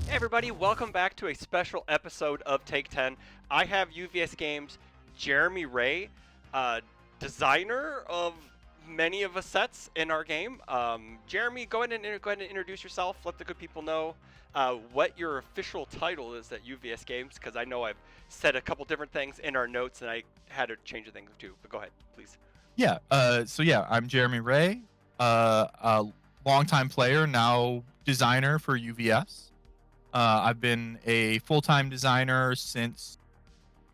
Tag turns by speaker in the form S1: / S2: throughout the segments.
S1: Hey everybody, welcome back to a special episode of Take 10. I have UVS Games Jeremy Ray, uh, designer of many of the sets in our game. Jeremy, go ahead and introduce yourself. Let the good people know what your official title is at UVS Games, because I know I've said a couple different things in our notes and I had to change the things too. But go ahead, please.
S2: I'm Jeremy Ray, a longtime player, now designer for UVS. I've been a full-time designer since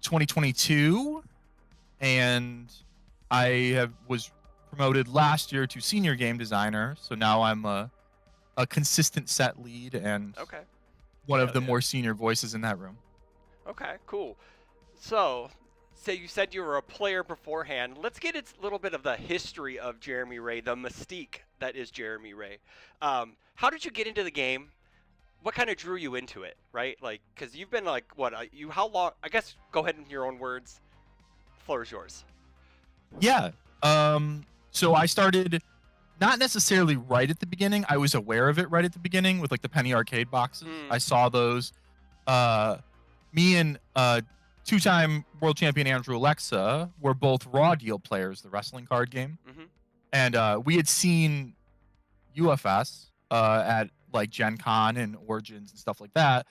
S2: 2022, and was promoted last year to senior game designer. So now I'm a consistent set lead and
S1: Okay.
S2: one of
S1: Hell
S2: the
S1: yeah.
S2: more senior voices in that room.
S1: Okay, cool. So, say you said you were a player beforehand. Let's get a little bit of the history of Jeremy Ray, the mystique that is Jeremy Ray. How did you get into the game? What kind of drew you into it, right? Like, because you've been like, what, how long? I guess go ahead in your own words. Floor is yours.
S2: Yeah. So I started not necessarily right at the beginning. I was aware of it right at the beginning with like the penny arcade boxes.
S1: Mm,
S2: I saw those. Uh, Me and two-time world champion Andrew Alexa were both Raw Deal players, the wrestling card game,
S1: mm-hmm.
S2: and we had seen UFS at like Gen Con and Origins and stuff like that.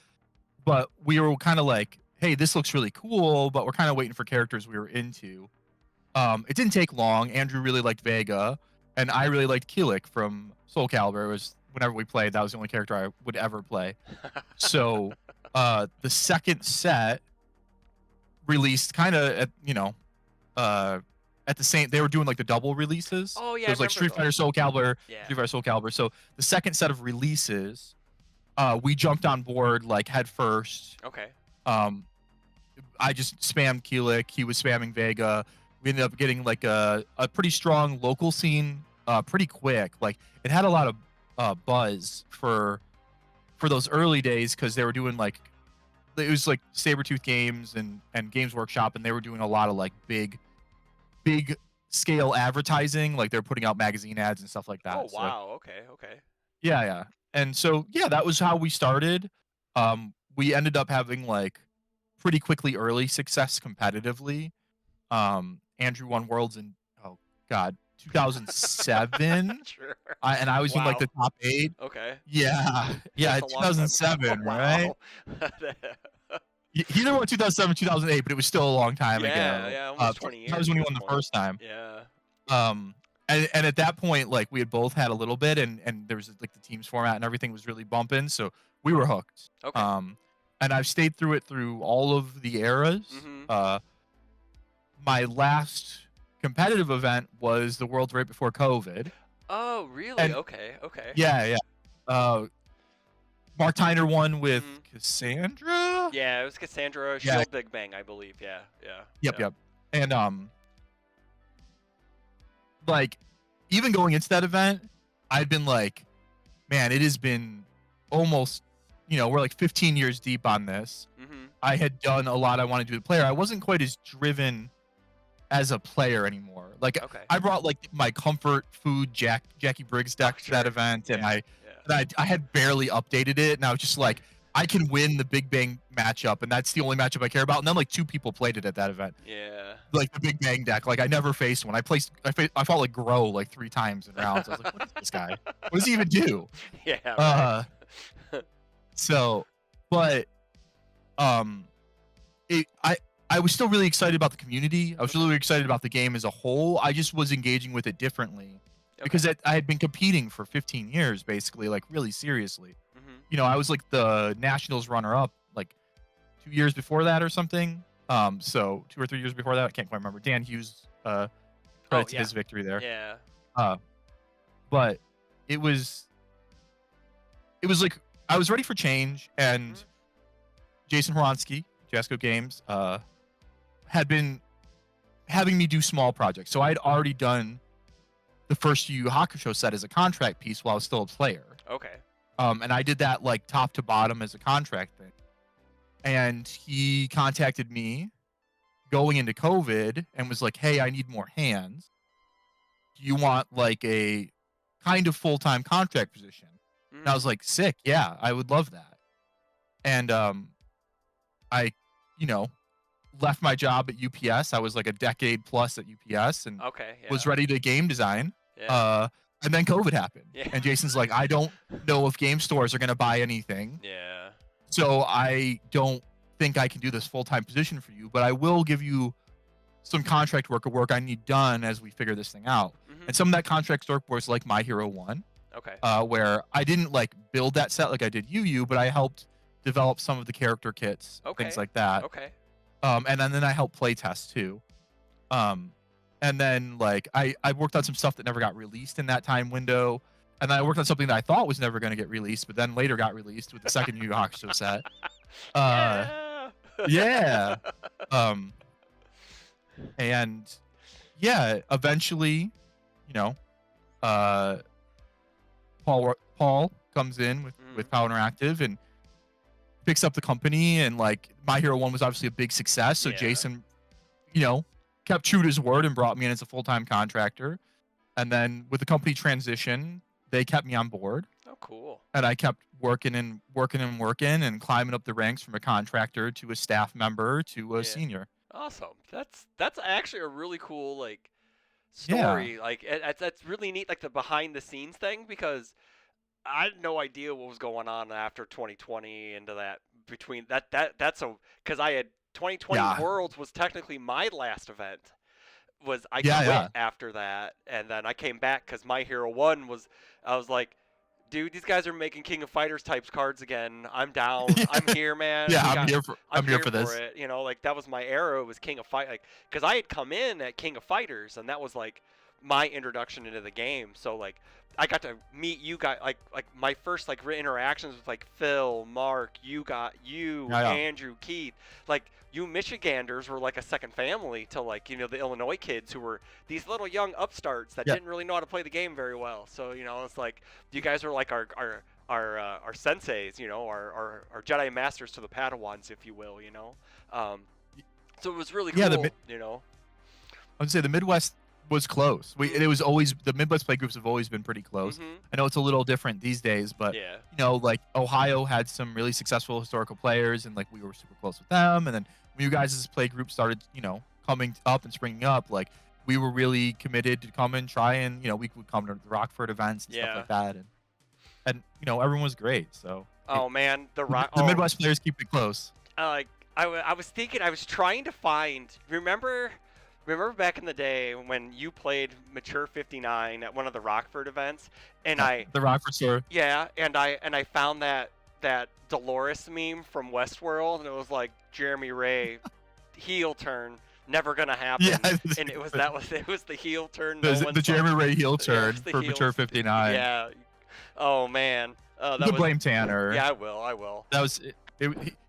S2: But we were kind of like, hey, this looks really cool, but we're kind of waiting for characters we were into. It didn't take long. Andrew really liked Vega, and I really liked Keelik from Soul Calibur. It was whenever we played, that was the only character I would ever play. So the second set released kind of uh, at the same. They were doing like the double releases.
S1: Oh
S2: So
S1: yeah,
S2: it
S1: I
S2: was like
S1: remember
S2: Street
S1: those.
S2: Fighter Soul Calibur,
S1: Yeah.
S2: Street Fighter Soul Calibur. So the second set of releases, we jumped on board like head first.
S1: Okay.
S2: Um, I just spammed Keelik. He was spamming Vega. We ended up getting like a pretty strong local scene pretty quick. Like it had a lot of buzz for those early days because they were doing like it was like Sabretooth Games and Games Workshop, and they were doing a lot of like big scale advertising. Like they're putting out magazine ads and stuff like
S1: Oh
S2: that. So
S1: wow. Okay. Okay.
S2: yeah. And so yeah, that was how we started. We ended up having like pretty quickly early success competitively. Andrew won Worlds in oh god 2007,
S1: Sure.
S2: and I was in like
S1: Wow.
S2: the top 8.
S1: Okay.
S2: Yeah, yeah,
S1: That's a long time ago.
S2: 2007, right?
S1: Wow.
S2: He either won 2007, 2008, but it was still a long time
S1: Yeah,
S2: ago.
S1: yeah, almost 20
S2: That was
S1: years
S2: when
S1: at
S2: he
S1: this
S2: won the
S1: point.
S2: first time.
S1: Yeah.
S2: Um, and at that point, like we had both had a little bit, and there was like the teams format and everything was really bumping, so we were hooked.
S1: Okay.
S2: And I've stayed through it through all of the eras.
S1: Mhm.
S2: My last competitive event was the Worlds right before COVID,
S1: Oh, really?
S2: and
S1: Okay. Okay.
S2: yeah. Uh, Mark Tyner won with
S1: Mhm.
S2: Cassandra.
S1: Yeah, it was Cassandra
S2: Yeah,
S1: Shield Big Bang, I believe. Yeah. Yeah.
S2: yep,
S1: Yeah.
S2: yep. And like even going into that event, I'd been like, man, it has been almost, we're like 15 years deep on this.
S1: Mhm.
S2: I had done a lot I wanted to do as a player. I wasn't quite as driven as a player anymore. Like
S1: Okay.
S2: I brought like my comfort food Jackie Briggs
S1: Oh,
S2: deck to that
S1: sure.
S2: event, and
S1: Yeah.
S2: I
S1: Yeah.
S2: and I had barely updated it, and I was just like, I can win the Big Bang matchup, and that's the only matchup I care about. And then like 2 people played it at that event,
S1: Yeah.
S2: like the Big Bang deck. Like I never faced one. I fought like Grow like 3 times in rounds. I was like, what is this guy? What does he even do?
S1: Yeah, right.
S2: Uh, so, but um, it I was still really excited about the community. I was
S1: Mhm.
S2: really excited about the game as a whole. I just was engaging with it differently
S1: Okay.
S2: because I had been competing for 15 years, basically, like really seriously.
S1: Mhm.
S2: I was like the nationals runner-up like 2 years before that or something. So 2 or 3 years before that, I can't quite remember. Dan Hughes,
S1: Oh,
S2: credit to
S1: yeah.
S2: his victory there.
S1: Yeah.
S2: Uh, but it was like I was ready for change, and
S1: Mhm.
S2: Jason Horonsky, Jasco Games, had been having me do small projects. So I'd already done the first Yu Yu Hakusho set as a contract piece while I was still a player.
S1: Okay.
S2: And I did that like top to bottom as a contract thing. And he contacted me going into COVID and was like, "Hey, I need more hands. Do you want like a kind of full-time contract position?" And I
S1: Mhm.
S2: was like, "Sick, yeah, I would love that." and I, you know, left my job at UPS. I was like a decade plus at UPS and
S1: Okay.
S2: was
S1: Yeah.
S2: ready to game design.
S1: Yeah.
S2: Uh, and then COVID happened,
S1: Yeah.
S2: and Jason's like, I don't know if game stores are gonna buy anything,
S1: Yeah.
S2: so I don't think I can do this full time position for you, but I will give you some contract work or work I need done as we figure this thing out.
S1: Mhm.
S2: And some of that contract work was like My Hero 1,
S1: Okay.
S2: where I didn't like build that set like I did UU, but I helped develop some of the character kits, things
S1: Okay.
S2: like that.
S1: Okay.
S2: And then I helped play test too. Um, and then like I worked on some stuff that never got released in that time window. And then I worked on something that I thought was never going to get released, but then later got released with the second Yu Yu Hakusho set. Uh,
S1: Yeah.
S2: yeah. Um, and yeah, eventually, you know, uh, Paul comes in with Power Interactive and picks up the company, and like My Hero 1 was obviously a big success, so
S1: Yeah.
S2: Jason, you know, kept true to his word and brought me in as a full-time contractor. And then with the company transition, they kept me on board,
S1: Oh, cool.
S2: and I kept working and climbing up the ranks from a contractor to a staff member to a
S1: Yeah.
S2: senior.
S1: Awesome. That's actually a really cool like
S2: Yeah.
S1: story. Like that's really neat, like the behind the scenes thing, because I had no idea what was going on after 2020 into that between that's a because I had 2020
S2: Yeah.
S1: Worlds was technically my last event. Was I
S2: Yeah,
S1: quit
S2: yeah.
S1: after that, and then I came back because My Hero 1 was. I was like, dude, these guys are making King of Fighters types cards again. I'm down. I'm here, man.
S2: Yeah,
S1: We
S2: I'm
S1: got-
S2: here for
S1: I'm here
S2: for this.
S1: it. You know, like that was my era. Was King of Fight, like, because I had come in at King of Fighters, and that was like my introduction into the game. So like, I got to meet you guys. Like my first like interactions with like Phil, Mark, you,
S2: Yeah, yeah.
S1: Andrew, Keith. Like you Michiganders were like a second family to like the Illinois kids who were these little young upstarts that
S2: Yeah.
S1: didn't really know how to play the game very well. So it's like you guys are like our senseis, our Jedi masters to the Padawans, if you will, So it was really cool,
S2: Yeah, I would say the Midwest was close. It was always the Midwest play groups have always been pretty close.
S1: Mhm.
S2: I know it's a little different these days, but
S1: Yeah.
S2: like Ohio had some really successful historical players, and like we were super close with them. And then when you guys' play group started, coming up and springing up, like we were really committed to come and try, and we would come to the Rockford events and
S1: Yeah.
S2: stuff like that, and everyone was great. So
S1: Oh man,
S2: the Midwest players keep it close.
S1: like I was thinking, I was trying to find. Remember back in the day when you played Mature 59 at one of the Rockford events, and
S2: The Rockford store.
S1: yeah, and I found that Dolores meme from Westworld, and it was like Jeremy Ray, heel turn, never gonna happen.
S2: Yeah,
S1: And it was the heel turn.
S2: the Jeremy Ray heel
S1: Yeah,
S2: turn
S1: it's the
S2: for
S1: heel-
S2: Mature 59.
S1: Yeah. Oh man.
S2: You
S1: That
S2: could
S1: was.
S2: blame Tanner.
S1: Yeah, I will.
S2: That was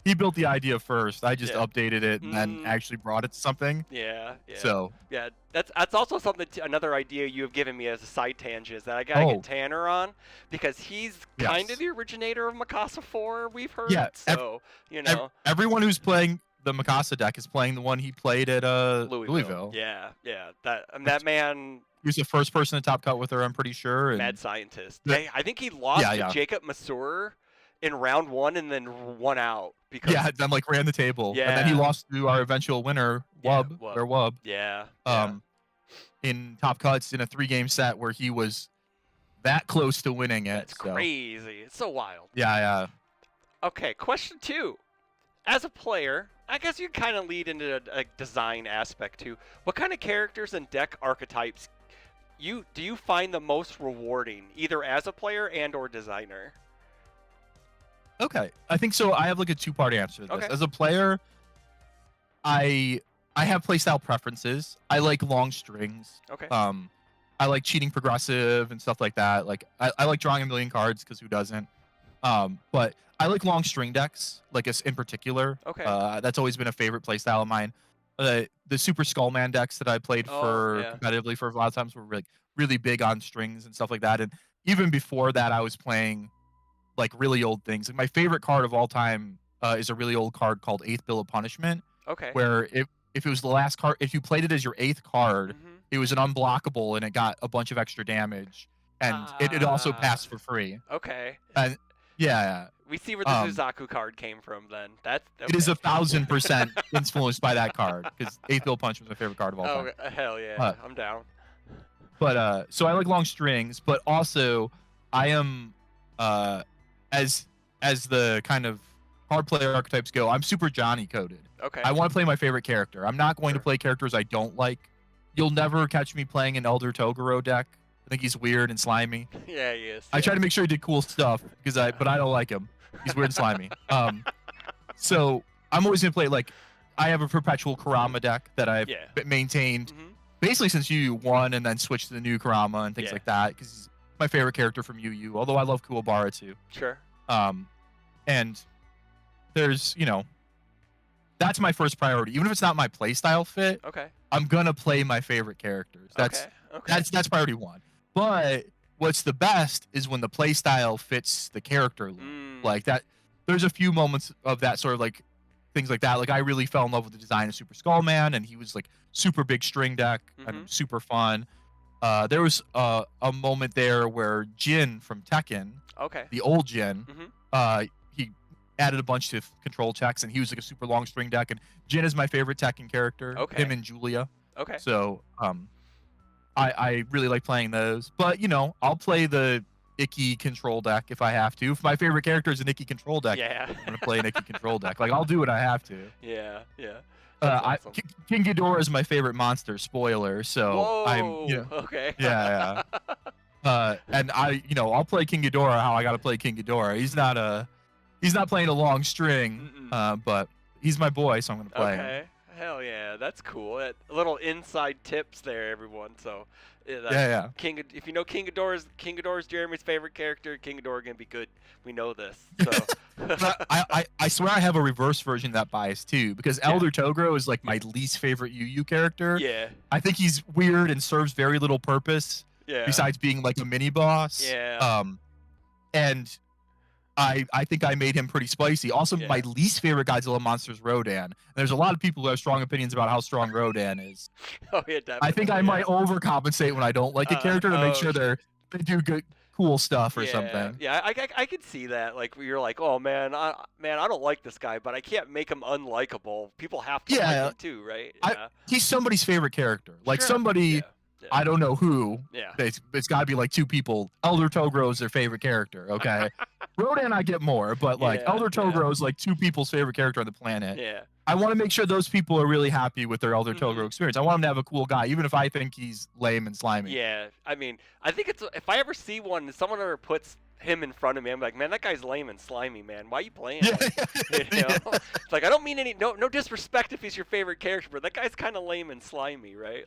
S2: he built the idea first. I just
S1: Yeah.
S2: updated it and then
S1: Mhm.
S2: actually brought it to something.
S1: Yeah.
S2: So
S1: Yeah, that's also something. Another idea you have given me as a side tangent is that I gotta
S2: Oh.
S1: get Tanner on, because he's kind
S2: Yes.
S1: of the originator of Mikasa 4. We've heard.
S2: Yeah,
S1: So
S2: everyone who's playing the Mikasa deck is playing the one he played at Louisville.
S1: Yeah. That man,
S2: He was the first person to top cut with her, I'm pretty sure. And
S1: mad scientist.
S2: Yeah.
S1: I think he lost
S2: Yeah,
S1: to
S2: yeah.
S1: Jacob Masur in round 1 and then won out because.
S2: yeah, then like ran the table. And then he
S1: Yeah.
S2: lost to our eventual winner,
S1: Yeah,
S2: Wub,
S1: Wub.
S2: or Wub,
S1: Yeah.
S2: in top cuts in a 3-game set where he was that close to winning it.
S1: That's
S2: so.
S1: crazy. It's so wild.
S2: Yeah.
S1: Okay, question 2. As a player, I guess you kind of lead into a design aspect too. What kind of characters and deck archetypes do you find the most rewarding, either as a player and or designer?
S2: Okay. I think so. I have like a 2-part answer to this.
S1: Okay.
S2: As a player, I have playstyle preferences. I like long strings.
S1: Okay.
S2: I like cheating progressive and stuff like that. Like I like drawing a million cards because who doesn't? But I like long string decks, like in particular.
S1: Okay.
S2: That's always been a favorite playstyle of mine. The Super Skullman decks that I played
S1: Yeah.
S2: competitively for a lot of times were really big on strings and stuff like that. And even before that, I was playing like really old things. Like my favorite card of all time is a really old card called Eighth Bill of Punishment,
S1: Okay.
S2: where if it was the last card, if you played it as your 8th card,
S1: Mhm.
S2: it was an unblockable and it got a bunch of extra damage, and it also
S1: Ah.
S2: passed for free.
S1: Okay.
S2: Yeah,
S1: We see where the Suzaku card came from. Then that's okay.
S2: It is 1,000% influenced by that card because 8th Bill Punch was my favorite card of all time.
S1: Oh hell yeah, I'm down.
S2: But so I like long strings, but also I am as the kind of card player archetypes go, I'm super Johnny coded.
S1: Okay.
S2: I want to play my favorite character. I'm not going to play characters I don't like. You'll never catch me playing an Elder Toguro deck. I think he's weird and slimy.
S1: Yeah, he is.
S2: I try to make sure he did cool stuff but I don't like him. He's weird and slimy. So I'm always gonna play I have a perpetual Kurama deck that I've maintained basically since UU1 and then switched to the new Kurama and things like that because he's my favorite character from UU. Although I love Kuwabara too.
S1: Sure.
S2: And there's that's my first priority. Even if it's not my playstyle fit, I'm gonna play my favorite characters. That's priority one. But what's the best is when the playstyle fits the character loop. Like that. There's a few moments of that sort of things like that. Like I really fell in love with the design of Super Skullman, and he was super big string deck and super fun. There was a moment there where Jin from Tekken, the old Jin, he added a bunch of control checks, and he was a super long string deck. And Jin is my favorite Tekken character. Him and Julia. So I really like playing those. But I'll play the Icky control deck if I have to. If my favorite character is an Icky control deck, I'm gonna play an Icky control deck. I'll do what I have to.
S1: Yeah.
S2: Awesome. King Ghidorah is my favorite monster. Spoiler. So
S1: Whoa,
S2: okay. Yeah. And I'll play King Ghidorah how I gotta play King Ghidorah. He's not playing a long string, but he's my boy, so I'm gonna play him.
S1: Hell yeah, that's cool. Little inside tips there, everyone. So,
S2: yeah.
S1: If you know King Ghidorah's Jeremy's favorite character. King Ghidorah gonna be good. We know this. So,
S2: I swear I have a reverse version of that bias too, because Elder Toguro is my least favorite UU character.
S1: Yeah.
S2: I think he's weird and serves very little purpose.
S1: Yeah.
S2: Besides being a mini boss.
S1: Yeah.
S2: And I think I made him pretty spicy. Also, my least favorite Godzilla monster is Rodan. And there's a lot of people who have strong opinions about how strong Rodan is.
S1: Oh yeah, definitely.
S2: I think I might overcompensate when I don't like a character to make sure they do good, cool stuff or something.
S1: Yeah, I could see that. You're oh man, I don't like this guy, but I can't make him unlikable. People have to like him too, right? Yeah.
S2: He's somebody's favorite character. Somebody. Yeah. I don't know who.
S1: Yeah.
S2: It's got to be 2 people. Elder Toguro is their favorite character. Okay. Rodan I get more, but Elder Toguro is 2 people's favorite character on the planet.
S1: Yeah.
S2: I want to make sure those people are really happy with their Elder Toguro experience. I want them to have a cool guy, even if I think he's lame and slimy.
S1: Yeah. I mean, I think if I ever see one, if someone ever puts him in front of me, I'm like, man, that guy's lame and slimy, man. Why are you playing him? It's I don't mean no disrespect if he's your favorite character, but that guy's kind of lame and slimy, right?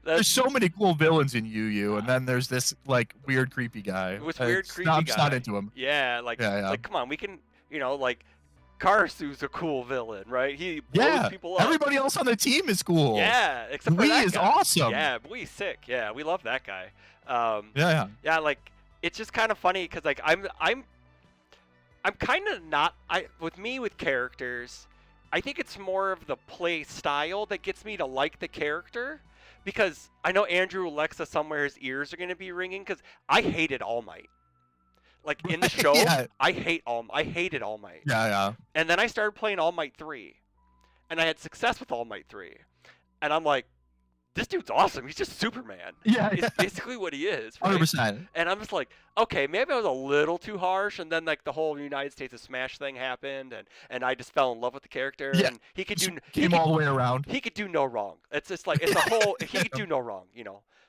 S2: There's so many cool villains in UU, and then there's this weird creepy guy. I'm just not into him.
S1: Yeah, come on, we can, Karasu's a cool villain, right? He blows people up.
S2: Everybody else on the team is cool.
S1: Yeah, except for
S2: Bui
S1: that
S2: is
S1: guy.
S2: awesome.
S1: Yeah, Bui's sick. Yeah, we love that guy.
S2: Yeah,
S1: it's just kind of funny because I'm kind of not with characters. I think it's more of the play style that gets me to like the character, because I know Andrew Alexa somewhere his ears are gonna be ringing because I hated All Might. In the show, I hated All Might.
S2: Yeah.
S1: And then I started playing All Might 3, and I had success with All Might 3, and I'm like, this dude's awesome. He's just Superman.
S2: Yeah.
S1: It's basically what he is. Right?
S2: 100%.
S1: And I'm just okay, maybe I was a little too harsh, and then the whole United States of Smash thing happened, and I just fell in love with the character.
S2: Yeah.
S1: And he could
S2: all the way around.
S1: He could do no wrong. It's just it's a whole. He could do no wrong,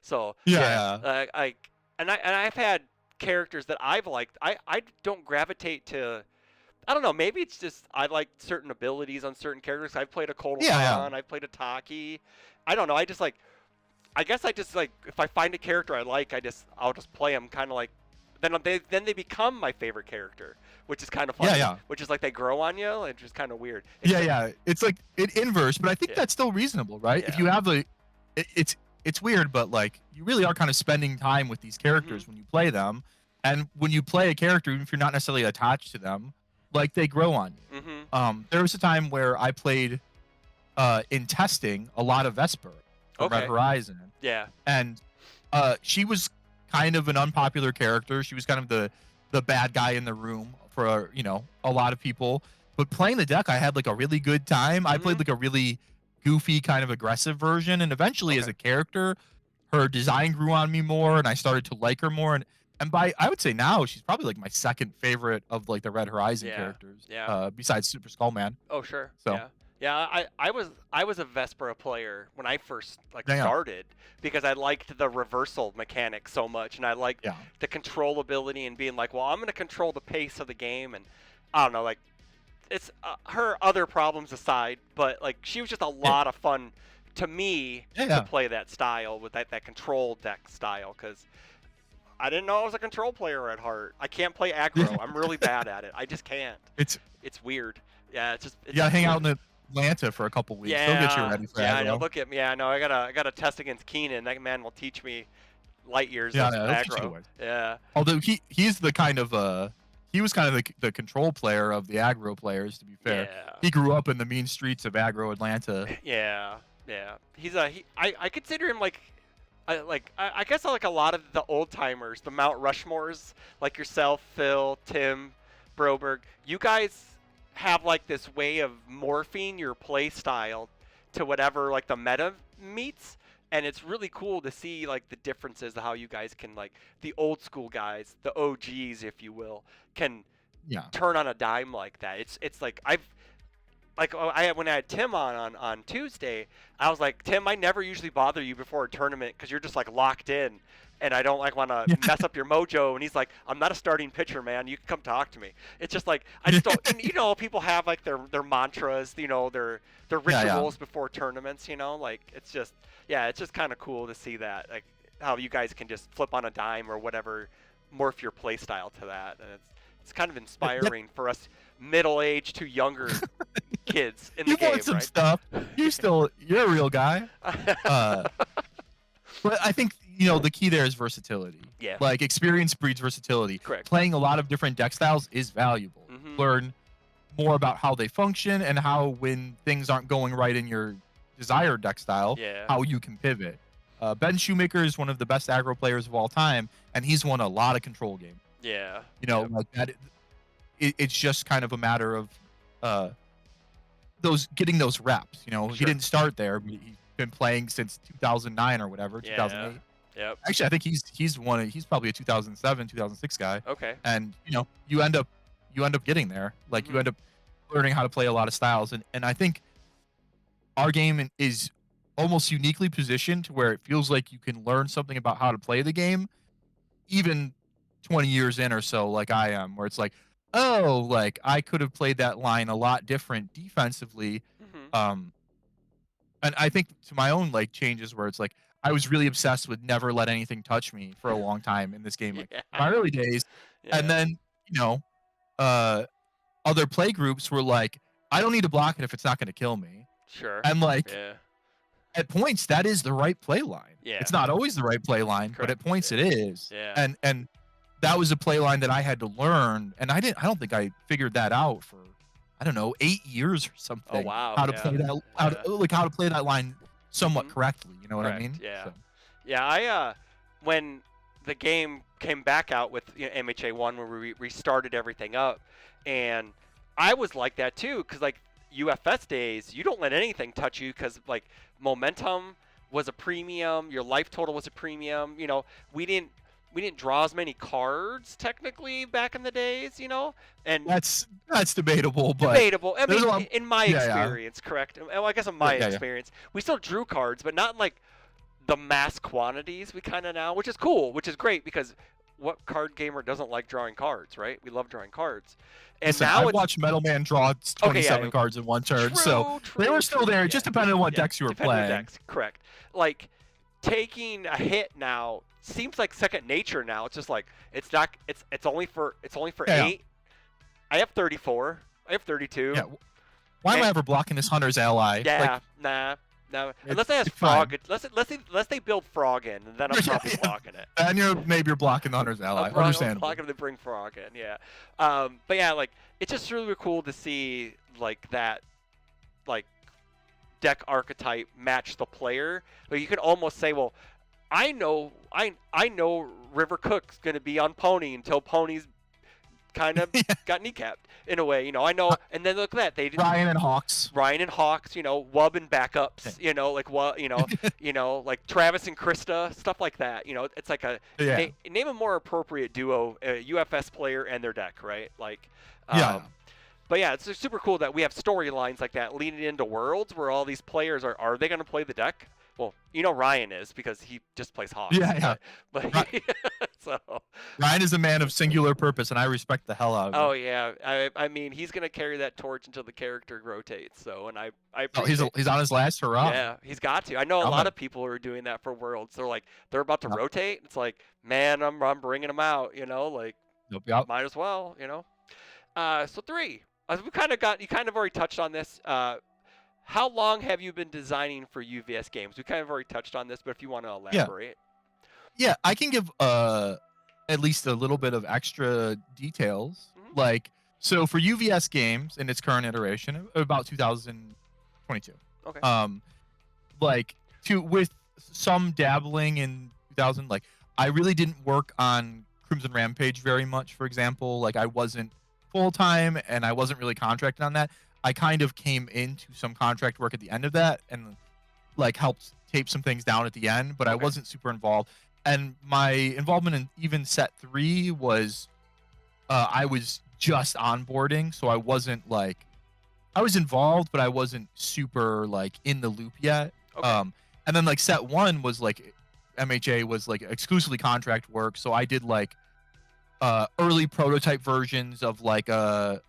S1: So and I've had characters that I've liked. I don't gravitate to. I don't know. Maybe it's just I like certain abilities on certain characters. I've played a Kotal Khan. I've played a Taki. I don't know. I guess if I find a character I like, I'll just play them kind of then they become my favorite character, which is kind of funny.
S2: Yeah.
S1: Which is they grow on you, which is kind of weird.
S2: It's it inverse, but I think that's still reasonable, right?
S1: Yeah.
S2: If you have it's weird, but you really are kind of spending time with these characters when you play them, and when you play a character, even if you're not necessarily attached to them, they grow on you. There was a time where I played in testing a lot of Vesper from Red Horizon.
S1: Yeah.
S2: And she was kind of an unpopular character. She was kind of the bad guy in the room for a lot of people. But playing the deck, I had like a really good time. I played
S1: Mhm.
S2: like a really goofy kind of aggressive version, and eventually as
S1: Okay.
S2: a character, her design grew on me more, and I started to like her more. And by I would say now she's probably like my second favorite of like the Red Horizon
S1: Yeah.
S2: characters,
S1: Yeah.
S2: besides Super Skullman.
S1: Oh, sure.
S2: So
S1: Yeah. Yeah, I was a Vespera player when I first like
S2: yeah,
S1: started because I liked the reversal mechanic so much, and I liked
S2: yeah,
S1: the controllability and being like, well, I'm going to control the pace of the game, and I don't know, like it's her other problems aside, but like she was just a
S2: yeah,
S1: lot of fun to me
S2: yeah,
S1: to
S2: yeah.
S1: play that style with that control deck style because I didn't know I was a control player at heart. I can't play
S2: Yeah.
S1: aggro. I'm really bad at it. I just can't.
S2: It's
S1: It's weird. Yeah,
S2: you
S1: it's
S2: gotta hang out
S1: weird.
S2: in Atlanta for a couple weeks. They'll get you
S1: Yeah,
S2: ready for
S1: yeah, I know.
S2: aggro.
S1: Look at me. Yeah, I know. I gotta test against Keenan. That man will teach me light years
S2: Yeah,
S1: of
S2: yeah, they'll teach you the
S1: aggro.
S2: ways.
S1: Yeah,
S2: Although he's the kind of he was kind of the control player of the aggro players. To be fair,
S1: yeah,
S2: he grew up in the mean streets of aggro Atlanta.
S1: yeah, yeah. I consider him like. I guess like a lot of the old timers, the Mount Rushmores, like yourself, Phil, Tim, Broberg. You guys have like this way of morphing your play style to whatever like the meta meets, and it's really cool to see like the differences of how you guys can like the old school guys, the OGs, if you will, can
S2: Yeah,
S1: turn on a dime like that. It's like when I had Tim on Tuesday, I was like, Tim, I never usually bother you before a tournament because you're just like locked in, and I don't like want to mess up your mojo. And he's like, I'm not a starting pitcher, man. You can come talk to me. It's just like I just don't. And, people have like their mantras, their
S2: yeah, yeah.
S1: rituals before tournaments. Like it's just kind of cool to see that, like how you guys can just flip on a dime or whatever, morph your play style to that, and it's kind of inspiring for us middle-aged to younger kids in the
S2: You
S1: game,
S2: want some
S1: right?
S2: stuff. You're a real guy. Uh, but I think the key there is versatility.
S1: Yeah.
S2: Like experience breeds versatility.
S1: Correct.
S2: Playing a lot of different deck styles is valuable.
S1: Mhm.
S2: Learn more about how they function and how when things aren't going right in your desired deck style,
S1: Yeah.
S2: how you can pivot. Ben Shoemaker is one of the best aggro players of all time, and he's won a lot of control games.
S1: Yeah.
S2: Like that. It's just kind of a matter of getting those reps. He
S1: Sure.
S2: didn't start there, but he's been playing since 2009 or whatever,
S1: Yeah.
S2: 2008.
S1: Yep.
S2: Actually, I think he's probably a 2007, 2006 guy.
S1: Okay.
S2: And you end up getting there. Like you
S1: Mhm.
S2: end up learning how to play a lot of styles, and I think our game is almost uniquely positioned to where it feels like you can learn something about how to play the game, even 20 years in or so, like I am, where it's like, oh, like I could have played that line a lot different defensively.
S1: Mhm.
S2: And I think to my own like changes where it's like I was really obsessed with never let anything touch me for a long time in this game, like
S1: Yeah.
S2: my early days. And
S1: Yeah.
S2: then, uh other play groups were like, I don't need to block it if it's not going to kill me.
S1: Sure.
S2: And like
S1: Yeah.
S2: at points that is the right play line.
S1: Yeah.
S2: It's not always the right play line, but at
S1: Correct.
S2: points
S1: Yeah.
S2: it is.
S1: Yeah.
S2: And that was a play line that I had to learn, and I don't think I figured that out for I don't know 8 years or something.
S1: Oh, wow.
S2: How to
S1: Yeah.
S2: play that how to play that line somewhat
S1: Mhm.
S2: correctly. You know what I
S1: Correct,
S2: mean?
S1: yeah.
S2: So,
S1: Yeah, when the game came back out with MHA1 where we restarted everything up, and I was like that too, because like UFS days, you don't let anything touch you because like momentum was a premium, your life total was a premium. We didn't draw as many cards technically back in the days, and
S2: that's debatable, but
S1: debatable. I
S2: there's
S1: mean,
S2: a lot-
S1: in my
S2: yeah, yeah.
S1: experience, correct? Well, I guess in my
S2: Yeah, yeah.
S1: experience, we still drew cards, but not in like the mass quantities we kind of now, which is cool, which is great because what card gamer doesn't like drawing cards, right? We love drawing cards, and
S2: Listen,
S1: now
S2: I've
S1: it's
S2: watched Metal Man draw 27
S1: yeah.
S2: cards in one turn, so
S1: true,
S2: they were still
S1: true,
S2: there. It
S1: yeah.
S2: just depended on what
S1: Yeah,
S2: decks you were
S1: depending on
S2: playing.
S1: decks, correct. Like taking a hit now seems like second nature now. It's just like it's not. It's only for
S2: Yeah.
S1: 8. I have 34. I have 32.
S2: Yeah. Why am I
S1: And-
S2: ever blocking this Hunter's ally?
S1: Yeah,
S2: Like,
S1: no. Unless they have
S2: it's fine.
S1: frog, unless they build frog in, and then I'm probably
S2: Yeah.
S1: blocking it.
S2: and maybe you're blocking the Hunter's ally.
S1: I'm
S2: Understandable.
S1: blocking if they bring frog in, yeah. But yeah, like it's just really cool to see like that, like deck archetype match the player. But you can almost say, well, I know River Cook's gonna be on Pony until Pony's kind of got kneecapped in a way. I know. And then look at that. They did
S2: Ryan and Hawks.
S1: Ryan and Hawks, Wub and backups, like what, like Travis and Krista, stuff like that. It's like a name a more appropriate duo, a UFS player and their deck, right? Like, But yeah, it's super cool that we have storylines like that leading into Worlds where all these players are they going to play the deck? Well, Ryan is because he just plays Hawks.
S2: Yeah.
S1: But so
S2: Ryan is a man of singular purpose, and I respect the hell out of him.
S1: Oh yeah, I mean he's gonna carry that torch until the character rotates. So, and I
S2: he's on his last hurrah.
S1: Yeah, he's got to. I know a lot of people who are doing that for Worlds. They're about to rotate. It's like, man, I'm bringing them out. Like, might as well. So 3. You kind of already touched on this. How long have you been designing for UVS games? We kind of already touched on this, but if you want to elaborate.
S2: Yeah, I can give at least a little bit of extra details.
S1: Mm-hmm.
S2: Like, so for UVS games in its current iteration, about 2022.
S1: Okay.
S2: With some dabbling in 2000, like I really didn't work on Crimson Rampage very much, for example. Like I wasn't full time and I wasn't really contracted on that. I kind of came into some contract work at the end of that and like helped tape some things down at the end, but I wasn't super involved. And my involvement in even set 3 was I was just onboarding, so I wasn't like I was involved, but I wasn't super like in the loop yet.
S1: Okay.
S2: And then like set 1 was like MHA was like exclusively contract work, so I did like early prototype versions of like a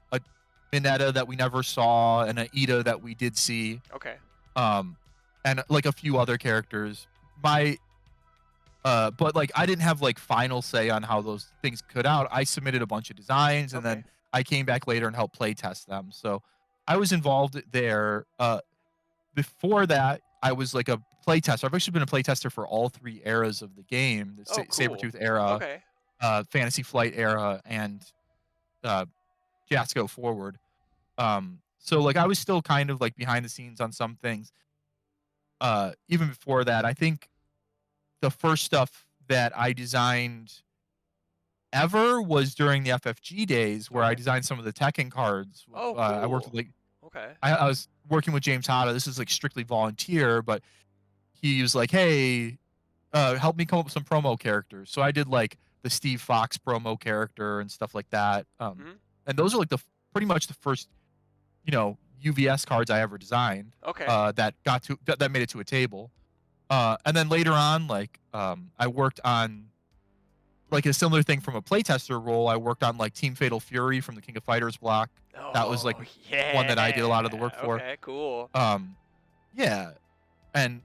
S2: Mineta that we never saw and an Ida that we did see.
S1: Okay.
S2: And like a few other characters. But like I didn't have like final say on how those things could out. I submitted a bunch of designs and then I came back later and helped play test them. So I was involved there. Before that, I was like a play tester. I've actually been a play tester for all 3 eras of the game: the
S1: cool.
S2: Sabretooth era, Fantasy Flight era, and Jasco Forward. So like I was still kind of like behind the scenes on some things. Even before that, I think the first stuff that I designed ever was during the FFG days where I designed some of the Tekken cards.
S1: Oh, cool.
S2: I worked with I was working with James Hada. This is like strictly volunteer, but he was like, hey, help me come up with some promo characters. So I did like the Steve Fox promo character and stuff like that. And those are like pretty much the first, UVS cards I ever designed. That made it to a table. And then later on, like I worked on like a similar thing from a playtester role. I worked on like Team Fatal Fury from the King of Fighters block. That was like one that I did a lot of the work for.
S1: Okay, cool.
S2: Yeah, and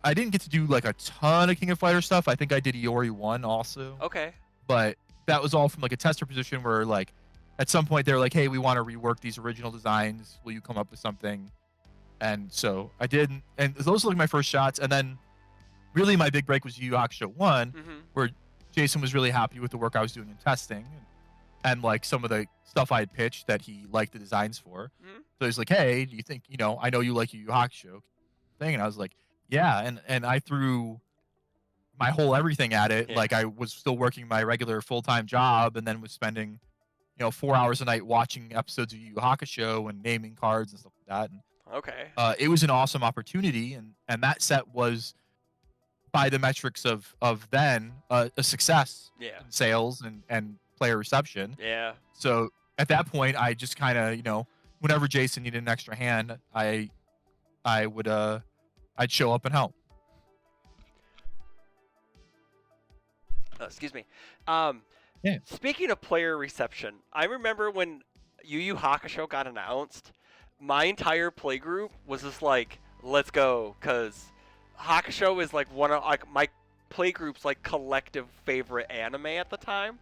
S2: I didn't get to do like a ton of King of Fighters stuff. I think I did Iori 1 also.
S1: Okay.
S2: But that was all from like a tester position where like at some point they're like, hey, we want to rework these original designs. Will you come up with something? And so I did, and those were like my first shots. And then really my big break was Yu Yu Hakusho 1, where Jason was really happy with the work I was doing in testing and like some of the stuff I had pitched that he liked the designs for. So he's like, hey, do you think, I know you like Yu Yu Hakusho thing. And I was like, yeah. And I threw my whole everything at it. Like I was still working my regular full-time job and then was spending, 4 hours a night watching episodes of Yu Yu Hakusho and naming cards and stuff like that. And it was an awesome opportunity, and that set was, by the metrics of then, a success in sales and player reception.
S1: Yeah.
S2: So at that point, I just kind of, whenever Jason needed an extra hand, I'd show up and help.
S1: Excuse me. Speaking of player reception, I remember when Yu Yu Hakusho got announced, my entire play group was just like, let's go, because Hakusho is like one of like my play group's like collective favorite anime at the time.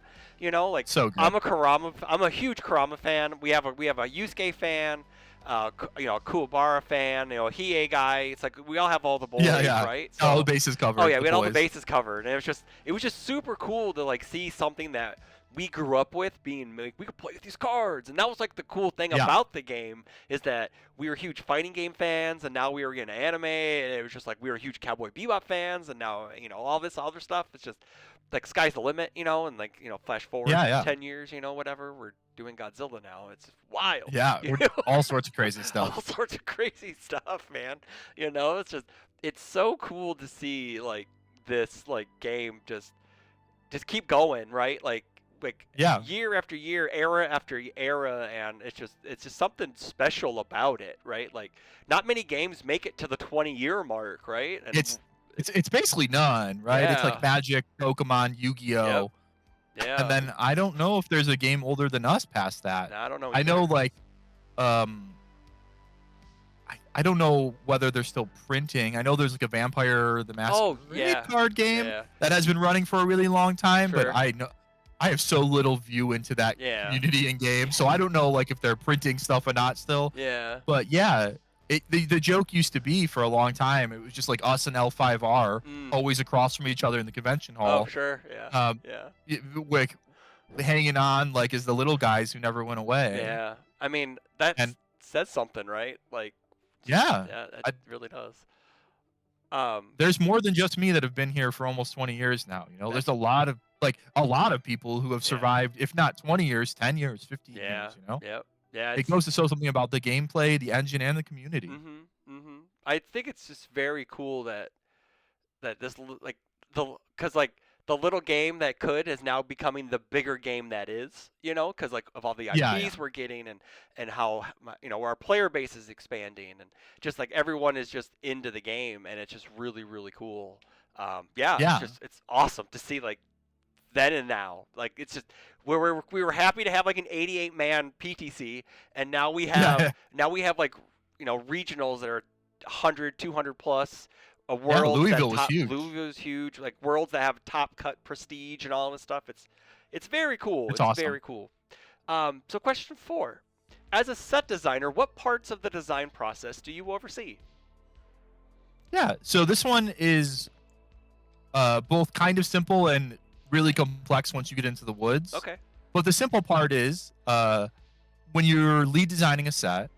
S2: So good.
S1: I'm a huge Kurama fan. We have a Yusuke fan, Kuwabara fan, Hiei guy. It's like we all have all the boys, right?
S2: So, all the bases covered.
S1: Oh yeah, we had all the bases covered, and it was just super cool to like see something that we grew up with, being like, we could play with these cards, and that was like the cool thing
S2: Yeah.
S1: about the game, is that we were huge fighting game fans, and now we were getting anime, and it was just like we were huge Cowboy Bebop fans, and now all this other stuff. It's just like sky's the limit, and like flash forward
S2: Yeah.
S1: 10 years, whatever, we're doing Godzilla now. It's wild.
S2: Yeah.
S1: you know?
S2: All sorts of crazy
S1: All
S2: stuff.
S1: sorts of crazy stuff, man. It's so cool to see like this like game just keep going, right? Like
S2: Yeah.
S1: year after year, era after era, and it's just something special about it, right? Like not many games make it to the 20-year mark, right? And
S2: It's basically none, right? It's
S1: Yeah.
S2: like Magic, Pokemon, Yu-Gi-Oh.
S1: yeah,
S2: And then I don't know if there's a game older than us past that.
S1: I don't know.
S2: I know
S1: either.
S2: like I don't know whether they're still printing. I know there's like a Vampire the Masquerade
S1: yeah.
S2: card game
S1: Yeah.
S2: that has been running for a really long time,
S1: Sure.
S2: but I have so little view into that
S1: Yeah.
S2: community and game, so I don't know like if they're printing stuff or not still.
S1: Yeah.
S2: But yeah, the joke used to be for a long time. It was just like us and L5R
S1: Mm.
S2: always across from each other in the convention hall.
S1: Oh, sure. Yeah. Yeah.
S2: Like hanging on like as the little guys who never went away.
S1: Yeah. I mean, that
S2: And-
S1: says something, right? Like,
S2: Yeah.
S1: yeah, that
S2: I-
S1: really does.
S2: There's more than just me that have been here for almost 20 years now. There's a lot of people who have
S1: Yeah.
S2: survived, if not 20 years, 10 years, 15
S1: Yeah.
S2: years,
S1: Yep. Yeah.
S2: It goes to show something about the gameplay, the engine, and the community.
S1: I think it's just very cool that this because like the little game that could is now becoming the bigger game that is, because like of all the IPs
S2: Yeah.
S1: we're getting, and how our player base is expanding, and just like everyone is just into the game, and it's just really really cool.
S2: Yeah.
S1: It's awesome to see like then and now. Like it's just we were happy to have like an 88 man PTC, and now we have like regionals that are 100 200 plus. A world
S2: Louisville was huge.
S1: Louisville's huge. Like worlds that have top cut prestige and all this stuff. It's very cool.
S2: It's awesome.
S1: Very cool. So question 4. As a set designer, what parts of the design process do you oversee?
S2: Yeah. So this one is both kind of simple and really complex once you get into the woods.
S1: Okay.
S2: But the simple part is when you're lead designing a set,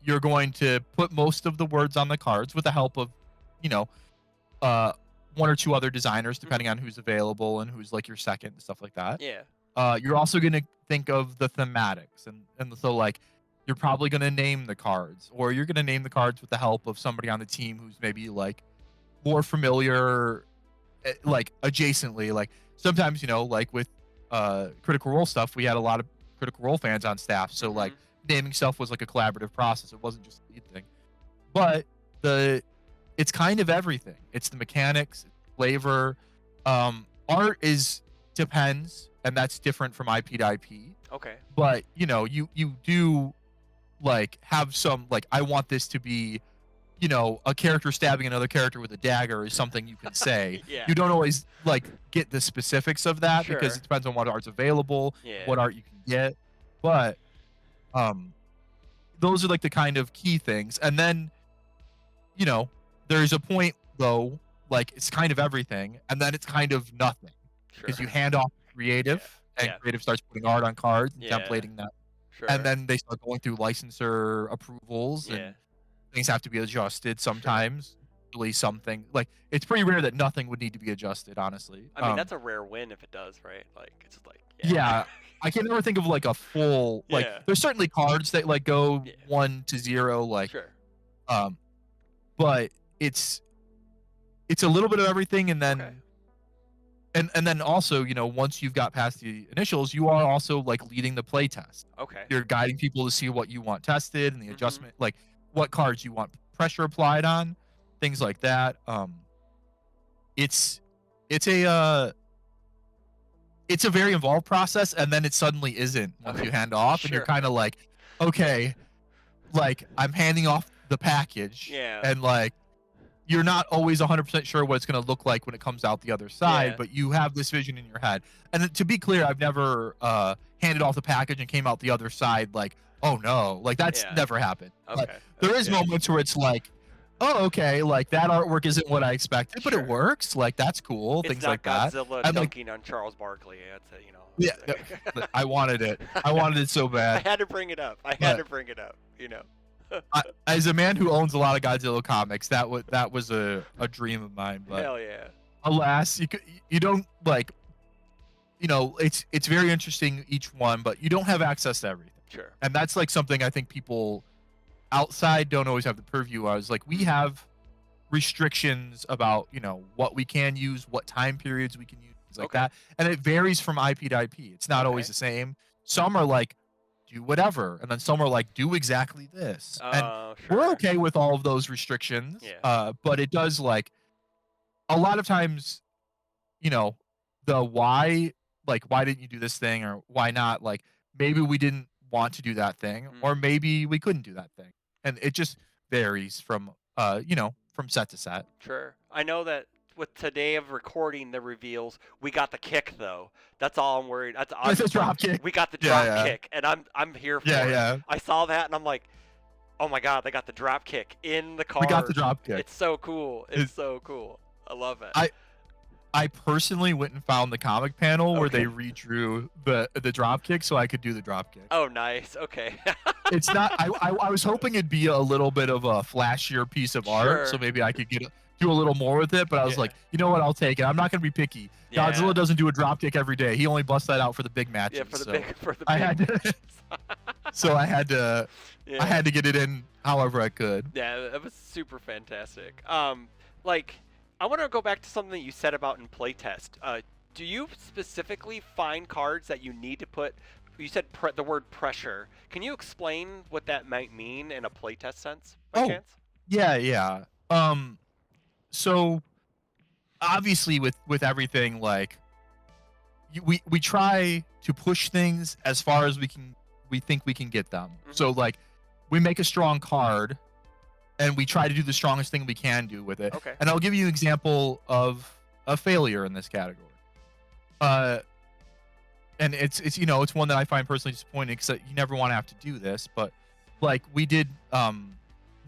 S2: you're going to put most of the words on the cards with the help of, one or two other designers, depending on who's available and who's like your second and stuff like that.
S1: Yeah.
S2: You're also going to think of the thematics. And so like you're probably going to name the cards, or you're going to name the cards with the help of somebody on the team who's maybe like more familiar, like adjacently. Like sometimes, like with Critical Role stuff, we had a lot of Critical Role fans on staff. So like naming stuff was like a collaborative process. It wasn't just a lead thing. But it's kind of everything. It's the mechanics, flavor. Art depends, and that's different from IP to IP.
S1: Okay.
S2: But you do like have some like, I want this to be, a character stabbing another character with a dagger is something you can say.
S1: Yeah.
S2: You don't always like get the specifics of that because
S1: Sure.
S2: it depends on what art's available,
S1: Yeah.
S2: what art you can get. But those are like the kind of key things. And then there's a point though, like it's kind of everything, and then it's kind of nothing because you hand off creative and
S1: Yeah.
S2: creative starts putting art on cards and
S1: Yeah.
S2: templating that.
S1: Sure.
S2: And then they start going through licensor approvals
S1: Yeah.
S2: and things have to be adjusted sometimes. Usually something like, it's pretty rare that nothing would need to be adjusted, honestly.
S1: I mean, that's a rare win if it does, right? Like it's just like
S2: Yeah. I can never think of like a full like
S1: Yeah.
S2: there's certainly cards that like go
S1: Yeah.
S2: 1 to 0 like
S1: Sure.
S2: but it's a little bit of everything. And then
S1: Okay.
S2: and then also, once you've got past the initials, you are also like leading the play test.
S1: Okay.
S2: You're guiding people to see what you want tested and the
S1: Mhm.
S2: adjustment, like what cards you want pressure applied on, things like that. It's a very involved process, and then it suddenly isn't once
S1: Okay.
S2: you hand off, and you're
S1: Sure.
S2: kind of like, okay, like I'm handing off the package,
S1: Yeah.
S2: and like you're not always 100% sure what it's going to look like when it comes out the other side,
S1: Yeah.
S2: but you have this vision in your head. And to be clear, I've never handed off the package and came out the other side like, oh no, like that's
S1: Yeah.
S2: never happened.
S1: Okay.
S2: But there is
S1: Yeah.
S2: moments where it's like, oh, okay, like that artwork isn't what I expected, but it
S1: Sure.
S2: works. Like that's cool,
S1: It's
S2: things
S1: not
S2: like that.
S1: Godzilla
S2: And like,
S1: dunking on Charles Barkley. That's it, you know.
S2: yeah, I wanted it. I wanted it so
S1: I
S2: bad.
S1: had to bring it up. I had
S2: But
S1: to bring it up. You know.
S2: as a man who owns a lot of Godzilla comics, that was a dream of mine. But
S1: Hell yeah.
S2: alas, you don't like, it's very interesting each one, but you don't have access to everything.
S1: Sure.
S2: And that's like something I think people outside don't always have the purview. I was like, we have restrictions about what we can use, what time periods we can use, things like
S1: Okay.
S2: that, and it varies from IP to IP. It's not always
S1: Okay.
S2: the same. Some are like do whatever, and then some are like do exactly this, and
S1: Oh,
S2: we're
S1: sure.
S2: okay with all of those restrictions.
S1: Yeah.
S2: But it does like a lot of times, you know, the why, like why didn't you do this thing or why not? Like maybe we didn't want to do that thing, or
S1: Mm.
S2: maybe we couldn't do that thing, and it just varies from from set to set.
S1: Sure. I know that with today of recording the reveals, we got the kick though. That's all I'm worried.
S2: It's a drop kick.
S1: We got the
S2: Yeah,
S1: drop
S2: yeah.
S1: kick, and I'm here for
S2: Yeah,
S1: it.
S2: yeah.
S1: I saw that and I'm like, oh my god, they got the drop kick in the car.
S2: We got the drop kick.
S1: It's so cool. It's
S2: It-
S1: so cool. I love it.
S2: I personally went and found the comic panel where they
S1: Okay.
S2: redrew the drop kick so I could do the drop kick.
S1: Oh, nice. Okay.
S2: It's not. I was hoping it'd be a little bit of a flashier piece of art, so
S1: Sure.
S2: maybe I could do a little more with it. But I was
S1: Yeah.
S2: like, you know what? I'll take it. I'm not gonna be picky.
S1: Yeah.
S2: Godzilla doesn't do a drop kick every day. He only busts that out for the big matches.
S1: Yeah, for the
S2: so
S1: big for the
S2: I
S1: big
S2: had to.
S1: matches.
S2: So I had to.
S1: Yeah.
S2: I had to get it in however I could.
S1: Yeah, that was super fantastic. Like, I want to go back to something that you said about in playtest. Do you specifically find cards that you need to put? You said the word pressure. Can you explain what that might mean in a playtest sense, by
S2: Oh,
S1: chance?
S2: yeah, yeah. So obviously with everything like we try to push things as far as we think we can get them.
S1: Mhm.
S2: So like we make a strong card and we try to do the strongest thing we can do with it.
S1: Okay.
S2: And I'll give you an example of a failure in this category. Uh and it's one that I find personally disappointing because you never want to have to do this, but like we did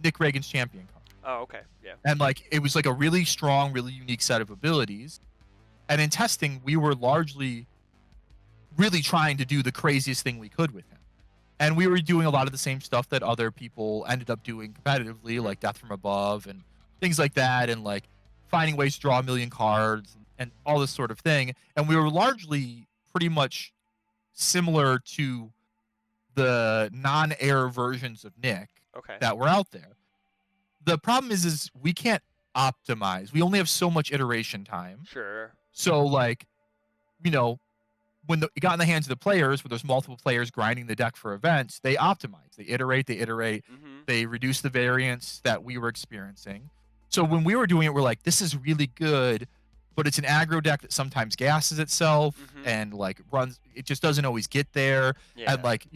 S2: Nick Reagan's champion card.
S1: Oh, okay. Yeah.
S2: And like it was like a really strong, really unique set of abilities. And in testing, we were largely really trying to do the craziest thing we could with him. And we were doing a lot of the same stuff that other people ended up doing competitively, like Death from Above and things like that, and like finding ways to draw a million cards and all this sort of thing. And we were largely pretty much similar to the non-air versions of Nick
S1: Okay.
S2: that were out there. The problem is we can't optimize. We only have so much iteration time.
S1: Sure.
S2: So like, when it got in the hands of the players, where there's multiple players grinding the deck for events, they optimize, they iterate,
S1: Mm-hmm.
S2: they reduce the variance that we were experiencing. So when we were doing it, we're like, this is really good, but it's an aggro deck that sometimes gasses itself
S1: Mhm.
S2: and like runs. It just doesn't always get there.
S1: Yeah.
S2: And like,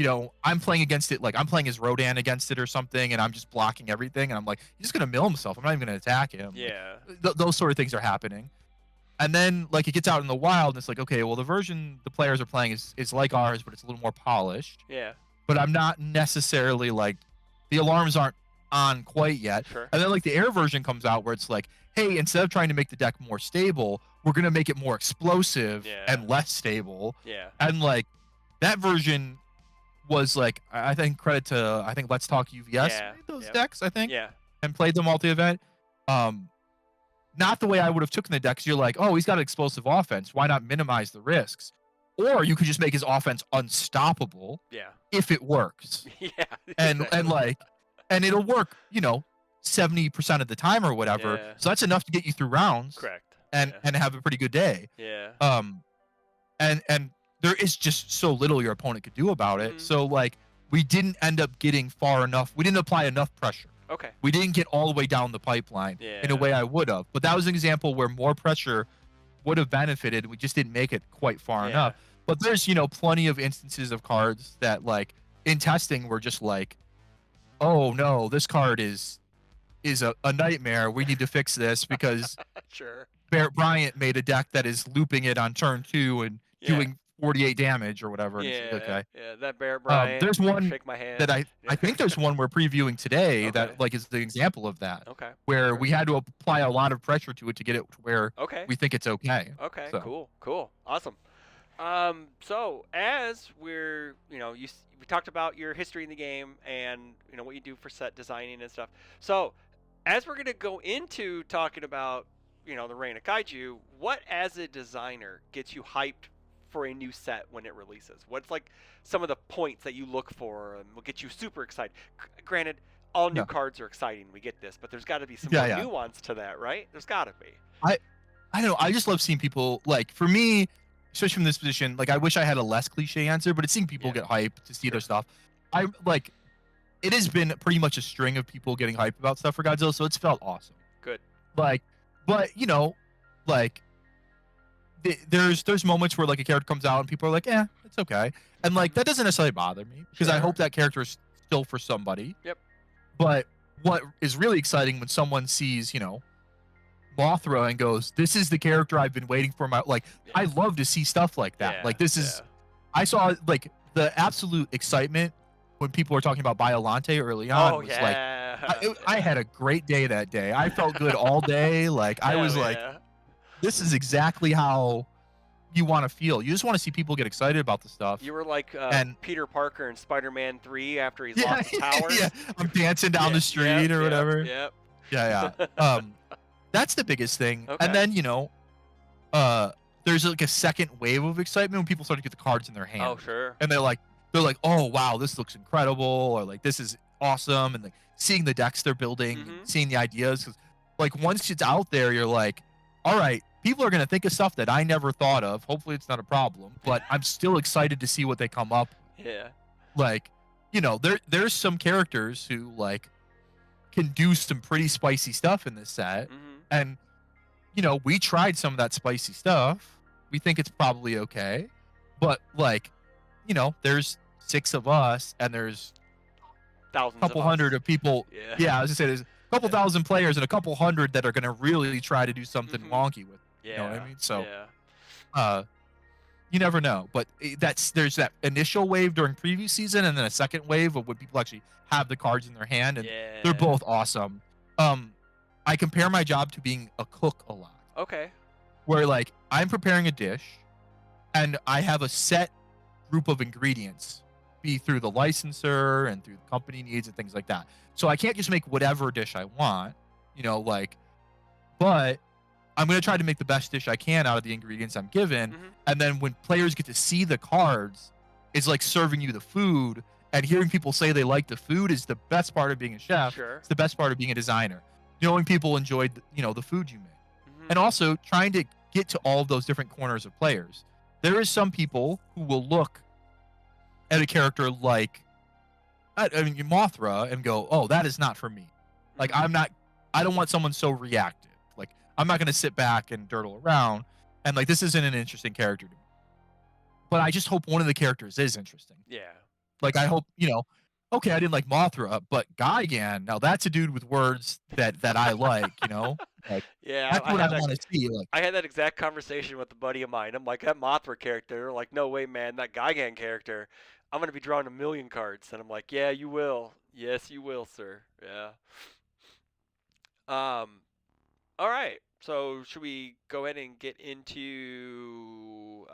S2: I'm playing against it. Like I'm playing as Rodan against it or something, and I'm just blocking everything. And I'm like, he's just gonna mill himself. I'm not even gonna attack him.
S1: Yeah.
S2: Those sort of things are happening. And then like it gets out in the wild, and it's like, okay, well the version the players are playing is like ours, but it's a little more polished.
S1: Yeah.
S2: But I'm not necessarily like the alarms aren't on quite yet.
S1: Sure.
S2: And then like the air version comes out where it's like, hey, instead of trying to make the deck more stable, we're gonna make it more explosive
S1: Yeah.
S2: and less stable.
S1: Yeah.
S2: And like that version was like, I think credit to Let's Talk UVS
S1: Yeah.
S2: made those
S1: Yep.
S2: decks, I think,
S1: Yeah.
S2: and played them multi-event. Not the way I would have taken the deck, 'cause you're like, oh, he's got an explosive offense. Why not minimize the risks? Or you could just make his offense unstoppable
S1: Yeah.
S2: if it works.
S1: Yeah.
S2: And
S1: exactly.
S2: and it'll work, 70% of the time or whatever.
S1: Yeah.
S2: So that's enough to get you through rounds
S1: Correct.
S2: and have a pretty good day.
S1: Yeah.
S2: And there is just so little your opponent could do about it.
S1: Mhm.
S2: So like we didn't end up getting far enough. We didn't apply enough pressure.
S1: Okay.
S2: We didn't get all the way down the pipeline in
S1: Yeah.
S2: a way I would have. But that was an example where more pressure would have benefited. We just didn't make it quite far
S1: Yeah.
S2: enough. But there's, plenty of instances of cards that like in testing were just like, oh no, this card is a nightmare. We need to fix this because
S1: Sure.
S2: Barrett Bryant made a deck that is looping it on turn 2 and
S1: Yeah.
S2: doing 48 damage or whatever, and it's like,
S1: Yeah,
S2: okay.
S1: yeah, that Bear Bryant,
S2: There's one
S1: shake my hand.
S2: that I
S1: Yeah.
S2: think there's one we're previewing today
S1: Okay.
S2: that like is the example of that,
S1: Okay.
S2: where
S1: Okay.
S2: we had to apply a lot of pressure to it to get it to where
S1: Okay.
S2: we think it's okay.
S1: Okay.
S2: So
S1: Cool. Cool. Awesome. So as we're, we talked about your history in the game and what you do for set designing and stuff. So as we're gonna go into talking about, the Reign of Kaiju, what as a designer gets you hyped for a new set when it releases? What's like some of the points that you look for and will get you super excited? Granted, all new
S2: yeah,
S1: cards are exciting. We get this, but there's got to be some
S2: yeah,
S1: more
S2: yeah.
S1: nuance to that, right? There's got to be.
S2: I don't know. I just love seeing people like for me, especially from this position. Like I wish I had a less cliche answer, but it's seeing people
S1: Yeah.
S2: get hyped to see
S1: Sure.
S2: their stuff. I like it has been pretty much a string of people getting hyped about stuff for Godzilla, so it's felt awesome.
S1: Good.
S2: Like, but like there's moments where like a character comes out and people are like, it's okay, and like that doesn't necessarily bother me because I
S1: Sure.
S2: hope that character is still for somebody.
S1: Yep.
S2: But what is really exciting when someone sees Mothra and goes, "This is the character I've been waiting for." Like,
S1: Yeah.
S2: I love to see stuff like that.
S1: Yeah,
S2: Like, this
S1: yeah.
S2: is, I saw like the absolute excitement when people were talking about Biolante early on.
S1: Oh
S2: Was
S1: yeah.
S2: like, I had a great day that day. I felt good all day. Like, I was like,
S1: yeah.
S2: this is exactly how you want to feel. You just want to see people get excited about the stuff.
S1: You were like
S2: and
S1: Peter Parker in Spider-Man 3 after he's
S2: yeah,
S1: lost his powers.
S2: yeah, I'm dancing down the street or whatever.
S1: Yep.
S2: Yeah, yeah. That's the biggest thing.
S1: Okay.
S2: And then there's like a second wave of excitement when people start to get the cards in their hand.
S1: Oh sure.
S2: And they're like, oh wow, this looks incredible, or like this is awesome, and like seeing the decks they're building,
S1: Mhm.
S2: seeing the ideas. 'Cause, like once it's out there, you're like, all right, people are gonna think of stuff that I never thought of. Hopefully, it's not a problem, but I'm still excited to see what they come up with.
S1: Yeah.
S2: Like, there's some characters who like can do some pretty spicy stuff in this set,
S1: Mhm.
S2: and we tried some of that spicy stuff. We think it's probably okay, but like, there's 6 of us, and there's
S1: Thousands
S2: a couple
S1: of us.
S2: hundred of people.
S1: Yeah.
S2: Yeah, I was gonna say there's a couple thousand players and a couple hundred that are gonna really try to do something
S1: Mhm.
S2: wonky with.
S1: Yeah.
S2: You know what I mean? So,
S1: Yeah.
S2: you never know. But there's that initial wave during preview season, and then a second wave of when people actually have the cards in their hand, and
S1: Yeah.
S2: they're both awesome. I compare my job to being a cook a lot,
S1: Okay.
S2: where like I'm preparing a dish, and I have a set group of ingredients, be through the licensor and through the company needs and things like that. So I can't just make whatever dish I want, but I'm going to try to make the best dish I can out of the ingredients I'm given.
S1: Mhm.
S2: And then when players get to see the cards, it's like serving you the food, and hearing people say they like the food is the best part of being a chef.
S1: Sure.
S2: It's the best part of being a designer. Knowing people enjoyed, the food you make.
S1: Mhm.
S2: And also trying to get to all of those different corners of players. There is some people who will look at a character like, Mothra, and go, "Oh, that is not for me." Like,
S1: Mhm.
S2: I don't want someone so reactive. Like, I'm not going to sit back and durdle around, and like, this isn't an interesting character to me. But I just hope one of the characters is interesting.
S1: Yeah.
S2: Like, I hope, okay, I didn't like Mothra, but Gigan, now that's a dude with words that I like, Like,
S1: Yeah.
S2: that's what I want to see. Like,
S1: I had that exact conversation with a buddy of mine. I'm like, that Mothra character. They're like, no way, man. That Gigan character. I'm gonna be drawing 1,000,000 cards. And I'm like, yeah, you will. Yes, you will, sir. Yeah. All right. So should we go ahead and get into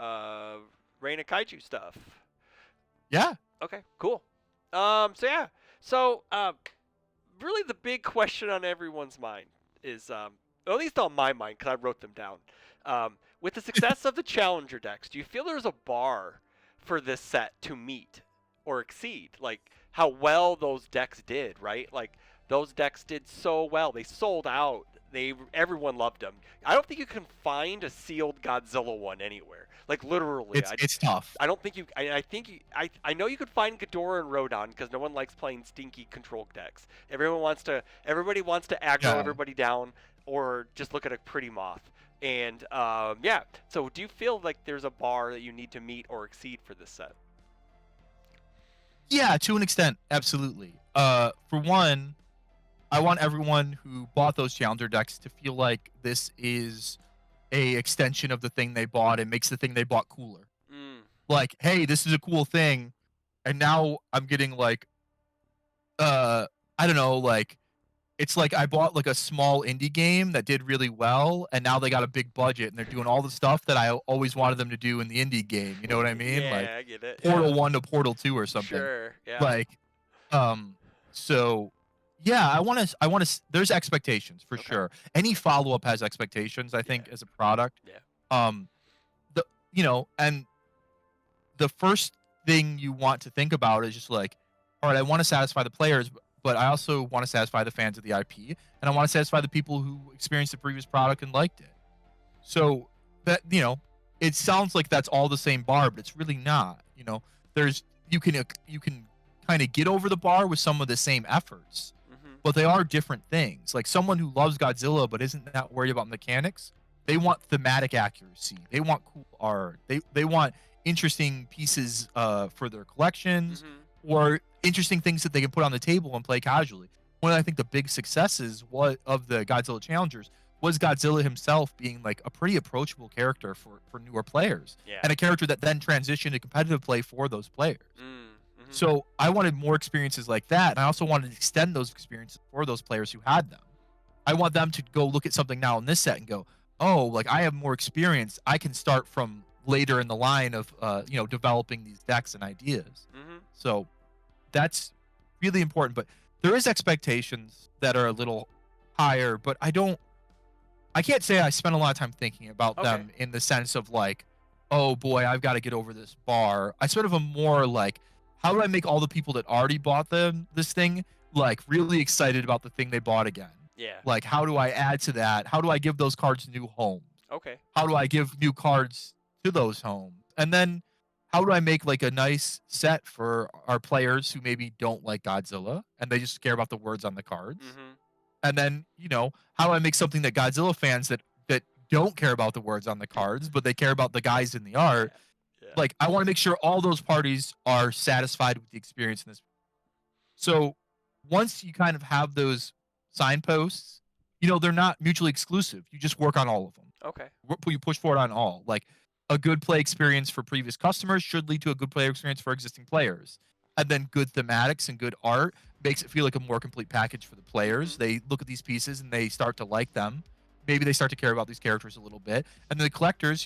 S1: Reign of Kaiju stuff?
S2: yeah.
S1: Okay. Cool. So yeah. So really, the big question on everyone's mind is, or at least on my mind, because I wrote them down. With the success of the Challenger decks, do you feel there's a bar for this set to meet or exceed? Like how well those decks did, right? Like those decks did so well. They sold out. Everyone loved them. I don't think you can find a sealed Godzilla one anywhere. Like literally,
S2: It's tough.
S1: I don't think you. I think you. I know you could find Ghidorah and Rodon because no one likes playing stinky control decks. Everybody wants to aggro
S2: Yeah.
S1: everybody down or just look at a pretty moth. And yeah. So do you feel like there's a bar that you need to meet or exceed for this set?
S2: Yeah, to an extent, absolutely. For one, I want everyone who bought those Challenger decks to feel like this is a extension of the thing they bought and makes the thing they bought cooler.
S1: Mm.
S2: like, hey, this is a cool thing, and now I'm getting like, I don't know, like it's like I bought like a small indie game that did really well, and now they got a big budget and they're doing all the stuff that I always wanted them to do in the indie game. You know what I mean? Like
S1: Yeah, I get it. Yeah.
S2: Portal 1 to Portal 2 or something.
S1: Sure. Yeah.
S2: Like, um, so yeah, I want to. There's expectations for
S1: Okay.
S2: sure. Any follow up has expectations. I think
S1: Yeah.
S2: as a product.
S1: Yeah.
S2: Um, the and the first thing you want to think about is just like, all right, I want to satisfy the players, but I also want to satisfy the fans of the IP, and I want to satisfy the people who experienced the previous product and liked it. So that it sounds like that's all the same bar, but it's really not. There's you can kind of get over the bar with some of the same efforts,
S1: Mhm.
S2: but they are different things. Like someone who loves Godzilla but isn't that worried about mechanics, they want thematic accuracy. They want cool art. They want interesting pieces for their collections
S1: Mhm.
S2: or interesting things that they can put on the table and play casually. One of I think the big successes of the Godzilla Challengers was Godzilla himself being like a pretty approachable character for newer players
S1: Yeah.
S2: and a character that then transitioned to competitive play for those players.
S1: Mhm.
S2: So I wanted more experiences like that, and I also wanted to extend those experiences for those players who had them. I want them to go look at something now in this set and go, "Oh, like I have more experience. I can start from later in the line of developing these decks and ideas."
S1: Mhm.
S2: So that's really important. But there is expectations that are a little higher, but I can't say I spent a lot of time thinking about
S1: Okay.
S2: them in the sense of like, oh boy, I've got to get over this bar. I sort of am more like, how do I make all the people that already bought this thing like really excited about the thing they bought again?
S1: Yeah.
S2: Like, how do I add to that? How do I give those cards new homes?
S1: Okay.
S2: How do I give new cards to those homes? And then how do I make like a nice set for our players who maybe don't like Godzilla and they just care about the words on the cards?
S1: Mhm.
S2: And then, how do I make something that Godzilla fans that don't care about the words on the cards, but they care about the guys in the art?
S1: Yeah.
S2: Like, I want to make sure all those parties are satisfied with the experience in this. So once you kind of have those signposts, they're not mutually exclusive. You just work on all of them.
S1: Okay.
S2: You push forward on all. Like a good play experience for previous customers should lead to a good player experience for existing players. And then good thematics and good art makes it feel like a more complete package for the players.
S1: Mhm.
S2: They look at these pieces and they start to like them. Maybe they start to care about these characters a little bit. And then the collectors,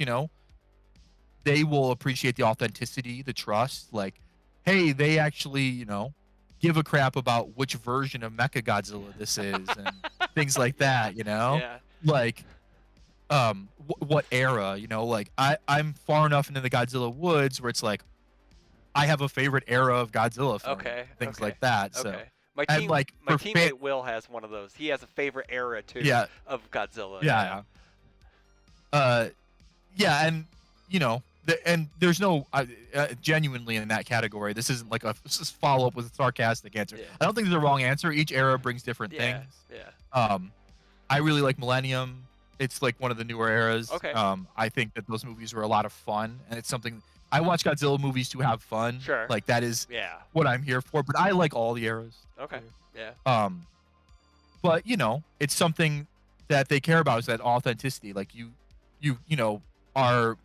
S2: they will appreciate the authenticity, the trust. Like, hey, they actually, give a crap about which version of Mechagodzilla this is and things like that,
S1: Yeah.
S2: Like what era, like I'm far enough into the Godzilla woods where it's like I have a favorite era of Godzilla film,
S1: Okay.
S2: things
S1: Okay.
S2: like that. So
S1: Okay. My
S2: and
S1: team,
S2: like
S1: my
S2: for
S1: teammate Will has one of those. He has a favorite era too.
S2: yeah,
S1: Of Godzilla.
S2: yeah, yeah. Yeah, and and there's no genuinely in that category. This isn't like this is follow up with a sarcastic answer.
S1: Yeah.
S2: I don't think there's a wrong answer. Each era brings different
S1: Yeah.
S2: things.
S1: Yeah.
S2: I really like Millennium. It's like one of the newer eras.
S1: Okay.
S2: I think that those movies were a lot of fun, and it's something I watch Godzilla movies to have fun.
S1: Sure.
S2: Like that is
S1: Yeah.
S2: what I'm here for. But I like all the eras.
S1: Okay. Yeah.
S2: But it's something that they care about is that authenticity. Like you are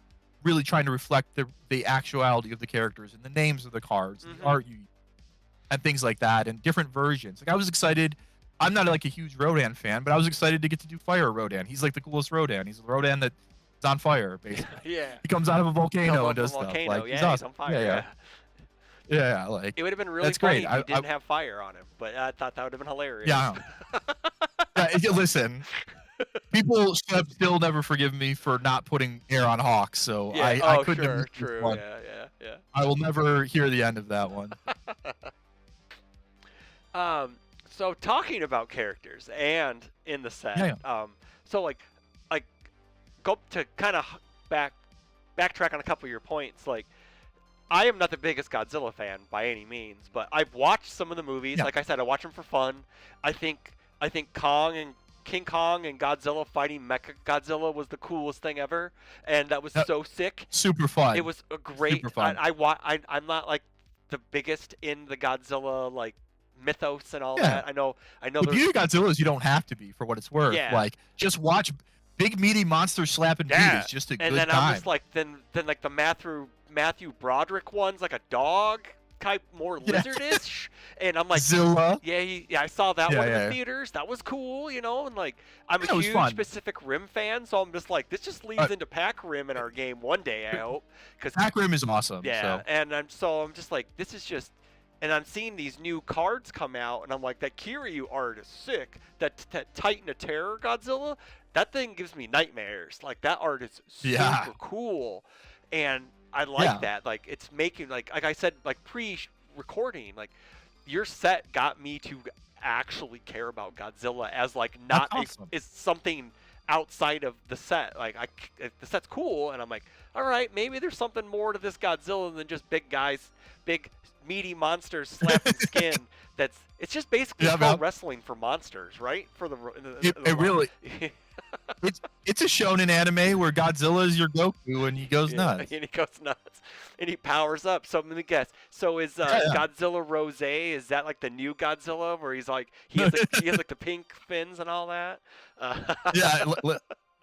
S2: really trying to reflect the actuality of the characters and the names of the cards and the
S1: Mhm.
S2: art and things like that and different versions. Like I was excited. I'm not like a huge Rodan fan, but I was excited to get to do Fire Rodan. He's like the coolest Rodan. He's a Rodan that's on fire, basically.
S1: Yeah.
S2: He comes out of a volcano
S1: Come
S2: and
S1: off
S2: does
S1: a
S2: stuff.
S1: volcano.
S2: Like
S1: Yeah,
S2: he's
S1: he's
S2: awesome.
S1: on fire.
S2: Yeah. Yeah, like
S1: It would have been really
S2: that's
S1: funny
S2: great.
S1: if he didn't have fire on him, but I thought that would have been hilarious.
S2: Yeah. Listen, people have still never forgiven me for not putting air on Hawks, so
S1: Yeah.
S2: I
S1: Oh,
S2: couldn't have
S1: sure.
S2: missed this
S1: True.
S2: one.
S1: Yeah.
S2: I will never hear the end of that one.
S1: So talking about characters and in the set,
S2: Yeah.
S1: so like go to kind of backtrack on a couple of your points. Like, I am not the biggest Godzilla fan by any means, but I've watched some of the movies.
S2: Yeah.
S1: Like I said, I watch them for fun. I think King Kong and Godzilla fighting Mecha Godzilla was the coolest thing ever, and that was so sick.
S2: Super fun.
S1: It was a great.
S2: Super fun.
S1: I'm not like the biggest in the Godzilla like mythos and all
S2: Yeah.
S1: that. I know.
S2: The
S1: there's
S2: beauty of Godzilla is you don't have to be for what it's worth.
S1: Yeah.
S2: Like just watch big meaty monsters slapping
S1: Yeah.
S2: beat is just a
S1: and
S2: good
S1: then
S2: time.
S1: I'm just like then like the Matthew Broderick ones, like a dog type, more
S2: Yeah.
S1: lizardish, and I'm like,
S2: Zilla.
S1: yeah, I saw that
S2: Yeah,
S1: one in the
S2: yeah.
S1: theaters. That was cool, you know, and like I'm a
S2: Yeah, it was
S1: huge
S2: fun.
S1: Pacific Rim fan, so I'm just like, this just leads into Pac Rim in our game one day, I hope, because
S2: Pac Rim is awesome.
S1: yeah,
S2: So
S1: and I'm just like, this is just, and I'm seeing these new cards come out, and I'm like, that Kiryu art is sick. That Titan of Terror Godzilla, that thing gives me nightmares. Like that art is super
S2: Yeah.
S1: cool, and I like
S2: Yeah.
S1: that. Like it's making like I said, like pre-recording, like your set got me to actually care about Godzilla as like not
S2: That's awesome.
S1: is something outside of the set. Like the set's cool, and I'm like, all right, maybe there's something more to this Godzilla than just big guys, big meaty monsters slapping skin. It's just basically
S2: Yeah,
S1: pro
S2: man.
S1: wrestling for monsters, right? For
S2: It really it's a shonen anime where Godzilla is your Goku and he goes nuts.
S1: and he goes nuts, and he powers up. So I'm gonna guess. So is
S2: Yeah.
S1: Godzilla Rose? Is that like the new Godzilla where he's like he has like the pink fins and all that?
S2: Yeah,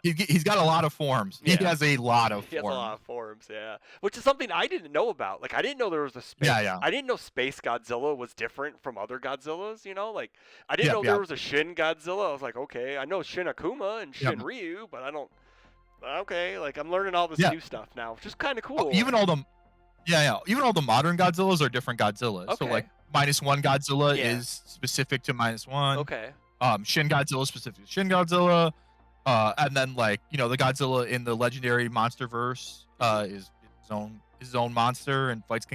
S2: he's got a lot of forms. He
S1: Yeah.
S2: has a lot of
S1: He has a lot
S2: forms.
S1: of forms, yeah. Which is something I didn't know about. Like, I didn't know there was a space.
S2: Yeah.
S1: I didn't know Space Godzilla was different from other Godzillas, you know? Like, I didn't
S2: Yep,
S1: know
S2: yep.
S1: there was a Shin Godzilla. I was like, okay, I know Shin Akuma and
S2: Yep.
S1: Shin Ryu, but I don't. Okay, like, I'm learning all this
S2: Yeah.
S1: new stuff now, which is kind of
S2: Oh,
S1: cool.
S2: even all the even all the modern Godzillas are different Godzillas. So
S1: Okay.
S2: like -1 Godzilla
S1: Yeah.
S2: is specific to -1.
S1: Okay.
S2: Shin Godzilla is specific to Shin Godzilla. And then like, the Godzilla in the legendary Monsterverse is his own monster and fights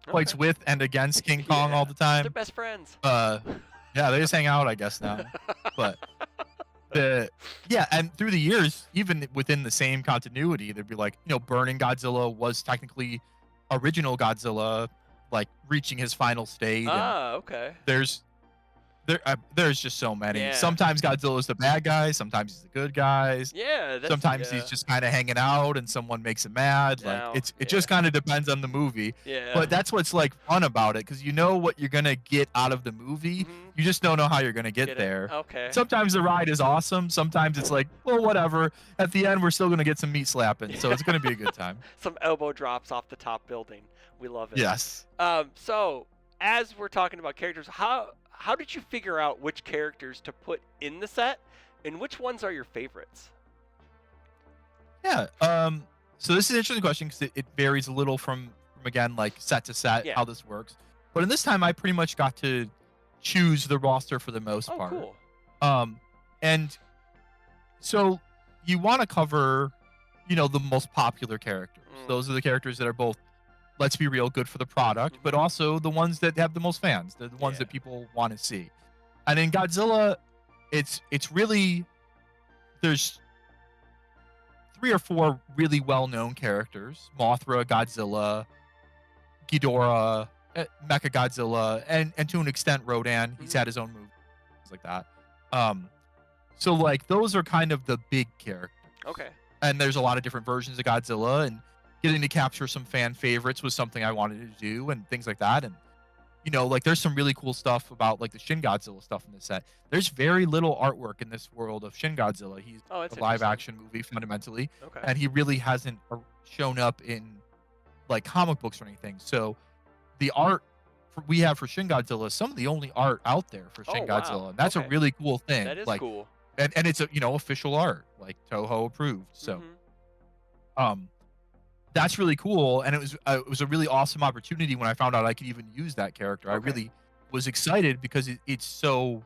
S1: Okay.
S2: with and against King Kong
S1: Yeah.
S2: all the
S1: They're
S2: time.
S1: best friends.
S2: Yeah, they just hang out, I guess now. But and through the years, even within the same continuity, there'd be like, Burning Godzilla was technically original Godzilla, like reaching his final state. And
S1: Okay.
S2: there's just so many.
S1: Yeah.
S2: Sometimes Godzilla's the bad guy, sometimes he's the good guys.
S1: Yeah.
S2: Sometimes he's just kind of hanging out and someone makes him mad.
S1: No,
S2: Like it just kind of depends on the movie.
S1: Yeah.
S2: But that's what's like fun about it, because you know what you're gonna get out of the movie.
S1: Mhm.
S2: You just don't know how you're gonna get
S1: Get it.
S2: there.
S1: Okay.
S2: Sometimes the ride is awesome. Sometimes it's like, well, whatever. At the end, we're still gonna get some meat slapping, so it's gonna be a good time.
S1: Some elbow drops off the top building. We love it.
S2: Yes.
S1: So as we're talking about characters, how did you figure out which characters to put in the set, and which ones are your favorites?
S2: Yeah. So this is an interesting question because it varies a little from again like set to set
S1: Yeah.
S2: how this works. But in this time, I pretty much got to choose the roster for the most
S1: Oh,
S2: part.
S1: cool.
S2: And so you want to cover, the most popular characters.
S1: Mm.
S2: Those are the characters that are both, let's be real, good for the product, but also the ones that have the most fans, the ones
S1: Yeah.
S2: that people want to see. And in Godzilla, it's really, there's 3 or 4 really well-known characters: Mothra, Godzilla, Ghidorah, Mechagodzilla, and to an extent Rodan. He's
S1: Mhm.
S2: had his own movie, things like that. So like those are kind of the big characters.
S1: Okay.
S2: And there's a lot of different versions of Godzilla, and getting to capture some fan favorites was something I wanted to do, and things like that. And like there's some really cool stuff about like the Shin Godzilla stuff in this set. There's very little artwork in this world of Shin Godzilla. He's
S1: Oh, that's
S2: a live
S1: interesting.
S2: action movie fundamentally,
S1: Okay.
S2: and he really hasn't shown up in like comic books or anything. So the art we have for Shin Godzilla is some of the only art out there for Shin
S1: Oh, wow.
S2: Godzilla, and that's
S1: Okay.
S2: a really cool thing.
S1: That is
S2: like,
S1: cool.
S2: and it's a official art, like Toho approved. So
S1: Mhm.
S2: that's really cool, and it was a really awesome opportunity when I found out I could even use that character. I
S1: Okay.
S2: really was excited because it's so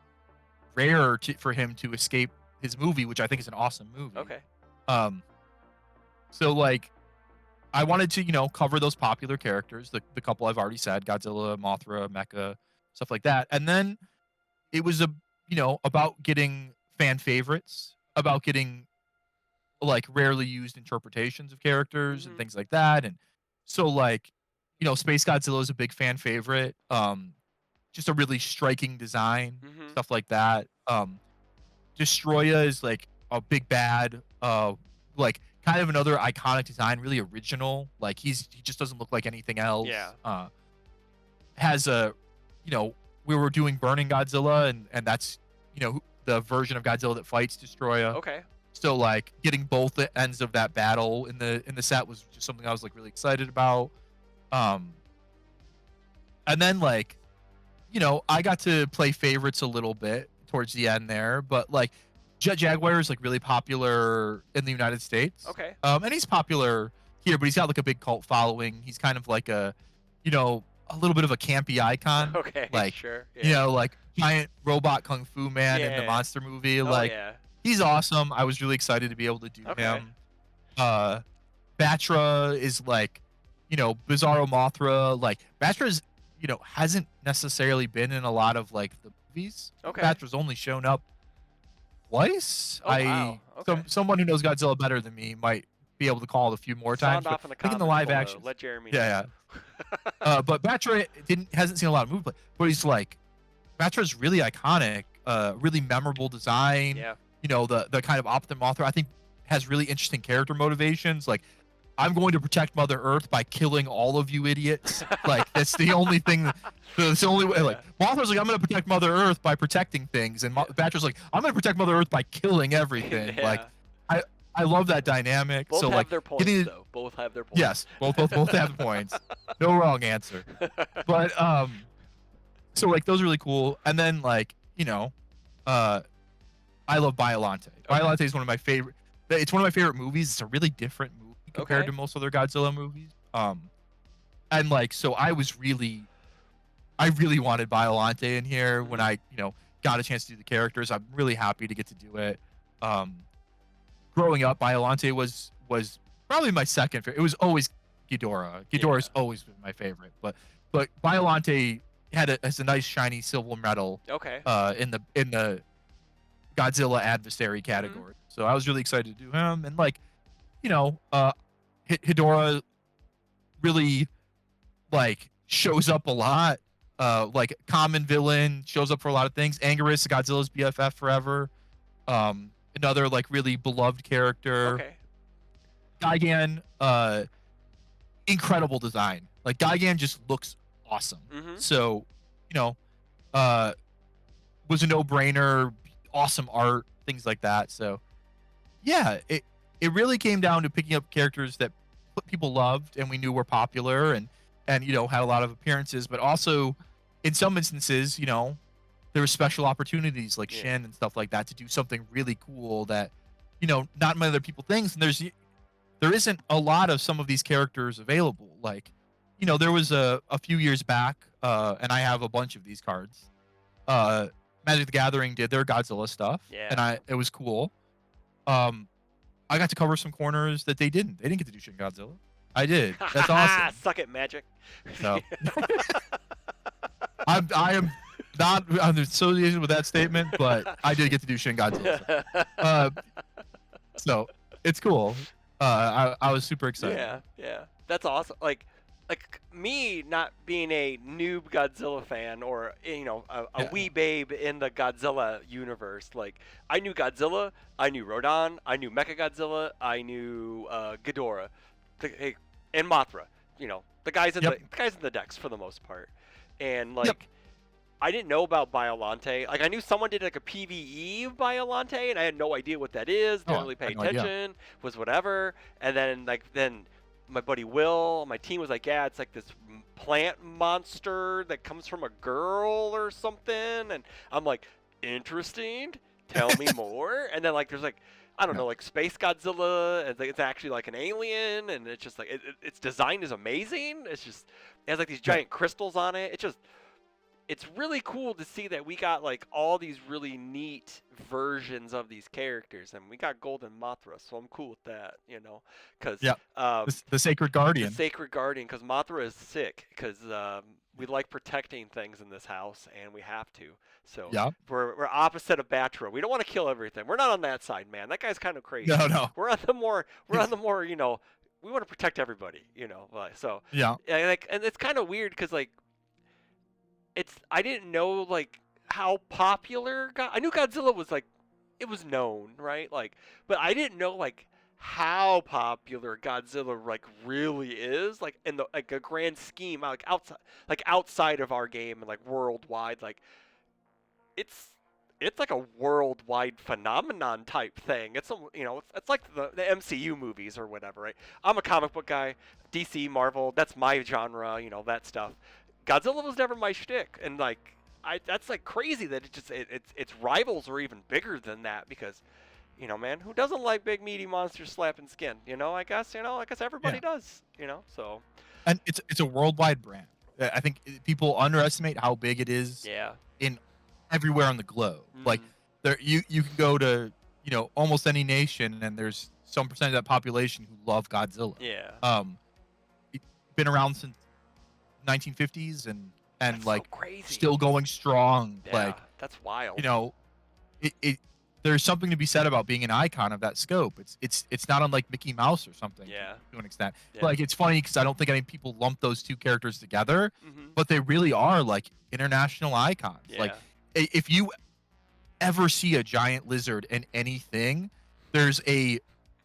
S2: rare for him to escape his movie, which I think is an awesome movie.
S1: Okay.
S2: So like I wanted to, cover those popular characters, the couple I've already said: Godzilla, Mothra, Mecha, stuff like that. And then it was about getting fan favorites, about getting like rarely used interpretations of characters and
S1: Mhm.
S2: things like that. And so like, Space Godzilla is a big fan favorite. Just a really striking design,
S1: Mhm.
S2: stuff like that. Destroya is like a big bad, like kind of another iconic design, really original. Like he just doesn't look like anything else.
S1: Yeah.
S2: Has a, we were doing Burning Godzilla, and that's, the version of Godzilla that fights Destroya.
S1: Okay.
S2: So like getting both the ends of that battle in the set was just something I was like really excited about. Um, and then like I got to play favorites a little bit towards the end there, but like Jet Jaguar is like really popular in the United States.
S1: Okay.
S2: And he's popular here, but he's got like a big cult following. He's kind of like a little bit of a campy icon.
S1: Okay.
S2: Like,
S1: Sure. Yeah.
S2: like giant robot kung fu man in the
S1: Yeah.
S2: monster movie.
S1: Oh
S2: Like,
S1: yeah.
S2: he's awesome. I was really excited to be able to do
S1: Okay.
S2: him. Uh, Batra is like, Bizarro Mothra. Like, Batra's, hasn't necessarily been in a lot of like the movies.
S1: Okay.
S2: Batra's only shown up twice.
S1: Oh wow. Okay.
S2: Someone who knows Godzilla better than me might be able to call it a few more times.
S1: Sound
S2: But
S1: off in the
S2: I think in the
S1: comments
S2: live
S1: below.
S2: action,
S1: Let Jeremy
S2: yeah,
S1: know.
S2: yeah. But Batra hasn't seen a lot of movie play, but he's like Batra's really iconic, really memorable design.
S1: Yeah.
S2: The kind of Optim author I think has really interesting character motivations. Like, I'm going to protect Mother Earth by killing all of you idiots. Like, that's the only thing. That's the only way. Like, Mothra's like, I'm going to protect Mother Earth by protecting things, and Batra's like, I'm going to protect Mother Earth by killing everything.
S1: Yeah.
S2: Like, I love that dynamic.
S1: Both
S2: so
S1: have
S2: like
S1: their points, though. Both have their points.
S2: Yes, both have points. No wrong answer. But so like those are really cool. And then like, I love Biollante.
S1: Okay.
S2: Biollante is one of my favorite. It's one of my favorite movies. It's a really different movie compared
S1: Okay.
S2: to most other Godzilla movies. And like, so I really wanted Biollante in here when I, got a chance to do the characters. I'm really happy to get to do it. Growing up, Biollante was probably my second favorite. It was always Ghidorah. Ghidorah's always been my favorite, but Biollante has a nice shiny silver medal.
S1: Okay.
S2: In the Godzilla adversary category. So I was really excited to do him, and like, Hidora really like shows up a lot. Like common villain, shows up for a lot of things. Anguirus, Godzilla's BFF forever. Another like really beloved character.
S1: Okay.
S2: Gigan, incredible design. Like Gigan just looks awesome.
S1: Mm-hmm.
S2: So, was a no-brainer. Awesome art, things like that. So, yeah, it really came down to picking up characters that people loved and we knew were popular and had a lot of appearances, but also in some instances, there were special opportunities like Shin and stuff like that to do something really cool that, not many other people things. And there isn't a lot of some of these characters available. Like, there was a few years back, and I have a bunch of these cards. Magic the Gathering did their Godzilla stuff, and it was cool. I got to cover some corners that they didn't. They didn't get to do Shin Godzilla. I did. That's awesome.
S1: Suck it, Magic.
S2: So, I am not associated with that statement, but I did get to do Shin Godzilla. So it's cool. I was super excited.
S1: Yeah, that's awesome. Like me not being a noob Godzilla fan or a wee babe in the Godzilla universe. Like, I knew Godzilla, I knew Rodan, I knew Mechagodzilla, I knew Ghidorah, and Mothra. The guys in the decks for the most part, and like. I didn't know about Biollante. Like, I knew someone did like a PvE of Biollante, and I had no idea what that is. Didn't really pay attention. Was whatever. And then my buddy Will, my team was like, yeah, it's like this plant monster that comes from a girl or something. And I'm like, interesting. Tell me more. And then like there's like, I don't know, like Space Godzilla, and it's actually like an alien, and it's just like its design is amazing. It has like these giant crystals on it. It's really cool to see that we got like all these really neat versions of these characters, and we got Golden Mothra, so I'm cool with that, because
S2: the Sacred Guardian.
S1: The Sacred Guardian, because Mothra is sick, because we like protecting things in this house, and we have to. So we're opposite of Batra. We don't want to kill everything. We're not on that side, man. That guy's kind of crazy.
S2: No.
S1: We're on the more we want to protect everybody, like, so and it's kind of weird because like. I didn't know like how popular I knew Godzilla was, like, it was known, right? Like, but I didn't know like how popular Godzilla like really is, like in the like a grand scheme, like outside of our game and like worldwide. Like, it's like a worldwide phenomenon type thing. It's it's like the MCU movies or whatever, right? I'm a comic book guy, DC, Marvel, that's my genre, that stuff. Godzilla was never my shtick, and like that's like crazy that its rivals are even bigger than that because, man, who doesn't like big meaty monsters slapping skin? I guess everybody
S2: Yeah.
S1: does, so
S2: And it's a worldwide brand. I think people underestimate how big it is
S1: yeah.
S2: in everywhere on the globe. Like
S1: Mm,
S2: you can go to, almost any nation and there's some percentage of that population who love Godzilla.
S1: yeah.
S2: Um it's been around since 1950s and
S1: That's so
S2: like
S1: crazy.
S2: still going strong.
S1: Yeah,
S2: Like,
S1: that's wild.
S2: you know, it there's something to be said about being an icon of that scope. It's not unlike Mickey Mouse or something
S1: Yeah.
S2: to an extent.
S1: Yeah.
S2: Like it's funny because I don't think any people lump those two characters together,
S1: Mhm.
S2: but they really are like international icons. Like
S1: Yeah.
S2: if you ever see a giant lizard in anything, there's a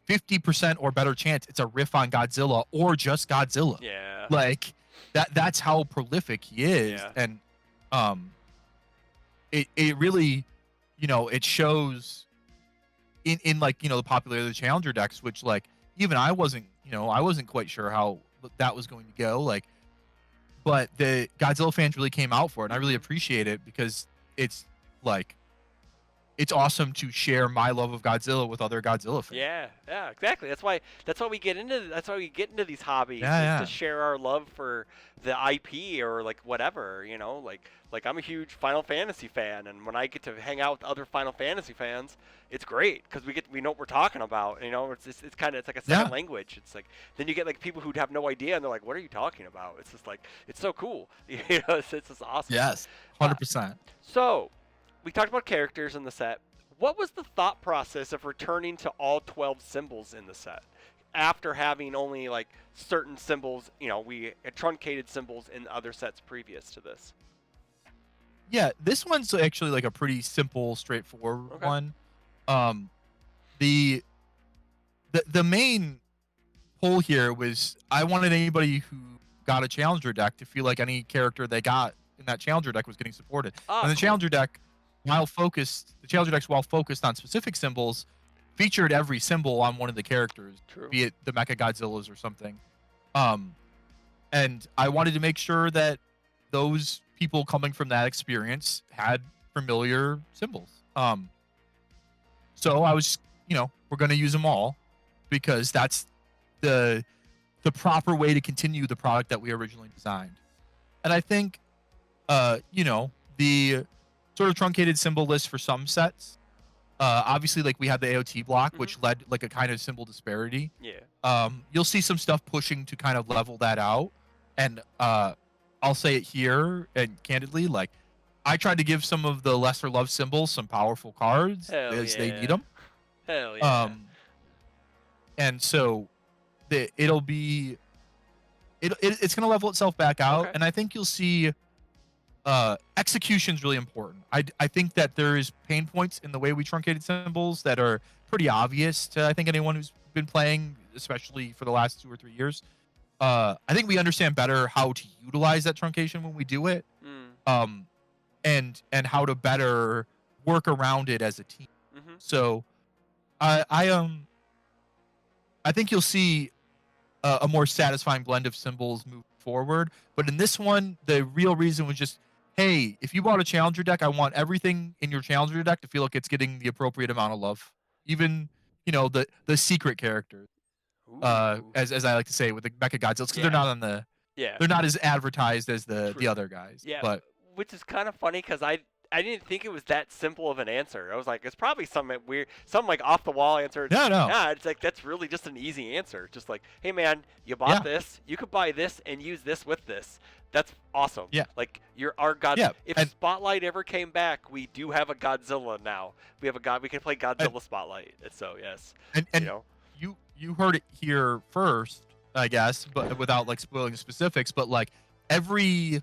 S2: 50% or better chance it's a riff on Godzilla or just Godzilla.
S1: Yeah.
S2: Like that's how prolific he is.
S1: Yeah.
S2: And um it really, it shows in like, the popularity of the challenger decks, which like even I wasn't quite sure how that was going to go. Like, but the Godzilla fans really came out for it, and I really appreciate it because it's like it's awesome to share my love of Godzilla with other Godzilla fans.
S1: Yeah, yeah, exactly. That's why we get into these hobbies
S2: Yeah,
S1: is to
S2: yeah.
S1: share our love for the IP or like whatever, like I'm a huge Final Fantasy fan, and when I get to hang out with other Final Fantasy fans, it's great because we know what we're talking about. It's like a second
S2: Yeah.
S1: language. It's like then you get like people who have no idea and they're like, what are you talking about? It's just like it's so cool. It's just awesome.
S2: Yes.
S1: Uh,
S2: 100%.
S1: So, we talked about characters in the set. What was the thought process of returning to all 12 symbols in the set after having only like certain symbols, we had truncated symbols in other sets previous to this?
S2: Yeah, this one's actually like a pretty simple, straightforward
S1: Okay.
S2: one. Um, the the main pull here was I wanted anybody who got a challenger deck to feel like any character they got in that challenger deck was getting supported.
S1: Ah,
S2: And the
S1: cool.
S2: challenger deck, the challenger decks, while focused on specific symbols, featured every symbol on one of the characters,
S1: True.
S2: be it the Mecha Godzillas or something. Um, and I wanted to make sure that those people coming from that experience had familiar symbols. So I was, we're going to use them all because that's the proper way to continue the product that we originally designed. And I think, the sort of truncated symbol list for some sets, obviously, like we had the AOT block,
S1: Mhm.
S2: which led like a kind of symbol disparity.
S1: Yeah.
S2: You'll see some stuff pushing to kind of level that out. And I'll say it here and candidly, like I tried to give some of the lesser loved symbols some powerful cards
S1: Hell
S2: as they need
S1: yeah.
S2: them.
S1: Hell yeah.
S2: And so it'll be it's gonna level itself back out,
S1: Okay.
S2: and I think you'll see execution's really important. I think that there is pain points in the way we truncated symbols that are pretty obvious to I think anyone who's been playing, especially for the last 2 or 3 years. I think we understand better how to utilize that truncation when we do it,
S1: Mm.
S2: and how to better work around it as a team.
S1: Mhm.
S2: So I think you'll see a more satisfying blend of symbols move forward. But in this one, the real reason was just, hey, if you bought a challenger deck, I want everything in your challenger deck to feel like it's getting the appropriate amount of love. Even, the secret characters,
S1: Ooh.
S2: as I like to say with the Mecha Godzilla, because
S1: Yeah. Yeah.
S2: they're not as advertised as the
S1: True.
S2: other guys.
S1: Yeah,
S2: But
S1: which is kind of funny because I didn't think it was that simple of an answer. I was like, it's probably some weird, some like off the wall answer.
S2: no, no,
S1: Nah, it's like that's really just an easy answer. Just like, hey man, you bought
S2: yeah,
S1: this, you could buy this and use this with this. That's awesome.
S2: yeah,
S1: Like our God.
S2: yeah,
S1: If
S2: and
S1: Spotlight ever came back, we do have a Godzilla now. We have a God. We can play Godzilla Spotlight. And so yes,
S2: and
S1: you
S2: and
S1: know.
S2: you heard it here first, I guess, but without like spoiling the specifics. But like every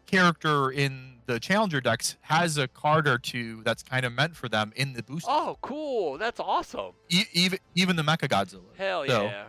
S2: character in the challenger decks has a card or two that's kind of meant for them in the booster.
S1: Oh, cool. That's awesome.
S2: Even the Mecha Godzilla.
S1: Hell
S2: So,
S1: yeah.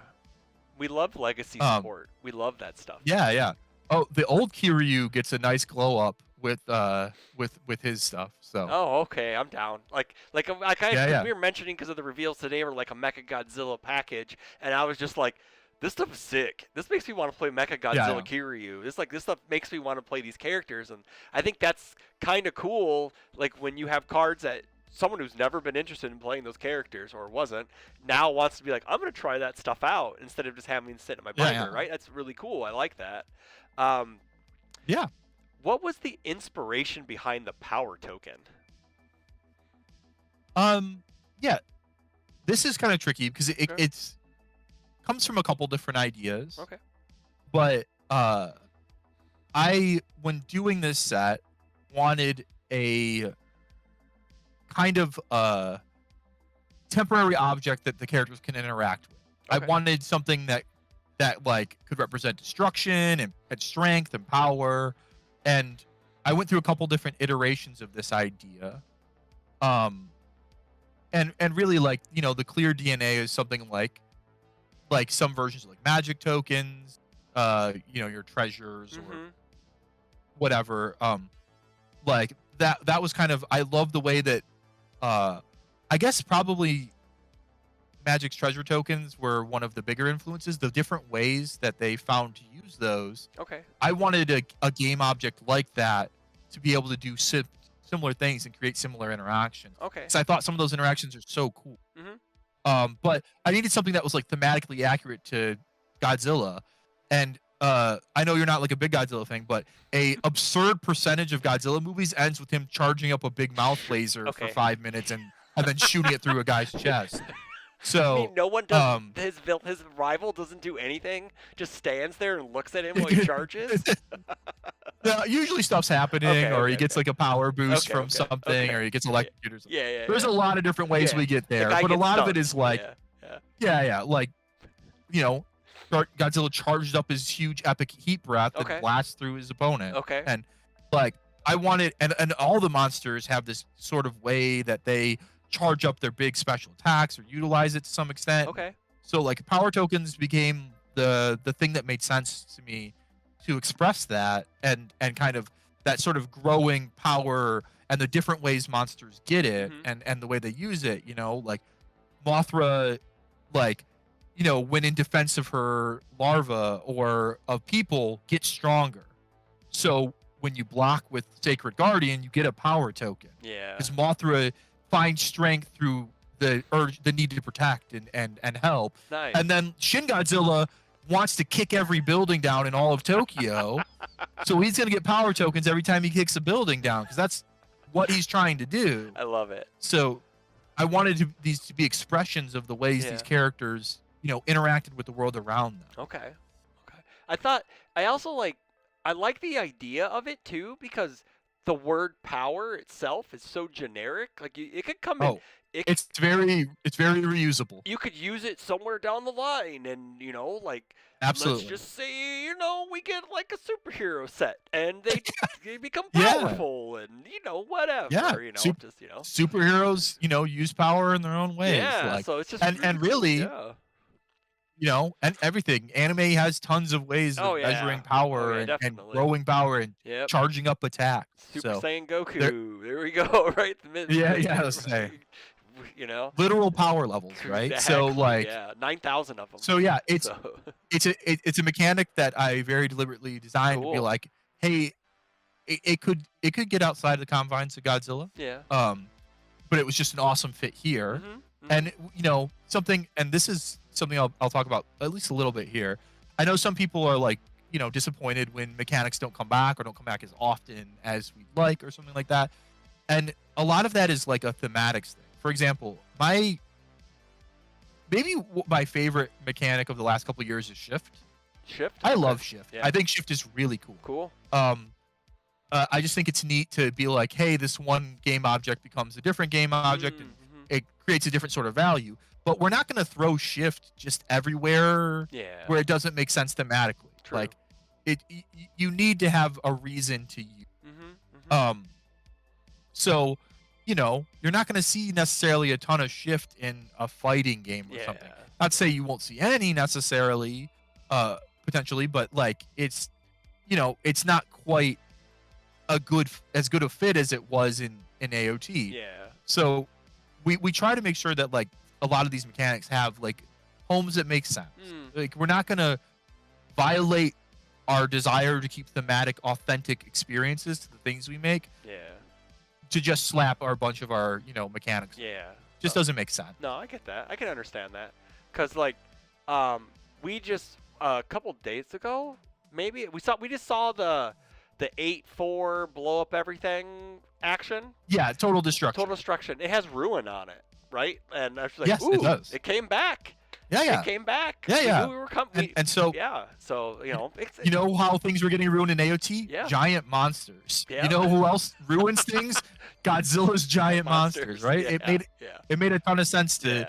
S1: We love legacy
S2: um,
S1: support. We love that stuff.
S2: yeah, yeah. Oh, the old Kiryu gets a nice glow up with his stuff. So
S1: Oh, okay, I'm down.
S2: yeah,
S1: because
S2: yeah,
S1: we were mentioning because of the reveals today, were like a Mecha Godzilla package, and I was just like, this stuff is sick. This makes me want to play Mecha
S2: yeah,
S1: Godzilla
S2: yeah.
S1: Kiryu. This stuff makes me want to play these characters, and I think that's kind of cool. Like when you have cards that someone who's never been interested in playing those characters or wasn't now wants to be like, I'm gonna try that stuff out instead of just having it sit in my
S2: Yeah,
S1: binder.
S2: yeah.
S1: Right? That's really cool. I like that. Um,
S2: Yeah.
S1: what was the inspiration behind the power token?
S2: Yeah. This is kind of tricky because
S1: Sure.
S2: it's comes from a couple different ideas.
S1: Okay.
S2: But I, when doing this set, wanted a kind of temporary object that the characters can interact with. I
S1: Okay.
S2: wanted something that like could represent destruction and had strength and power, and I went through a couple different iterations of this idea. Um, and really, like, the clear DNA is something like some versions of like magic tokens, your treasures or
S1: Mm-hmm.
S2: whatever. Like that was kind of, I love the way that I guess probably Magic's treasure tokens were one of the bigger influences. The different ways that they found to use those.
S1: Okay.
S2: I wanted a game object like that to be able to do similar things and create similar interactions.
S1: Okay.
S2: So I thought some of those interactions are so cool.
S1: Mm-hmm.
S2: But I needed something that was like thematically accurate to Godzilla. And I know you're not like a big Godzilla thing, but a absurd percentage of Godzilla movies ends with him charging up a big mouth laser for
S1: Okay.
S2: 5 minutes and then shooting it through a guy's chest.
S1: I
S2: So
S1: mean, no one does.
S2: um
S1: His rival doesn't do anything. Just stands there and looks at him while he charges.
S2: usually stuff's happening,
S1: Okay,
S2: or
S1: okay,
S2: he gets
S1: okay.
S2: like a power boost
S1: Okay,
S2: from
S1: okay,
S2: something,
S1: okay.
S2: or he gets electrocuted or something.
S1: Yeah, yeah,
S2: There's
S1: yeah.
S2: a lot of different ways
S1: Yeah.
S2: we get
S1: The
S2: there,
S1: guy
S2: but a
S1: gets
S2: lot of it
S1: stunned.
S2: is like, yeah, like, you know, Godzilla charged up his huge epic heat breath
S1: Okay.
S2: and blasts through his opponent.
S1: Okay.
S2: And like, I wanted, and all the monsters have this sort of way that they charge up their big special attacks or utilize it to some extent.
S1: Okay.
S2: So like power tokens became the thing that made sense to me to express that, and kind of that sort of growing power and the different ways monsters get it,
S1: Mhm.
S2: and the way they use it. Like Mothra, like, when in defense of her larva or of people, gets stronger. So when you block with Sacred Guardian, you get a power token
S1: Yeah.
S2: because Mothra finds strength through the urge, the need to protect and help.
S1: Nice.
S2: And then Shin Godzilla wants to kick every building down in all of Tokyo, so he's gonna get power tokens every time he kicks a building down because that's what he's trying to do.
S1: I love it.
S2: So I wanted these to be expressions of the ways
S1: Yeah.
S2: these characters, interacted with the world around them.
S1: Okay. Okay. I like the idea of it too because the word power itself is so generic. Like it could come in.
S2: Oh,
S1: It
S2: it's very reusable.
S1: You could use it somewhere down the line, and like
S2: Absolutely.
S1: let's just say we get like a superhero set, and they become
S2: Yeah.
S1: powerful, and whatever.
S2: Yeah. Superheroes, use power in their own ways.
S1: Yeah.
S2: Like,
S1: So it's just
S2: and really,
S1: yeah.
S2: and everything. Anime has tons of ways of
S1: Oh, yeah.
S2: measuring power
S1: Oh, yeah,
S2: and
S1: definitely.
S2: growing power and
S1: Yep.
S2: charging up attacks.
S1: Super
S2: So
S1: Saiyan Goku. There we go. Right.
S2: Yeah, let's say. Literal power levels, right? So
S1: Exactly,
S2: like,
S1: yeah, 9,000 of them.
S2: so yeah, it's
S1: So,
S2: it's a mechanic that I very deliberately designed to be
S1: Cool.
S2: like, hey, it could get outside of the confines of Godzilla,
S1: yeah.
S2: but it was just an awesome fit here.
S1: Mhm, mhm.
S2: And something, and this is something I'll talk about at least a little bit here. I know some people are like, disappointed when mechanics don't come back or don't come back as often as we'd like or something like that. And a lot of that is like a thematics thing. For example, my favorite mechanic of the last couple of years is Shift.
S1: Shift.
S2: I
S1: Okay.
S2: love Shift.
S1: Yeah.
S2: I think Shift is really cool.
S1: Cool.
S2: I just think it's neat to be like, hey, this one game object becomes a different game object, and
S1: Mhm.
S2: it creates a different sort of value. But we're not going to throw Shift just everywhere
S1: Yeah.
S2: where it doesn't make sense thematically.
S1: True.
S2: Like, you need to have a reason to use.
S1: Mhm.
S2: So, you're not going to see necessarily a ton of Shift in a fighting game or something.
S1: Yeah.
S2: Not to say you won't see any necessarily, potentially, but like it's not quite as good a fit as it was in AOT.
S1: Yeah.
S2: So we try to make sure that like a lot of these mechanics have like homes that make sense. Like we're not gonna violate our desire to keep thematic, authentic experiences to the things we make
S1: Yeah.
S2: to just slap our bunch of our mechanics.
S1: Yeah.
S2: Just doesn't make sense.
S1: No, I get that. I can understand that. Cause like, we just a couple days ago, maybe we just saw the 8-4 blow up everything action.
S2: Yeah, total destruction.
S1: Total destruction. It has ruin on it, right? And I was like,
S2: Yes,
S1: ooh,
S2: it does.
S1: it came back.
S2: Yeah, yeah.
S1: It came back.
S2: Yeah,
S1: we
S2: yeah.
S1: Knew we were coming.
S2: And so
S1: yeah. So
S2: you know how things were getting ruined in AOT?
S1: Yeah.
S2: Giant monsters.
S1: Yeah.
S2: You know who else ruins things? Godzilla's giant monsters, right?
S1: Yeah.
S2: It made a ton of sense to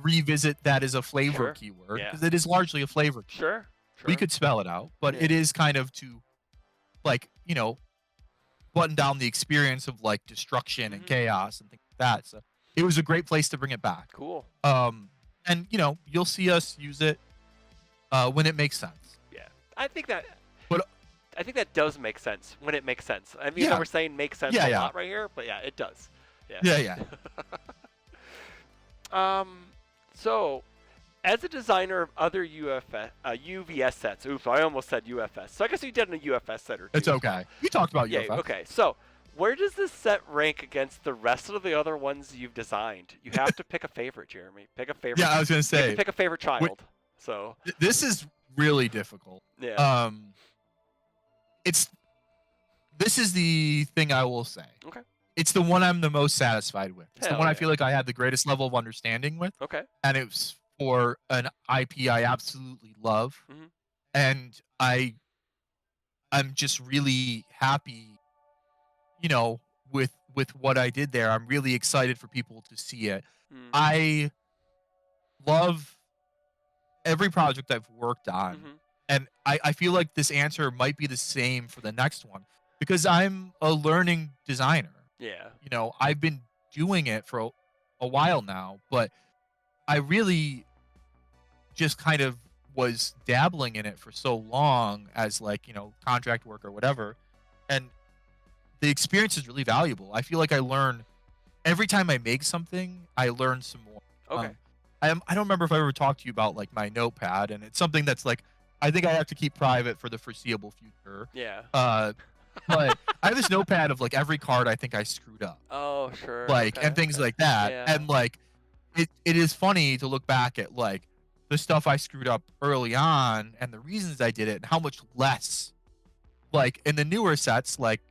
S2: revisit that as a flavor keyword because it is largely a flavor keyword.
S1: Sure.
S2: We could spell it out, but it is kind of to like button down the experience of like destruction and chaos and things like that. So it was a great place to bring it back.
S1: Cool.
S2: And you'll see us use it when it makes sense.
S1: Yeah, I think that.
S2: But
S1: I think that does make sense when it makes sense. I mean, we're saying makes sense a lot right here, but yeah, it does. Yeah. So, as a designer of other UVS sets, oops, I almost said UFS. So I guess you did a UFS set or two.
S2: It's okay. We talked about UFS.
S1: Okay. So, where does this set rank against the rest of the other ones you've designed? You have to pick a favorite, Jeremy. Pick a favorite.
S2: Yeah, I was gonna say.
S1: Pick a favorite child. So.
S2: This is really difficult.
S1: Yeah.
S2: This is the thing I will say.
S1: Okay.
S2: It's the one I'm the most satisfied with. It's the one I feel like I had the greatest level of understanding with.
S1: Okay.
S2: And it was for an IP I absolutely love. And I'm just really happy, with what I did there. I'm really excited for people to see it. I love every project I've worked on. And I feel like this answer might be the same for the next one because I'm a learning designer.
S1: Yeah.
S2: I've been doing it for a while now, but I really just kind of was dabbling in it for so long as like, contract work or whatever. And the experience is really valuable. I feel like I learn every time I make something, I learn some more.
S1: Okay.
S2: I don't remember if I ever talked to you about like my notepad, and it's something that's like I think I have to keep private for the foreseeable future.
S1: Yeah.
S2: But I have this notepad of like every card I think I screwed up.
S1: Oh, sure.
S2: And things like that.
S1: Yeah.
S2: And like it is funny to look back at like the stuff I screwed up early on and the reasons I did it and how much less like in the newer sets, like,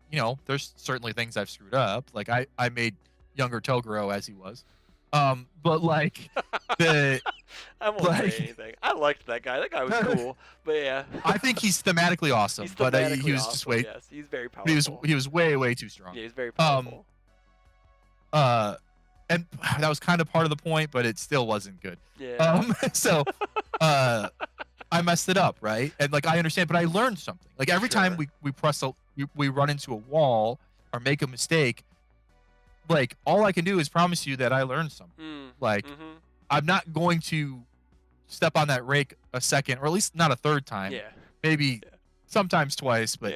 S2: there's certainly things I've screwed up. Like I made younger Toguro as he was. But like the
S1: I won't say anything. I liked that guy. That guy was cool. But yeah.
S2: I think he's thematically awesome.
S1: He's
S2: but
S1: thematically
S2: he was
S1: awesome,
S2: just way.
S1: Yes, he's very powerful.
S2: He was way too strong.
S1: Yeah, he's very powerful.
S2: And that was kind of part of the point, but it still wasn't good.
S1: Yeah.
S2: So I messed it up, right? And like I understand, but I learned something. Like every time we run into a wall or make a mistake, like all I can do is promise you that I learned something. Like I'm not going to step on that rake a second, or at least not a third time.
S1: Yeah.
S2: Maybe sometimes twice, but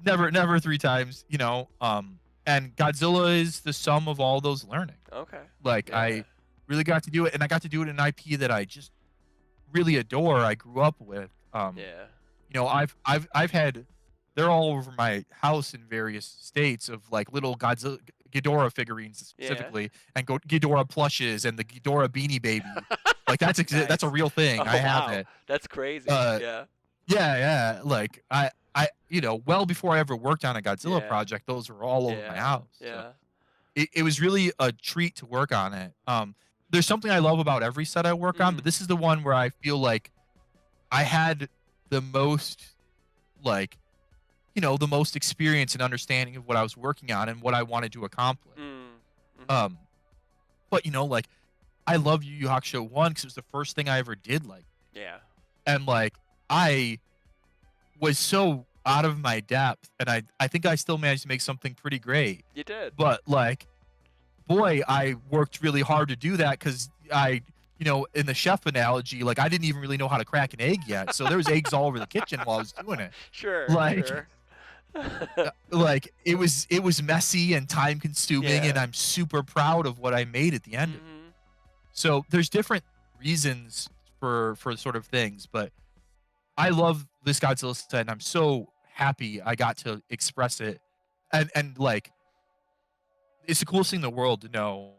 S2: never 3 times. And Godzilla is the sum of all those learning.
S1: Okay.
S2: Like I really got to do it, and I got to do it in an IP that I just really adore. I grew up with. I've had. They're all over my house in various states of like little Godzilla Ghidorah figurines specifically, and Ghidorah plushes and the Ghidorah Beanie Baby. Like that's that's a real thing. I have it.
S1: That's crazy.
S2: Yeah. Like I well before I ever worked on a Godzilla project, those were all over my house.
S1: Yeah.
S2: So it was really a treat to work on it. There's something I love about every set I work on, but this is the one where I feel like I had the most like the most experience and understanding of what I was working on and what I wanted to accomplish. But like I love Yu Yu Hakusho 1 because it was the first thing I ever did. Like, and like I was so out of my depth, and I think I still managed to make something pretty great.
S1: You did.
S2: But like, boy, I worked really hard to do that because I. In the chef analogy, like I didn't even really know how to crack an egg yet, so there was eggs all over the kitchen while I was doing it.
S1: Sure.
S2: Like,
S1: sure.
S2: like it was messy and time consuming, and
S1: Yeah.
S2: I'm super proud of what I made at the end of it.
S1: Mhm.
S2: So there's different reasons for sort of things, but I love this Godzilla set, and I'm so happy I got to express it. And like it's the coolest thing in the world to know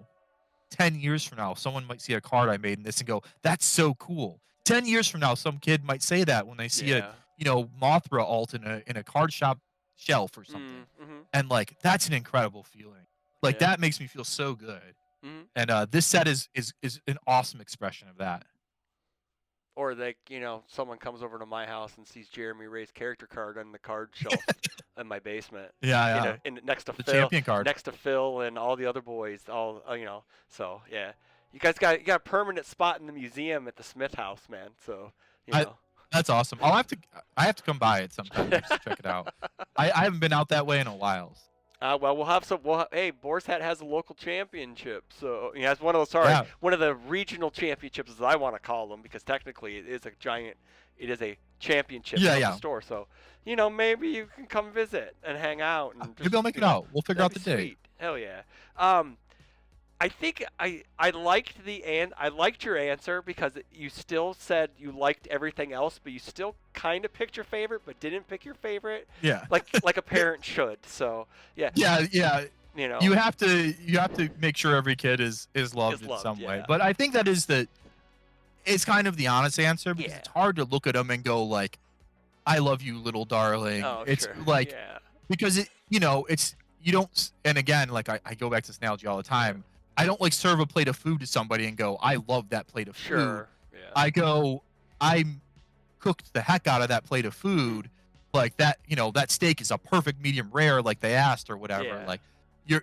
S2: 10 years from now, someone might see a card I made in this and go, "That's so cool." 10 years from now, some kid might say that when they see a,
S1: Yeah.
S2: Mothra alt in a card shop shelf or something.
S1: Mhm.
S2: And like that's an incredible feeling. Like
S1: Yeah.
S2: that makes me feel so good.
S1: Mhm.
S2: And this set is an awesome expression of that.
S1: Or someone comes over to my house and sees Jeremy Ray's character card on the card shelf in my basement.
S2: Yeah, yeah.
S1: Next to
S2: The
S1: Phil,
S2: champion card.
S1: and all the other boys, So yeah, you got a permanent spot in the museum at the Smith House, man. So you
S2: I
S1: know.
S2: That's awesome. I have to come by it sometime just to check it out. I haven't been out that way in a while.
S1: Well, we'll have some. Hey, Boar's Hat has a local championship, so it's one of those. Sorry,
S2: Yeah.
S1: one of the regional championships, as I want to call them, because technically it is a giant. It is a championship
S2: Yeah,
S1: of
S2: yeah.
S1: the store. So, maybe you can come visit and hang out. And
S2: Maybe I'll make it out. We'll figure out the
S1: that'd be
S2: date.
S1: sweet. Hell yeah. I think I liked I liked your answer because you still said you liked everything else, but you still kind of picked your favorite, but didn't pick your favorite,
S2: Yeah.
S1: like a parent should. So yeah,
S2: Yeah. You have to make sure every kid is loved in some way.
S1: yeah.
S2: But I think that is it's kind of the honest answer because
S1: Yeah.
S2: it's hard to look at them and go like, "I love you, little darling."
S1: Oh,
S2: It's
S1: sure.
S2: like
S1: Yeah.
S2: because it's you don't. And again, like I go back to this analogy all the time. I don't like serve a plate of food to somebody and go, "I love that plate of food."
S1: Sure. Yeah.
S2: I go, "I cooked the heck out of that plate of food." Like that, that steak is a perfect medium rare, like they asked or whatever.
S1: Yeah.
S2: Like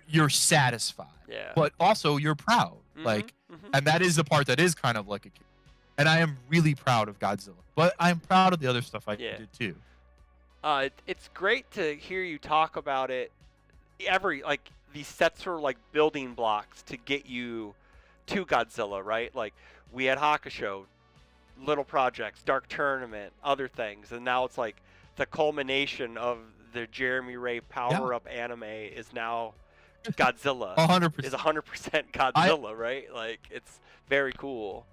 S2: you're satisfied,
S1: Yeah.
S2: but also you're proud. Like,
S1: Mhm.
S2: and that is the part that is kind of like a kid. And I am really proud of Godzilla, but I'm proud of the other stuff I
S1: Yeah.
S2: did too.
S1: It's great to hear you talk about it. These sets are like building blocks to get you to Godzilla, right? Like we had Hakusho, little projects, Dark Tournament, other things, and now it's like the culmination of the Jeremy Ray Power Up anime is now Godzilla.
S2: 100%.
S1: Is 100% Godzilla, right? Like it's very cool.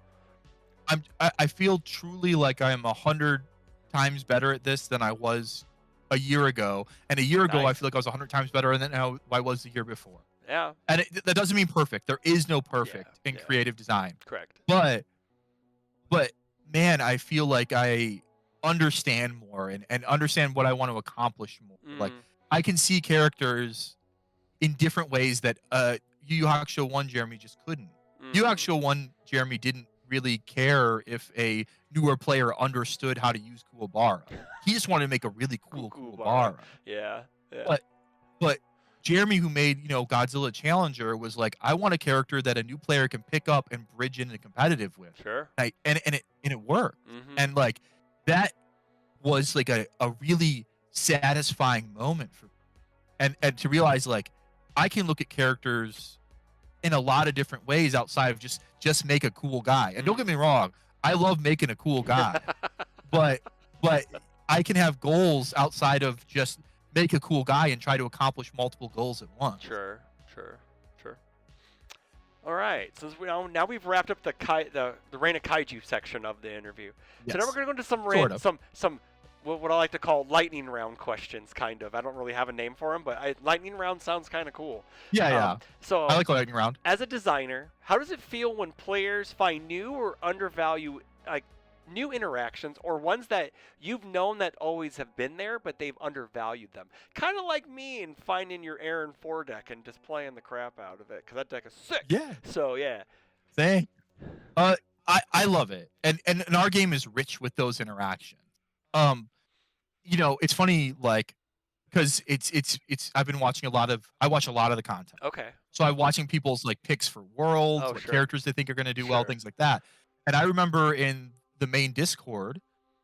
S2: I feel truly like I am 100 times better at this than I was a year ago, and a year ago I
S1: Nice.
S2: feel like I was 100 times better than how I was the year before.
S1: Yeah,
S2: And that doesn't mean perfect. There is no perfect in
S1: yeah.
S2: creative design.
S1: correct.
S2: But man, I feel like I understand more and understand what I want to accomplish more. Like
S1: Mhm.
S2: I can see characters in different ways that Yu Yu Hakusho 1 Jeremy just couldn't. Yu Yu
S1: Mhm.
S2: Hakusho 1 Jeremy didn't really care if a newer player understood how to use Kuwabara. He just wanted to make a really cool
S1: Kuwabara.
S2: Kuwabara.
S1: Yeah. Yeah.
S2: But Jeremy, who made Godzilla Challenger, was like, I want a character that a new player can pick up and bridge into competitive with.
S1: Sure.
S2: And it worked.
S1: Mhm.
S2: And like that was like a really satisfying moment for me. And to realize like I can look at characters in a lot of different ways outside of just make a cool guy. And don't get me wrong, I love making a cool guy. but I can have goals outside of just make a cool guy and try to accomplish multiple goals at once.
S1: Sure. All right. So now we've wrapped up the Reign of Kaiju section of the interview. So now we're gonna go into some what I like to call lightning round questions, kind of. I don't really have a name for them, but lightning round sounds kind of cool.
S2: Yeah.
S1: So
S2: I like lightning round.
S1: as a designer, how does it feel when players find new or undervalue new interactions or ones that you've known that always have been there but they've undervalued them? Kind of like me and finding your Aaron 4 deck and just playing the crap out of it because that deck is sick.
S2: Yeah.
S1: So yeah.
S2: Thank. I love it, and our game is rich with those interactions. It's funny, like, because it's I've been watching I watch a lot of the content.
S1: Okay.
S2: So I'm watching people's like picks for worlds,
S1: Oh,
S2: what
S1: sure.
S2: characters they think are going to do well,
S1: Sure.
S2: things like that. And I remember in the main Discord,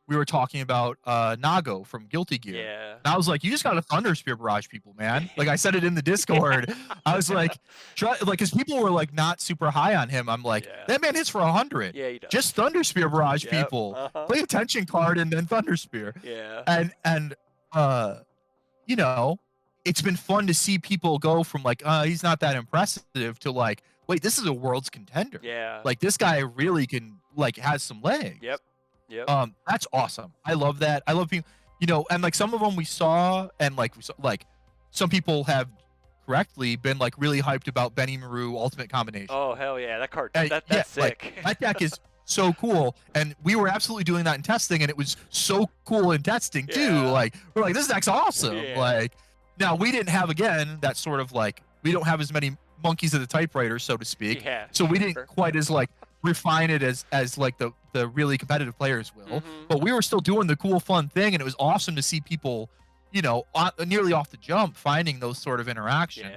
S2: we were talking about Nago from Guilty Gear.
S1: Yeah.
S2: And I was like, you just got to Thunder Spear barrage people, man. Like I said it in the Discord. I was like, because people were like not super high on him. I'm like,
S1: Yeah.
S2: that man hits for 100.
S1: Yeah, he does.
S2: Just Thunder Spear barrage
S1: Yep,
S2: people.
S1: uh-huh.
S2: Play attention card and then Thunder Spear.
S1: Yeah.
S2: And you know, it's been fun to see people go from like, he's not that impressive to like, wait, this is a world's contender.
S1: Yeah.
S2: Like this guy really can like has some legs.
S1: Yep. Yep.
S2: That's awesome. I love that. I love people, and like some of them we saw, and like we saw, like some people have correctly been like really hyped about Benny Maru Ultimate Combination.
S1: Oh hell yeah, that card.
S2: Yeah,
S1: That's
S2: like,
S1: sick.
S2: that deck is so cool, and we were absolutely doing that in testing, and it was so cool in testing too.
S1: Yeah.
S2: Like we're like, this deck's awesome.
S1: Yeah.
S2: Like now we didn't have again that sort of like we don't have as many monkeys at the typewriter, so to speak.
S1: Yeah.
S2: So we
S1: sure.
S2: didn't quite as like refine it as like the really competitive players will.
S1: Mhm.
S2: But we were still doing the cool fun thing, and it was awesome to see people, nearly off the jump finding those sort of interactions.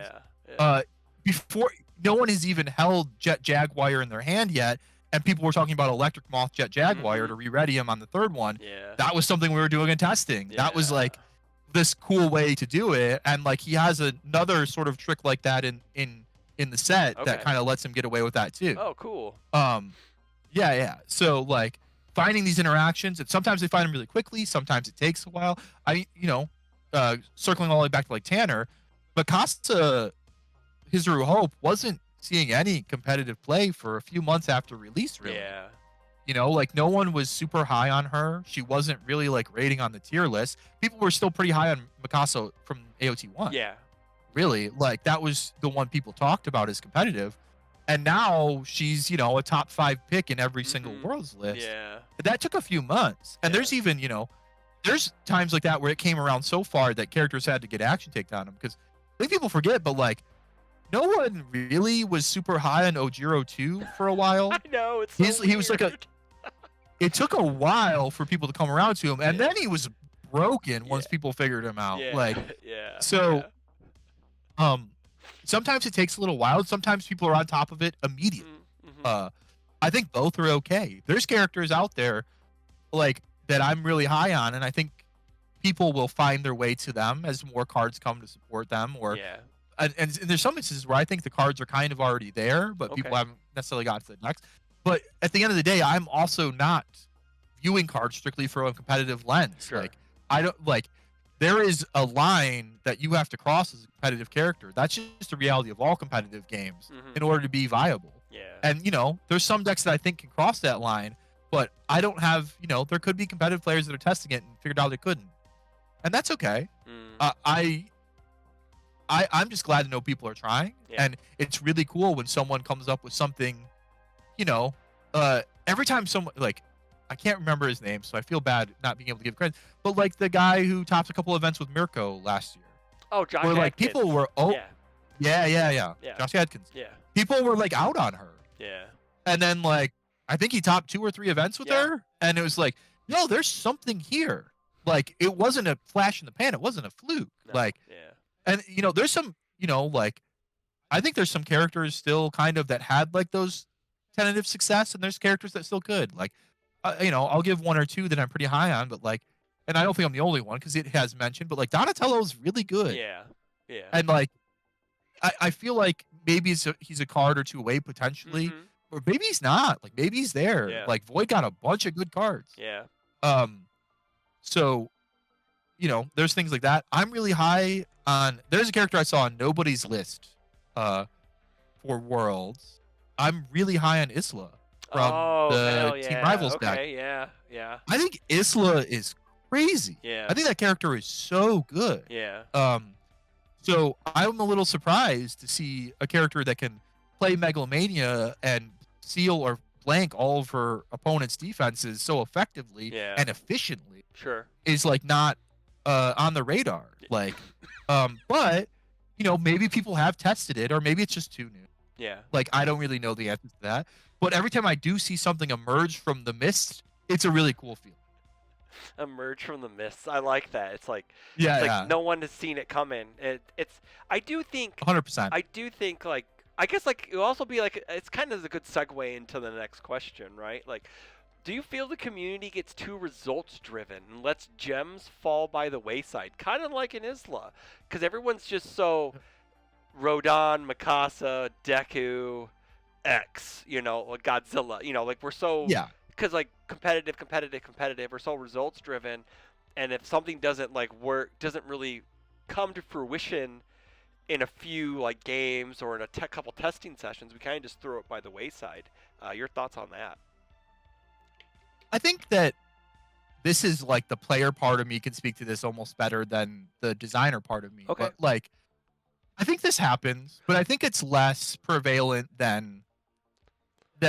S1: Yeah.
S2: Before no one has even held Jet Jaguar in their hand yet, and people were talking about Electric Moth Jet Jaguar
S1: Mhm.
S2: to re-ready him on the third one.
S1: Yeah.
S2: That was something we were doing in testing. That was
S1: Yeah.
S2: like this cool way to do it, and like he has another sort of trick like that in the set that
S1: Okay.
S2: kind of lets him get away with that too.
S1: Oh, cool.
S2: Yeah. So like finding these interactions, and sometimes they find them really quickly, sometimes it takes a while. Circling all the way back to like Tanner, Mikasa Hizuru Hope wasn't seeing any competitive play for a few months after release, really.
S1: Yeah.
S2: Like no one was super high on her. She wasn't really like rating on the tier list. People were still pretty high on Mikasa from AOT 1.
S1: Yeah.
S2: Really, like that was the one people talked about as competitive. And now she's, a top 5 pick in every single
S1: Mhm.
S2: Worlds list.
S1: Yeah.
S2: But that took a few months. And
S1: Yeah.
S2: there's even, there's times like that where it came around so far that characters had to get action taken on them. Because I think people forget, but like, no one really was super high on Ojiro 2 for a while.
S1: I know it's so
S2: He was like a-
S1: weird.
S2: It took a while for people to come around to him. And
S1: Yeah.
S2: then he was broken once
S1: Yeah.
S2: people figured him out.
S1: Yeah.
S2: Like,
S1: yeah.
S2: so-
S1: yeah.
S2: sometimes it takes a little while. Sometimes people are on top of it immediately.
S1: Mhm.
S2: I think both are okay. There's characters out there like that I'm really high on, and I think people will find their way to them as more cards come to support them. Or
S1: yeah.
S2: and there's some instances where I think the cards are kind of already there, but people
S1: Okay.
S2: haven't necessarily got to the next. But at the end of the day, I'm also not viewing cards strictly from a competitive lens.
S1: Sure.
S2: Like I don't like there is a line that you have to cross as a competitive character. That's just the reality of all competitive games
S1: Mhm.
S2: in order to be viable.
S1: Yeah.
S2: And there's some decks that I think can cross that line, but I don't have, there could be competitive players that are testing it and figured out they couldn't. And that's okay.
S1: Mm.
S2: I'm just glad to know people are trying.
S1: Yeah.
S2: And it's really cool when someone comes up with something, every time someone like I can't remember his name, so I feel bad not being able to give credit. But like the guy who topped a couple events with Mirko last year.
S1: Oh, Josh.
S2: Where like
S1: Adkins.
S2: people were
S1: Yeah.
S2: yeah.
S1: Yeah.
S2: Josh Adkins.
S1: Yeah.
S2: People were like out on her.
S1: Yeah.
S2: And then like I think he topped 2 or 3 events with
S1: Yeah.
S2: her, and it was like, no, there's something here. Like it wasn't a flash in the pan, it wasn't a fluke.
S1: No,
S2: Like,
S1: Yeah.
S2: and there's some, like I think there's some characters still kind of that had like those tentative success, and there's characters that still could. Like, I'll give 1 or 2 that I'm pretty high on, but like, and I don't think I'm the only one because it has mentioned, but like Donatello's really good.
S1: Yeah. Yeah.
S2: And like, I feel like maybe he's a card or 2 away potentially.
S1: Mhm.
S2: Or maybe he's not. Like maybe he's there.
S1: Yeah.
S2: Like Void got a bunch of good cards.
S1: Yeah.
S2: So, there's things like that. I'm really high on. There's a character I saw on nobody's list, for Worlds. I'm really high on Isla from
S1: oh,
S2: the
S1: hell
S2: Team
S1: yeah.
S2: Rivals deck.
S1: Okay. Yeah. Yeah.
S2: I think Isla is crazy.
S1: Yeah.
S2: I think that character is so good.
S1: Yeah.
S2: So I'm a little surprised to see a character that can play Megalomania and seal or blank all of her opponent's defenses so effectively
S1: Yeah.
S2: and efficiently
S1: Sure.
S2: is like not on the radar. Like, but maybe people have tested it, or maybe it's just too new.
S1: Yeah.
S2: Like I don't really know the answer to that. But every time I do see something emerge from the mist, it's a really cool feeling.
S1: Emerge from the mists. I like that. It's like
S2: Yeah,
S1: it's
S2: yeah,
S1: like no one has seen it coming. It's. I do think.
S2: 100%.
S1: I do think like. I guess like it'll also be like it's kind of a good segue into the next question, right? Like, do you feel the community gets too results driven and lets gems fall by the wayside, kind of like in Isla, because everyone's just so Rodon, Mikasa, Deku, X, like Godzilla, like we're so
S2: Yeah.
S1: because like competitive, we're so results driven, and if something doesn't like work, doesn't really come to fruition in a few like games or in a couple testing sessions, we kind of just throw it by the wayside. Your thoughts on that?
S2: I think that this is like the player part of me can speak to this almost better than the designer part of me.
S1: Okay.
S2: But like, I think this happens, but I think it's less prevalent than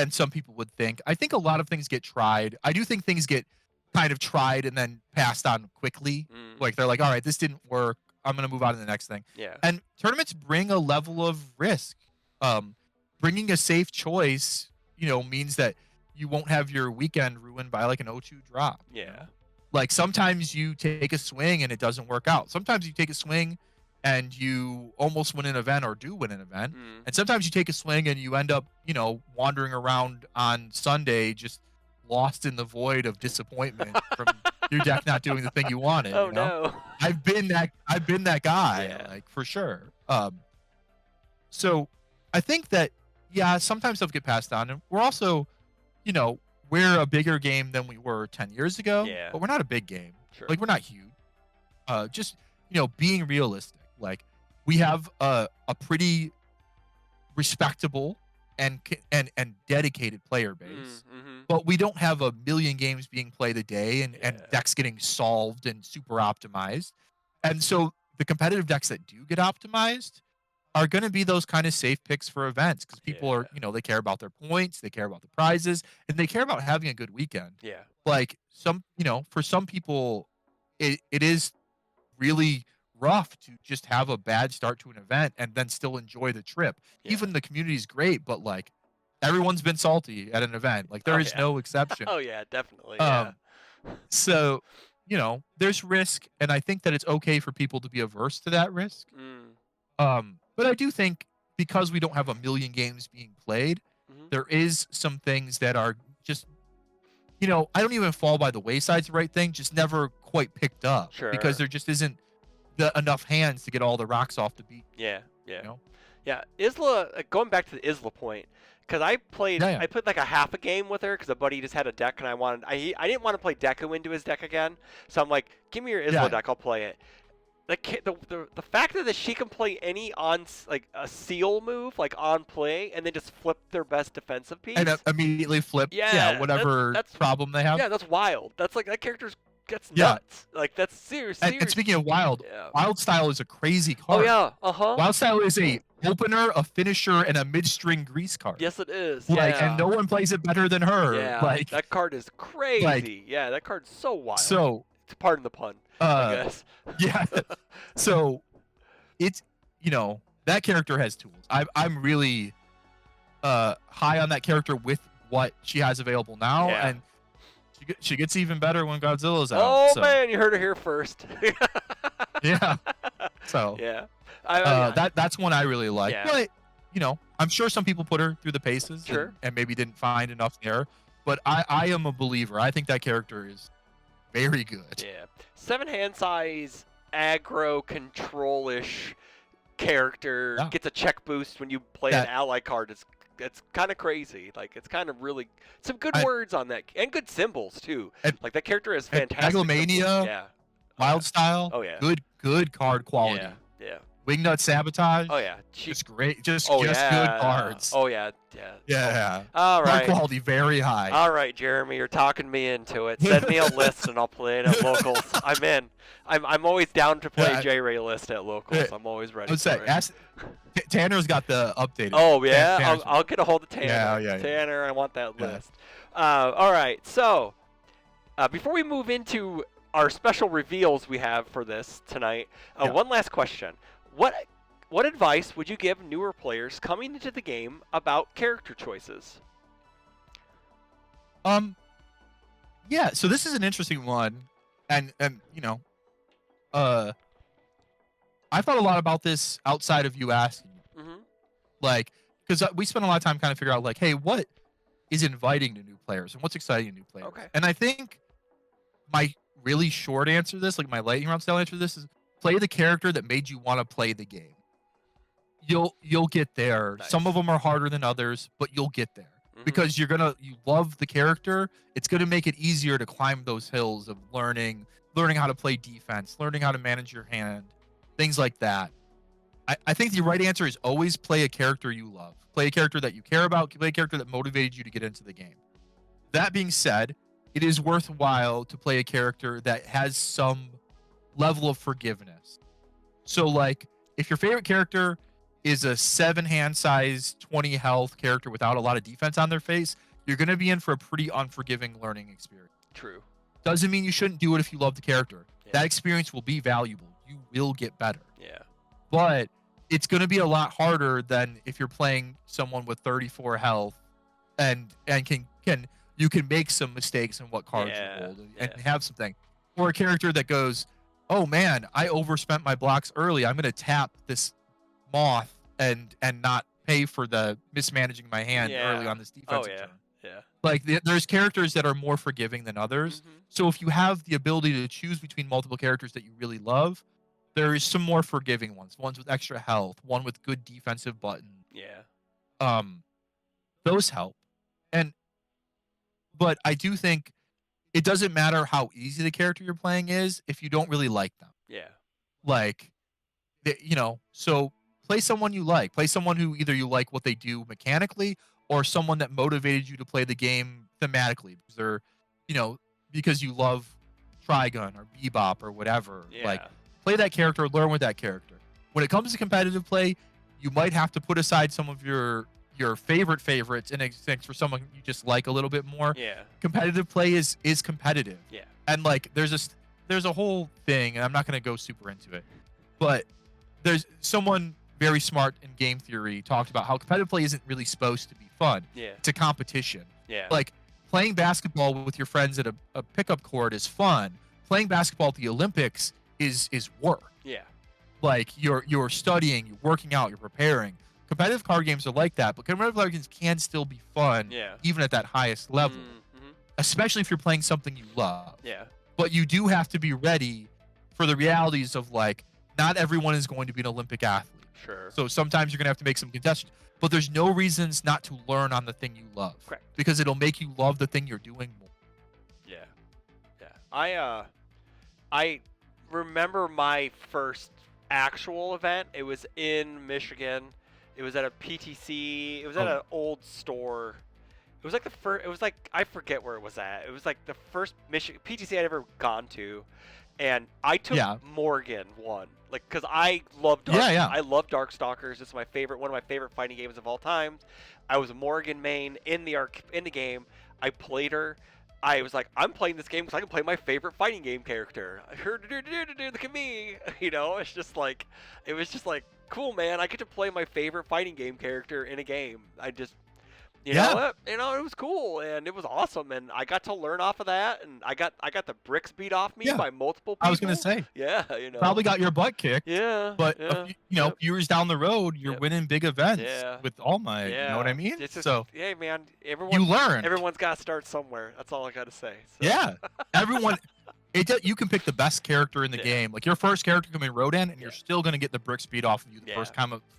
S2: some people would think. I think a lot of things get tried. I do think things get kind of tried and then passed on quickly. Like they're like, all right, this didn't work. I'm gonna move on to the next thing.
S1: Yeah.
S2: And tournaments bring a level of risk. Bringing a safe choice, means that you won't have your weekend ruined by like an 0-2 drop.
S1: Yeah.
S2: You know? Like sometimes you take a swing and it doesn't work out. Sometimes you take a swing and you almost win an event or do win an event. And sometimes you take a swing and you end up, wandering around on Sunday just lost in the void of disappointment from your deck not doing the thing you wanted.
S1: Oh no.
S2: I've been that guy,
S1: Yeah.
S2: like for sure. So I think that sometimes stuff get passed on, and we're also, we're a bigger game than we were 10 years ago.
S1: Yeah.
S2: But we're not a big game.
S1: Sure.
S2: Like we're not huge. Just being realistic. Like we have a pretty respectable and dedicated player base, but we don't have a million games being played a day and decks getting solved and super optimized. And so the competitive decks that do get optimized are going to be those kind of safe picks for events because people are, they care about their points, they care about the prizes, and they care about having a good weekend.
S1: Yeah.
S2: Like for some people, it is really rough to just have a bad start to an event and then still enjoy the trip.
S1: Yeah.
S2: Even the community's great, but like everyone's been salty at an event. Like there is no exception.
S1: Oh yeah, definitely.
S2: So, there's risk, and I think that it's okay for people to be averse to that risk. But I do think because we don't have a million games being played, there is some things that are just, I don't even fall by the wayside's the right thing, just never quite picked up.
S1: Sure.
S2: Because there just isn't enough hands to get all the rocks off the beat.
S1: Yeah. Yeah. Isla, going back to the Isla point, because I played like a half a game with her because a buddy just had a deck and I didn't want to play Deku into his deck again, so I'm like, give me your Isla deck, I'll play it. The fact that she can play any like a seal move like on play and then just flip their best defensive piece
S2: and immediately flip whatever that's problem they have.
S1: Yeah, that's wild. That's like that character's that's nuts. Like that's serious.
S2: And speaking of wild, Wild Style is a crazy card.
S1: Oh yeah,
S2: Wild Style is a opener, a finisher, and a mid-string grease card.
S1: Yes, it is.
S2: Like, and no one plays it better than her.
S1: Yeah,
S2: like
S1: that card is crazy.
S2: Like,
S1: that card's so wild.
S2: So,
S1: pardon the pun. I guess.
S2: Yeah. So, it's that character has tools. I'm really high on that character with what she has available now, and she gets even better when Godzilla's out.
S1: Oh man, you heard it here first.
S2: Yeah. So that's one I really like.
S1: Yeah.
S2: But I'm sure some people put her through the paces and maybe didn't find enough there. But I am a believer. I think that character is very good.
S1: Yeah. 7 hand size, aggro, control-ish character gets a check boost when you play an ally card. It's kind of crazy. Like it's kind of really some good words on that and good symbols too. Like that character is fantastic.
S2: Megalomania, Wild Style.
S1: Oh yeah.
S2: Good card quality.
S1: Yeah.
S2: Wingnut Sabotage.
S1: Oh yeah.
S2: Just great. Just good cards.
S1: Oh yeah.
S2: Yeah.
S1: All right.
S2: Card quality very high.
S1: All right, Jeremy, you're talking me into it. Send me a list and I'll play it at locals. I'm in. I'm always down to play J-Ray list at locals. I'm always ready.
S2: Tanner's got the updated.
S1: Oh yeah, I'll get a hold of Tanner.
S2: Yeah.
S1: Tanner, I want that list. All right, so before we move into our special reveals we have for this tonight, one last question: What advice would you give newer players coming into the game about character choices?
S2: Yeah. So this is an interesting one, and I thought a lot about this outside of you asking. Like, because we spent a lot of time kind of figuring out, like, hey, what is inviting to new players and what's exciting to new players?
S1: Okay.
S2: And I think my really short answer to this, like my lightning round style answer to this, is play the character that made you want to play the game. You'll get there.
S1: Nice.
S2: Some of them are harder than others, but you'll get there because you love the character. It's gonna make it easier to climb those hills of learning how to play defense, learning how to manage your hand, things like that. I think the right answer is always play a character you love. Play a character that you care about. Play a character that motivated you to get into the game. That being said, it is worthwhile to play a character that has some level of forgiveness. So, like, if your favorite character is a 7-hand size, 20 health character without a lot of defense on their face, you're going to be in for a pretty unforgiving learning experience.
S1: True.
S2: Doesn't mean you shouldn't do it if you love the character.
S1: Yeah.
S2: That experience will be valuable. You will get better.
S1: Yeah.
S2: But it's going to be a lot harder than if you're playing someone with 34 health and you can make some mistakes in what cards you hold and have something. Or a character that goes, oh man, I overspent my blocks early. I'm going to tap this moth and not pay for the mismanaging my hand early on this defensive turn.
S1: Yeah.
S2: Like there's characters that are more forgiving than others.
S1: Mm-hmm.
S2: So if you have the ability to choose between multiple characters that you really love, there is some more forgiving ones with extra health, one with good defensive buttons.
S1: Yeah.
S2: Those help. But I do think it doesn't matter how easy the character you're playing is if you don't really like them.
S1: Yeah.
S2: Like, so play someone you like. Play someone who either you like what they do mechanically or someone that motivated you to play the game thematically because they're, because you love Trigun or Bebop or whatever.
S1: Yeah.
S2: Like, play that character, learn with that character. When it comes to competitive play, you might have to put aside some of your favorites in exchange for someone you just like a little bit more.
S1: Yeah.
S2: Competitive play is competitive.
S1: Yeah.
S2: And like there's a whole thing, and I'm not going to go super into it, but there's someone very smart in game theory talked about how competitive play isn't really supposed to be fun.
S1: Yeah.
S2: It's a competition.
S1: Yeah.
S2: Like playing basketball with your friends at a pickup court is fun. Playing basketball at the Olympics is work.
S1: Yeah.
S2: Like you're studying, you're working out, you're preparing. Competitive card games are like that, but competitive card games can still be fun, even at that highest level, especially if you're playing something you love.
S1: Yeah.
S2: But you do have to be ready for the realities of, like, not everyone is going to be an Olympic athlete.
S1: Sure.
S2: So sometimes you're going to have to make some concessions, but there's no reasons not to learn on the thing you love.
S1: Correct.
S2: Because it'll make you love the thing you're doing more.
S1: Yeah. Yeah. I remember my first actual event. It was in Michigan. It was at a PTC. It was at an old store. It was like the first. It was like, I forget where it was at. It was like the first Michigan PTC I'd ever gone to, and I took Morgan one, like, because I love I love Darkstalkers. It's my favorite, one of my favorite fighting games of all time. I was a Morgan main in the game. I played her. I was like, I'm playing this game because I can play my favorite fighting game character. Look at me. It's just like, it was just like, cool, man. I get to play my favorite fighting game character in a game. I just, you know what? It was cool and it was awesome, and I got to learn off of that, and I got the bricks beat off me by multiple people.
S2: I was gonna say,
S1: probably
S2: got your butt kicked.
S1: But
S2: years down the road, you're winning big events with All Might. You know what I mean?
S1: It's just,
S2: so
S1: hey, man,
S2: you learn.
S1: Everyone's got to start somewhere. That's all I got to say. So.
S2: Yeah, everyone. You can pick the best character in the game. Like your first character can be Rodan, and you're still gonna get the bricks beat off of you the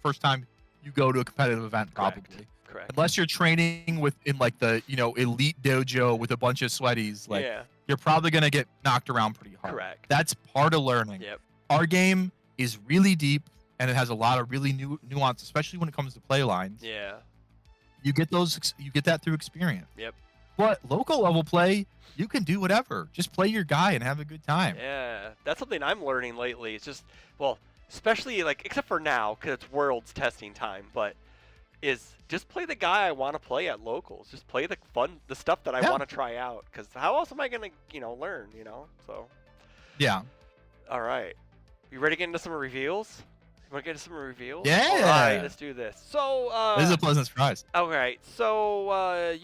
S2: first time you go to a competitive event, probably.
S1: Correct.
S2: Unless you're training in like the elite dojo with a bunch of sweaties, like you're probably gonna get knocked around pretty hard.
S1: Correct.
S2: That's part of learning.
S1: Yep.
S2: Our game is really deep, and it has a lot of really nuance, especially when it comes to play lines.
S1: Yeah.
S2: You get that through experience.
S1: Yep.
S2: But local level play, you can do whatever. Just play your guy and have a good time.
S1: Yeah, that's something I'm learning lately. It's just, especially like, except for now, because it's Worlds testing time, but is just play the guy I want to play at locals. Just play the stuff that I want to try out. Because how else am I gonna, learn? So. Yeah. All right. You ready to get into some reveals? You want to get into some reveals?
S2: Yeah.
S1: All right, let's do this. So.
S2: This is a pleasant surprise.
S1: All right. So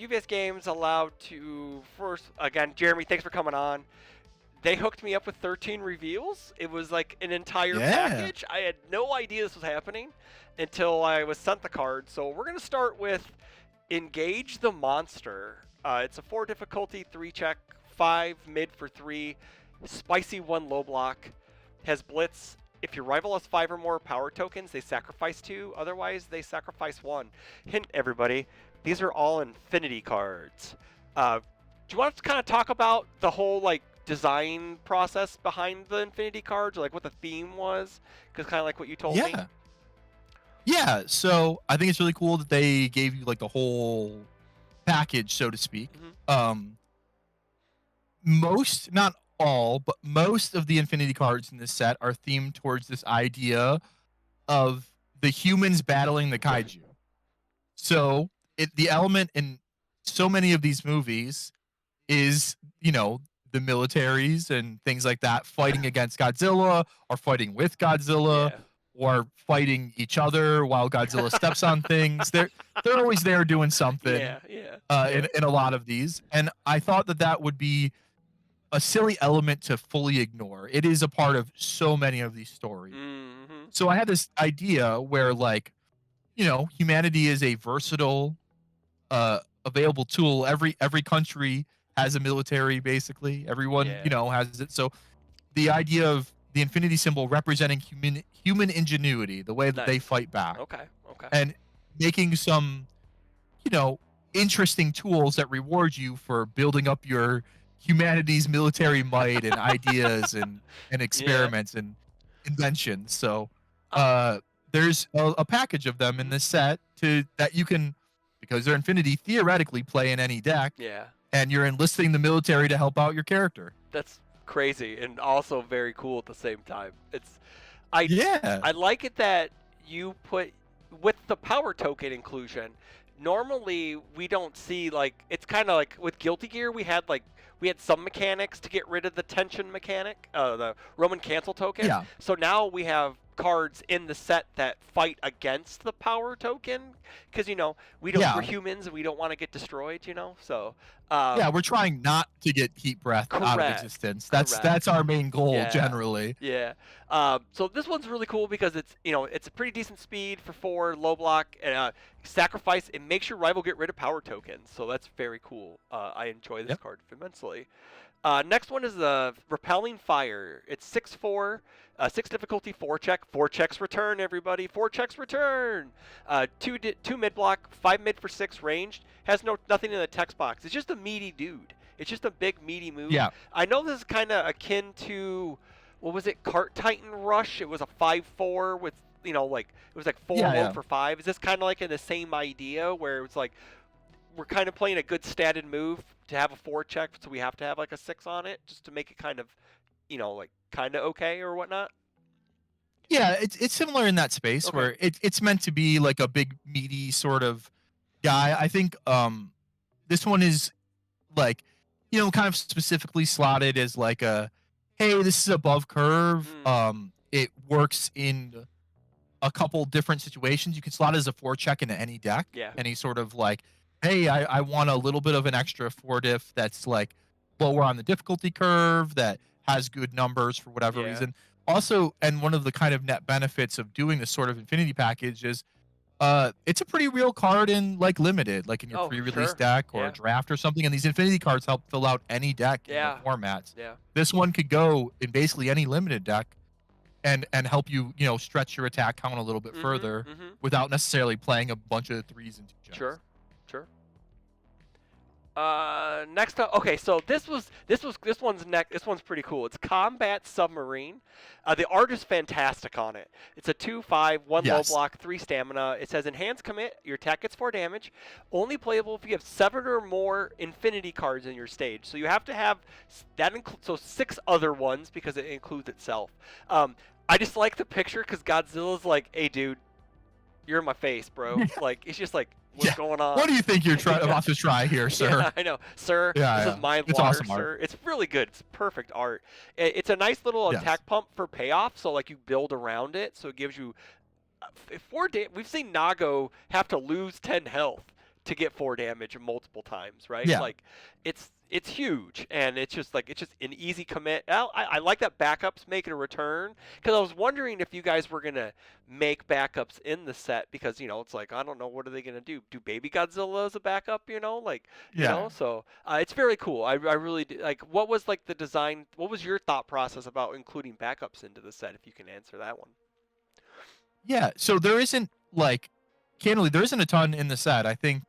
S1: UVS Games allowed to first again, Jeremy. Thanks for coming on. They hooked me up with 13 reveals. It was like an entire package. I had no idea this was happening until I was sent the card. So we're going to start with Engage the Monster. It's a 4 difficulty, 3 check, 5 mid for 3, spicy 1 low block, has blitz. If your rival has 5 or more power tokens, they sacrifice 2. Otherwise, they sacrifice 1. Hint, everybody, these are all infinity cards. Do you want to kind of talk about the whole, like, design process behind the Infinity cards, or like what the theme was? Because kind of like what you told me.
S2: Yeah. Yeah. So I think it's really cool that they gave you like the whole package, so to speak.
S1: Hmm.
S2: Most, not all, but most of the Infinity cards in this set are themed towards this idea of the humans battling the kaiju. So the element in so many of these movies is, the militaries and things like that fighting against Godzilla or fighting with Godzilla
S1: Yeah.
S2: or fighting each other while Godzilla steps on things. They're always there doing something
S1: Yeah. Yeah.
S2: in a lot of these, and I thought that would be a silly element to fully ignore. It is a part of so many of these stories.
S1: Hmm.
S2: So I had this idea where, like, humanity is a versatile, available tool. Every country has a military, basically. Everyone,
S1: Yeah.
S2: has it. So the idea of the infinity symbol representing human ingenuity, the way that they
S1: Nice.
S2: fight back,
S1: Okay. Okay.
S2: and making some, you know, interesting tools that reward you for building up your humanity's military might and ideas and
S1: Yeah.
S2: experiments and inventions. So
S1: Uh,
S2: uh there's a package of them in
S1: mhm.
S2: this set to that you can, because they're infinity, theoretically play in any deck,
S1: Yeah.
S2: and you're enlisting the military to help out your character.
S1: That's crazy and also very cool at the same time. I
S2: Yeah.
S1: I like it that you put with the power token inclusion. Normally we don't see, like, it's kind of like with Guilty Gear we had some mechanics to get rid of the tension mechanic, the Roman cancel token.
S2: Yeah.
S1: So now we have cards in the set that fight against the power token because we're
S2: Yeah.
S1: humans and we don't want to get destroyed. So
S2: Yeah, we're trying not to get heat breath out of
S1: correct,
S2: existence. That's
S1: correct.
S2: that's our main goal
S1: Yeah.
S2: generally.
S1: Yeah. So this one's really cool because it's a pretty decent speed for 4, low block, and sacrifice. It makes your rival get rid of power tokens. So that's very cool. I enjoy this
S2: Yep.
S1: card immensely. Next one is the Repelling Fire. It's 6/4, 6 difficulty, 4 check. 4 checks return, everybody. 4 checks return. 2 mid block, 5 mid for 6 ranged. Has nothing in the text box. It's just a meaty dude. It's just a big meaty move.
S2: Yeah.
S1: I know this is kind of akin to, what was it, Cart Titan Rush? It was a 5/4 with, like, it was like 4
S2: Yeah,
S1: low
S2: yeah.
S1: for 5. Is this kind of like in the same idea where it was like, we're kind of playing a good statted move to have a 4 check, so we have to have like a 6 on it just to make it kind of, like kind of okay or whatnot?
S2: Yeah, it's similar in that space
S1: Okay.
S2: where it's meant to be like a big meaty sort of guy. I think this one is like, kind of specifically slotted as like a, hey, this is above curve.
S1: Mm,
S2: It works in a couple different situations. You can slot it as a 4 check into any deck.
S1: yeah.
S2: Any sort of like, hey, I want a little bit of an extra 4 diff that's like lower on the difficulty curve, that has good numbers for whatever
S1: Yeah.
S2: reason. Also, and one of the kind of net benefits of doing this sort of infinity package is it's a pretty real card in like limited, like in your
S1: Oh,
S2: pre-release
S1: sure.
S2: deck or a
S1: Yeah.
S2: draft or something. And these infinity cards help fill out any deck in
S1: Yeah.
S2: the formats.
S1: Yeah.
S2: This one could go in basically any limited deck and help you, stretch your attack count a little bit
S1: Mhm.
S2: further
S1: Mhm.
S2: without necessarily playing a bunch of 3s and 2 checks.
S1: Sure. Sure. Next up, okay, so this one's pretty cool. It's Combat Submarine. The art is fantastic on it. It's a 2/5, 1 low
S2: Yes.
S1: block, 3 stamina. It says enhance commit. Your attack gets 4 damage. Only playable if you have 7 or more infinity cards in your stage. So you have to have so 6 other ones because it includes itself. I just like the picture because Godzilla's like, "Hey, dude, you're in my face, bro." Like, it's just like, what's
S2: Yeah.
S1: going on?
S2: What do you think you're about to try here, sir?
S1: Yeah, I know, sir.
S2: Yeah,
S1: This
S2: yeah.
S1: is my
S2: It's
S1: water,
S2: awesome art.
S1: sir. It's really good. It's perfect art. It's a nice little
S2: Yes.
S1: attack pump for payoff. So like you build around it, so it gives you 4 We've seen Nago have to lose 10 health to get 4 damage multiple times, right?
S2: Yeah.
S1: Like, it's huge, and it's just an easy commit. I like that backups make it a return, because I was wondering if you guys were gonna make backups in the set, because it's like, I don't know, what are they gonna do? Do Baby Godzilla as a backup? Like,
S2: Yeah.
S1: So it's very cool. I really do. Like, what was like the design? What was your thought process about including backups into the set? If you can answer that one.
S2: Yeah. So there isn't like, candidly, there isn't a ton in the set. I think,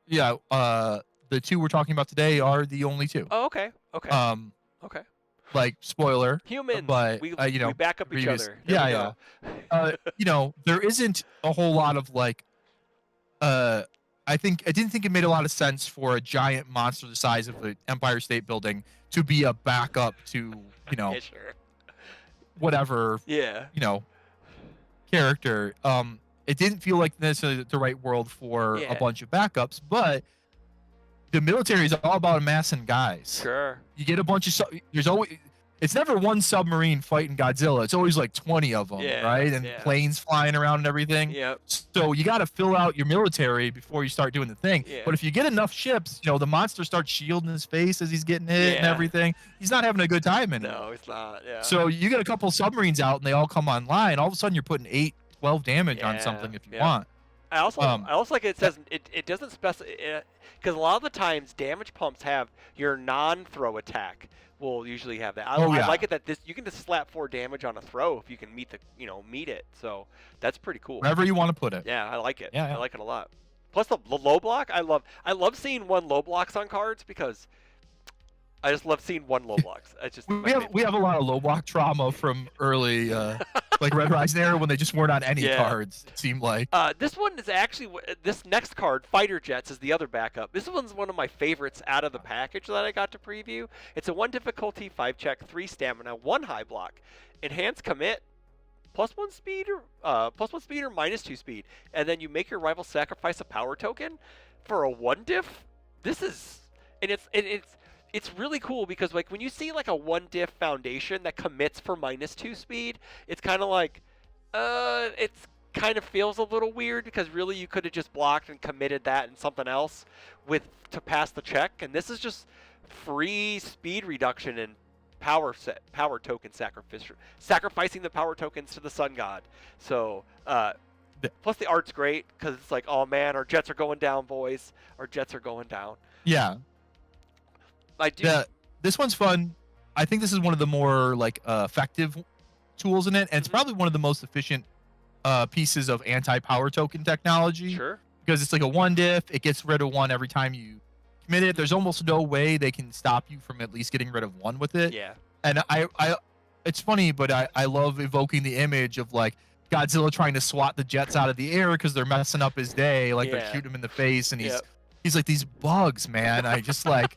S2: yeah, the 2 we're talking about today are the only 2.
S1: Oh, okay. Okay.
S2: Um,
S1: Okay.
S2: Like spoiler,
S1: Humans.
S2: but
S1: We
S2: you know,
S1: back up each
S2: previous,
S1: other. There we go.
S2: you know, there isn't a whole lot of like, uh, I didn't think it made a lot of sense for a giant monster the size of the Empire State Building to be a backup to, you know,
S1: Yeah, sure.
S2: whatever,
S1: Yeah.
S2: you know, character. It didn't feel like necessarily the right world for a
S1: Yeah.
S2: bunch of backups, but the military is all about amassing guys.
S1: Sure.
S2: You get a bunch of there's always it's never one submarine fighting Godzilla. It's always like 20 of them,
S1: Yeah,
S2: right? And
S1: yeah.
S2: planes flying around and everything.
S1: Yep.
S2: So you got to fill out your military before you start doing the thing.
S1: Yeah.
S2: But if you get enough ships, you know, the monster starts shielding his face as he's getting hit and
S1: Yeah.
S2: everything. He's not having a good time anymore.
S1: No, it's not. Yeah.
S2: So you get a couple submarines out and they all come online. All of a sudden you're putting 8, 12 damage on
S1: Yeah,
S2: something if you
S1: yeah.
S2: want.
S1: I also like it says it doesn't specify because a lot of the times damage pumps have your non-throw attack will usually have that. I like it that you can just slap 4 damage on a throw if you can meet it. So that's pretty cool.
S2: Wherever you want to put it.
S1: Yeah, I like it.
S2: Yeah,
S1: I like it a lot. Plus the low block, I love seeing one low blocks on cards because I just love seeing one low blocks. It's just
S2: we have a lot of low block trauma from early like Red Rising era when they just weren't on any cards. It seemed like.
S1: This one is actually this next card, Fighter Jets, is the other backup. This one's one of my favorites out of the package that I got to preview. It's a 1 difficulty, 5 check, 3 stamina, 1 high block, enhanced commit, +1 speed or -2 speed, and then you make your rival sacrifice a power token for a 1 diff. This is it's really cool because like when you see like a 1 diff foundation that commits for -2 speed, it's kind of like it's kind of feels a little weird because really you could have just blocked and committed that and something else to pass the check, and this is just free speed reduction and power token sacrificing the power tokens to the sun god. So plus the art's great because it's like, oh man, our jets are going down, boys. Our jets are going down.
S2: Yeah.
S1: I do.
S2: This one's fun. I think this is one of the more like effective tools in it, and it's probably one of the most efficient pieces of anti-power token technology.
S1: Sure.
S2: Because it's like a 1 diff, it gets rid of 1 every time you commit it. There's almost no way they can stop you from at least getting rid of 1 with it.
S1: Yeah.
S2: And it's funny, but I love evoking the image of like Godzilla trying to swat the jets out of the air because they're messing up his day, like they're shooting him in the face, and he's like, these bugs, man. I just like.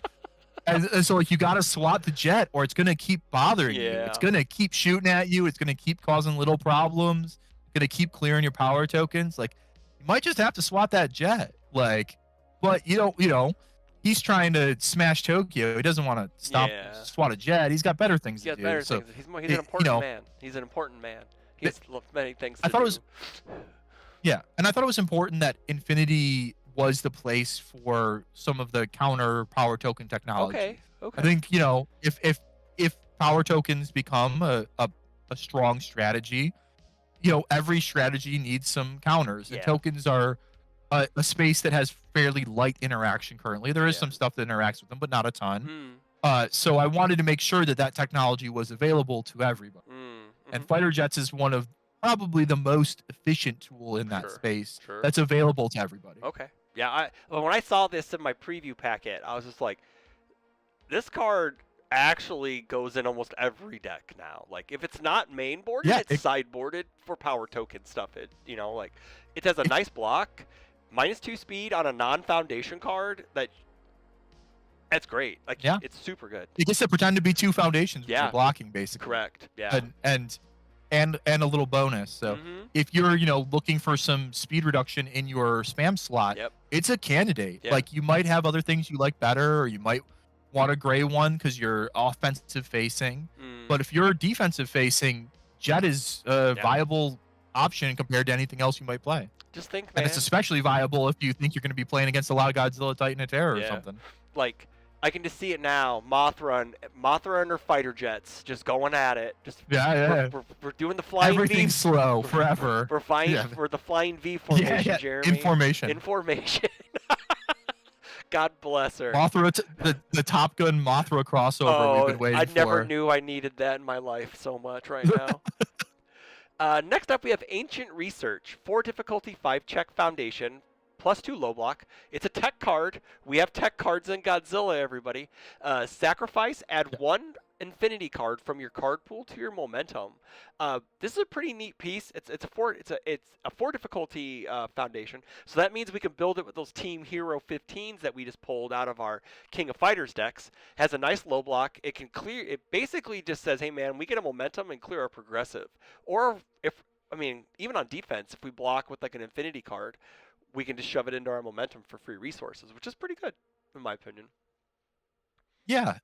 S2: And so like you got to swat the jet or it's going to keep bothering you. It's going to keep shooting at you. It's going to keep causing little problems. It's going to keep clearing your power tokens. Like you might just have to swat that jet. Like, but you know, he's trying to smash Tokyo. He doesn't want to swat a jet. He's got better things to do.
S1: Better things. He's an important man. He's an important man. He has many things to do.
S2: Yeah, and I thought it was important that Infinity was the place for some of the counter power token technology.
S1: Okay.
S2: I think, you know, if power tokens become a strong strategy, you know, every strategy needs some counters. And tokens are a space that has fairly light interaction currently. There is some stuff that interacts with them, but not a ton. So I wanted to make sure that technology was available to everybody. And Fighter Jets is one of probably the most efficient tool in that space that's available to everybody.
S1: Okay. Yeah, when I saw this in my preview packet, I was just like, this card actually goes in almost every deck now. Like, if it's not main boarded, it's sideboarded for power token stuff. It has a nice block, -2 speed on a non-foundation card. That's great. Like, it's super good.
S2: It gets to pretend to be 2 foundations with your blocking, basically.
S1: Correct. Yeah.
S2: And a little bonus. So if you're, you know, looking for some speed reduction in your spam slot, it's a candidate. Like you might have other things you like better, or you might want a gray one because you're offensive facing. But if you're defensive facing, Jet is a viable option compared to anything else you might play.
S1: Just think, man.
S2: And it's especially viable if you think you're going to be playing against a lot of Godzilla, Titan, and Terror or something.
S1: Like, I can just see it now. Mothra and her fighter jets just going at it. Just we're doing the flying V.
S2: Everything's slow forever.
S1: We're the flying V formation, Jeremy.
S2: In formation.
S1: God bless her.
S2: Mothra, the Top Gun Mothra crossover we've been waiting for.
S1: I never knew I needed that in my life so much right now. Next up, we have Ancient Research. 4 difficulty, 5 check foundation. +2 low block. It's a tech card. We have tech cards in Godzilla, everybody. Sacrifice, add 1 infinity card from your card pool to your momentum. This is a pretty neat piece. It's a 4 difficulty foundation, so that means we can build it with those Team Hero 15s that we just pulled out of our King of Fighters decks. Has a nice low block. It can clear. It basically just says, hey man, we get a momentum and clear our progressive. Or if I mean, even on defense, if we block with like an infinity card, we can just shove it into our momentum for free resources, which is pretty good in my opinion.
S2: Yeah.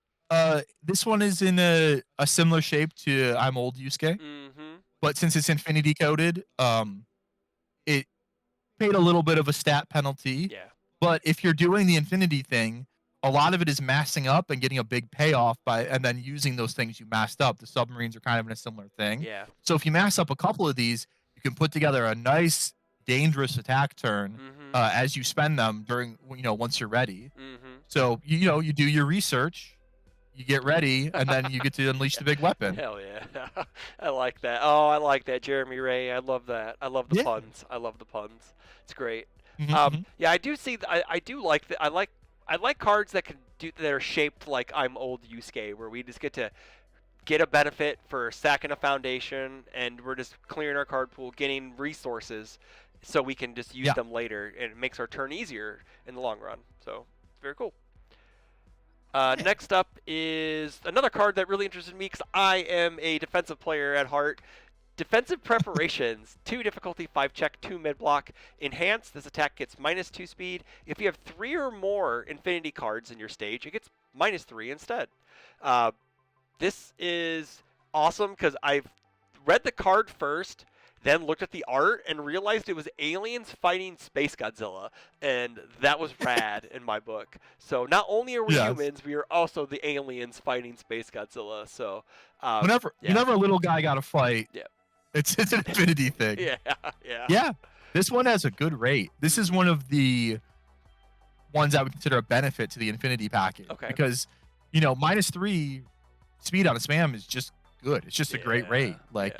S2: This one is in a similar shape to I'm Old Yusuke,
S1: Mm-hmm.
S2: but since it's infinity coded, it paid a little bit of a stat penalty.
S1: Yeah.
S2: But if you're doing the infinity thing, a lot of it is massing up and getting a big payoff and then using those things you massed up. The submarines are kind of in a similar thing.
S1: Yeah.
S2: So if you mass up a couple of these, you can put together a nice, dangerous attack turn
S1: Mm-hmm.
S2: as you spend them during, once you're ready.
S1: Mm-hmm.
S2: So you do your research, you get ready, and then you get to unleash the big weapon.
S1: Hell yeah. I like that. Oh, I like that, Jeremy Ray. I love that. I love the puns. I love the puns. It's great.
S2: Mhm.
S1: Yeah, I do see. I do like that. I like cards that that are shaped like I'm Old Yusuke, where we just get to get a benefit for stacking a foundation, and we're just clearing our card pool, getting resources, so we can just use them later, and it makes our turn easier in the long run. So it's very cool. Next up is another card that really interested me because I am a defensive player at heart. Defensive Preparations, 2 difficulty, 5 check, 2 mid block. Enhanced, this attack gets -2 speed. If you have 3 or more infinity cards in your stage, it gets -3 instead. This is awesome because I've read the card first, then looked at the art and realized it was aliens fighting Space Godzilla, and that was rad in my book. So not only are we humans, we are also the aliens fighting Space Godzilla. So
S2: whenever a little guy got a fight, it's an infinity thing.
S1: Yeah.
S2: This one has a good rate. This is one of the ones I would consider a benefit to the infinity package.
S1: Okay.
S2: Because -3 speed on a spam is just good. It's just a great rate. Like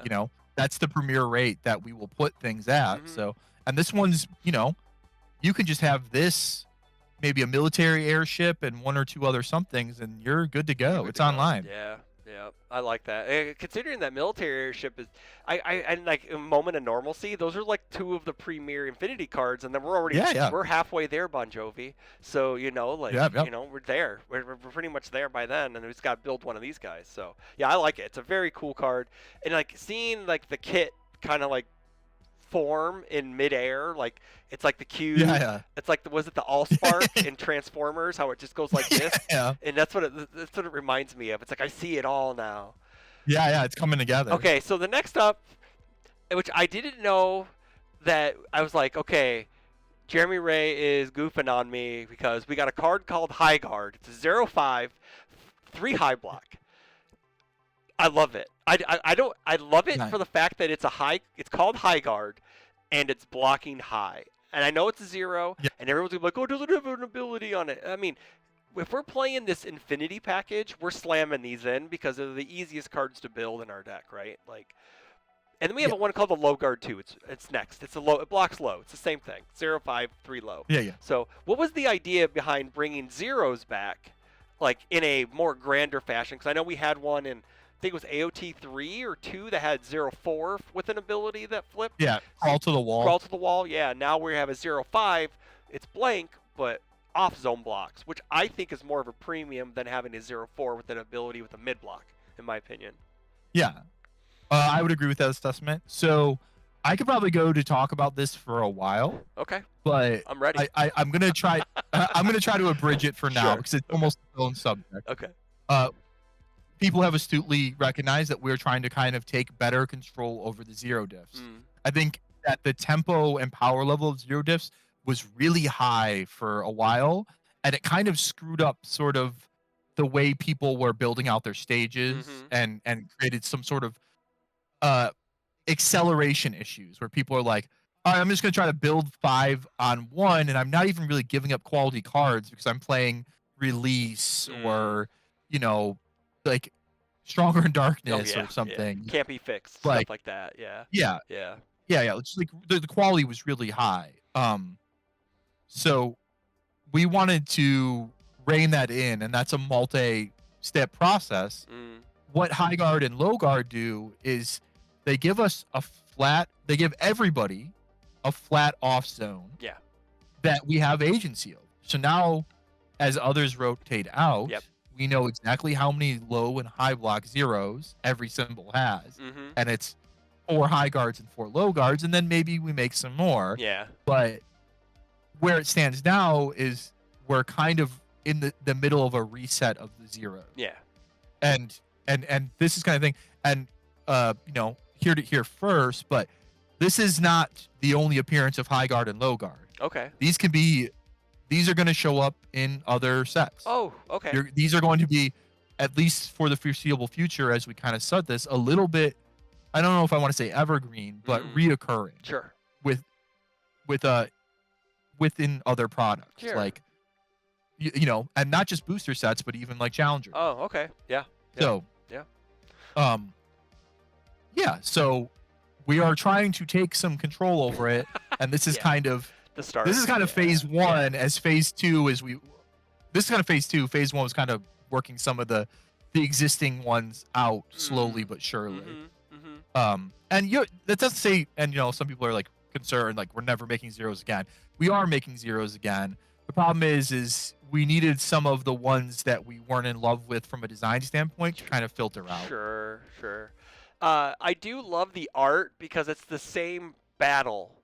S2: that's the premier rate that we will put things at.
S1: Mhm.
S2: So, and this one's, you can just have this, maybe a military airship and 1 or 2 other somethings, and you're good to go. It's online.
S1: Yeah, I like that. Considering that military airship is, I like a Moment of Normalcy. Those are like 2 of the premier Infinity cards, and then we're already we're halfway there, Bon Jovi. So we're there. We're pretty much there by then, and we just got to build one of these guys. So yeah, I like it. It's a very cool card, and like seeing like the kit kind of like form in midair, like it's like the cube. It's like was it the Allspark in Transformers? How it just goes like this. And that's what it reminds me of. It's like I see it all now.
S2: It's coming together.
S1: Okay, so the next up, which I didn't know, that I was like, okay, Jeremy Ray is goofing on me because we got a card called High Guard. It's a 0/5, 3 high block. I love it. I love it for the fact that it's called High Guard, and it's blocking high. And I know it's a 0, and everyone's gonna be like, oh, does it have an ability on it? I mean, if we're playing this Infinity package, we're slamming these in because they're the easiest cards to build in our deck, right? Like, and then we have one called the Low Guard too. It's next. It's it blocks low. It's the same thing. 0/5, 3 low. So what was the idea behind bringing zeros back, like in a more grander fashion? Because I know we had one in, I think it was AOT 3 or 2 that had 0/4 with an ability that flipped.
S2: Crawl to the wall.
S1: Crawl to the wall. Yeah. Now we have a 0/5. It's blank, but off zone blocks, which I think is more of a premium than having a 0/4 with an ability with a mid block, in my opinion.
S2: I would agree with that assessment. So I could probably go to talk about this for a while.
S1: Okay.
S2: But
S1: I'm ready.
S2: I'm gonna try. I'm gonna try to abridge it for now because it's almost its own subject.
S1: Okay.
S2: People have astutely recognized that we're trying to kind of take better control over the zero diffs. I think that the tempo and power level of zero diffs was really high for a while, and it kind of screwed up sort of the way people were building out their stages and created some sort of acceleration issues where people are like, all right, I'm just going to try to build 5 on 1, and I'm not even really giving up quality cards because I'm playing Release or, like Stronger in Darkness or something.
S1: Can't be fixed. Stuff like that. Yeah.
S2: It's like the quality was really high. So we wanted to rein that in, and that's a step process,
S1: Mm.
S2: what high guard and low guard do is they give us they give everybody a flat off zone
S1: Yeah.
S2: that we have agency over. So now, as others rotate out,
S1: Yep.
S2: we know exactly how many low and high block zeros every symbol has.
S1: Mm-hmm.
S2: And it's 4 high guards and 4 low guards, and then maybe we make some more.
S1: Yeah.
S2: But where it stands now is we're kind of in the middle of a reset of the zeros.
S1: Yeah.
S2: And this is kind of thing. And here first, but this is not the only appearance of high guard and low guard.
S1: Okay.
S2: These are going to show up in other sets.
S1: Oh, okay.
S2: These are going to be, at least for the foreseeable future, as we kind of said this, a little bit, I don't know if I want to say evergreen, but reoccurring.
S1: Sure.
S2: Within other products.
S1: Sure.
S2: Like, and not just booster sets, but even like challengers.
S1: Oh, okay. Yeah.
S2: So,
S1: yeah.
S2: So we are trying to take some control over it, and this is kind of
S1: the start.
S2: This is kind of phase 1. As phase 2 is this is kind of phase 2. Phase 1 was kind of working some of the existing ones out slowly but surely. And that doesn't say, and some people are like concerned, like we're never making zeros again. We are making zeros again. The problem is we needed some of the ones that we weren't in love with from a design standpoint to kind of filter out.
S1: Sure. I do love the art because it's the same battle.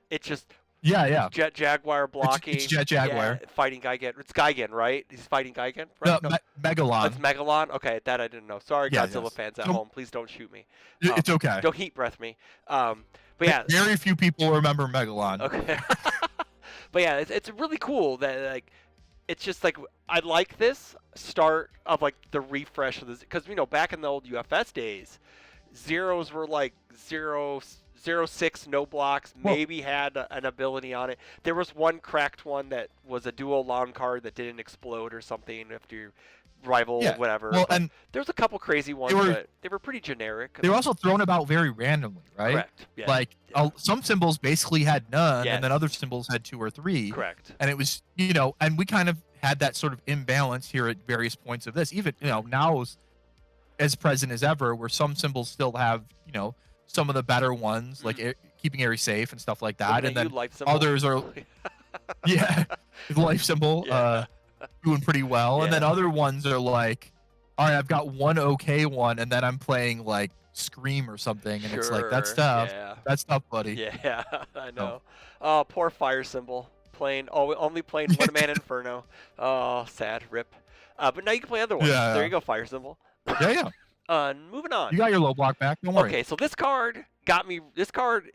S1: It's just Jet Jaguar blocking.
S2: It's Jet Jaguar.
S1: Yeah, fighting Gigan. It's Gigan, right? He's fighting Gigan, right?
S2: No, Megalon.
S1: It's Megalon? Okay, that I didn't know. Sorry, Godzilla fans at home. Please don't shoot me.
S2: It's okay.
S1: Don't heat breath me. But yeah.
S2: Very few people remember Megalon.
S1: Okay. But yeah, it's really cool that, like, it's just like, I like this start of, like, the refresh of this. Because, back in the old UFS days, zeros were like 0-6, no blocks, maybe had an ability on it. There was one cracked one that was a dual lawn card that didn't explode or something after your rival, whatever.
S2: Well, and
S1: there was a couple crazy ones, but they were pretty generic.
S2: They were also thrown about very randomly, right?
S1: Correct. Yeah.
S2: Like some symbols basically had none, and then other symbols had 2 or 3.
S1: Correct.
S2: And it was, and we kind of had that sort of imbalance here at various points of this. Even, now as present as ever, where some symbols still have, some of the better ones, like keeping area safe and stuff like that, and then others are, life symbol, doing pretty well, and then other ones are like, all right, I've got one okay one, and then I'm playing like Scream or something, and it's like that's tough. That's tough, buddy.
S1: Yeah, I know. Oh, poor fire symbol only playing one man Inferno. Oh, sad, rip. But now you can play other ones.
S2: Yeah.
S1: There you go, fire symbol.
S2: Yeah.
S1: Moving on.
S2: You got your low block back. Don't worry.
S1: Okay, so this card got me. This card,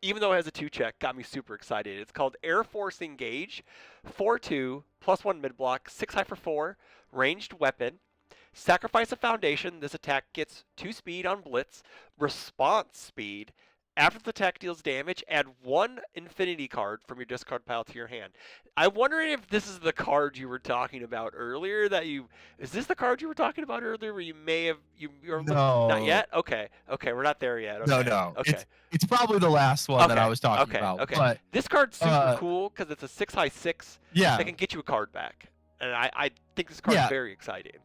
S1: even though it has a 2 check, got me super excited. It's called Air Force Engage, 4/2, +1 mid block, 6 high for 4, ranged weapon. Sacrifice a foundation. This attack gets 2 speed on blitz, response speed. After the attack deals damage, add 1 infinity card from your discard pile to your hand. I'm wondering if this is the card you were talking about earlier. Is this the card you were talking about earlier where you may have you're
S2: No.
S1: Not yet? Okay, we're not there yet. Okay.
S2: No.
S1: Okay.
S2: It's probably the last one that I was talking about.
S1: Okay.
S2: But
S1: this card's super cool because it's a 6 high 6
S2: that
S1: can get you a card back, and I think this card is very exciting.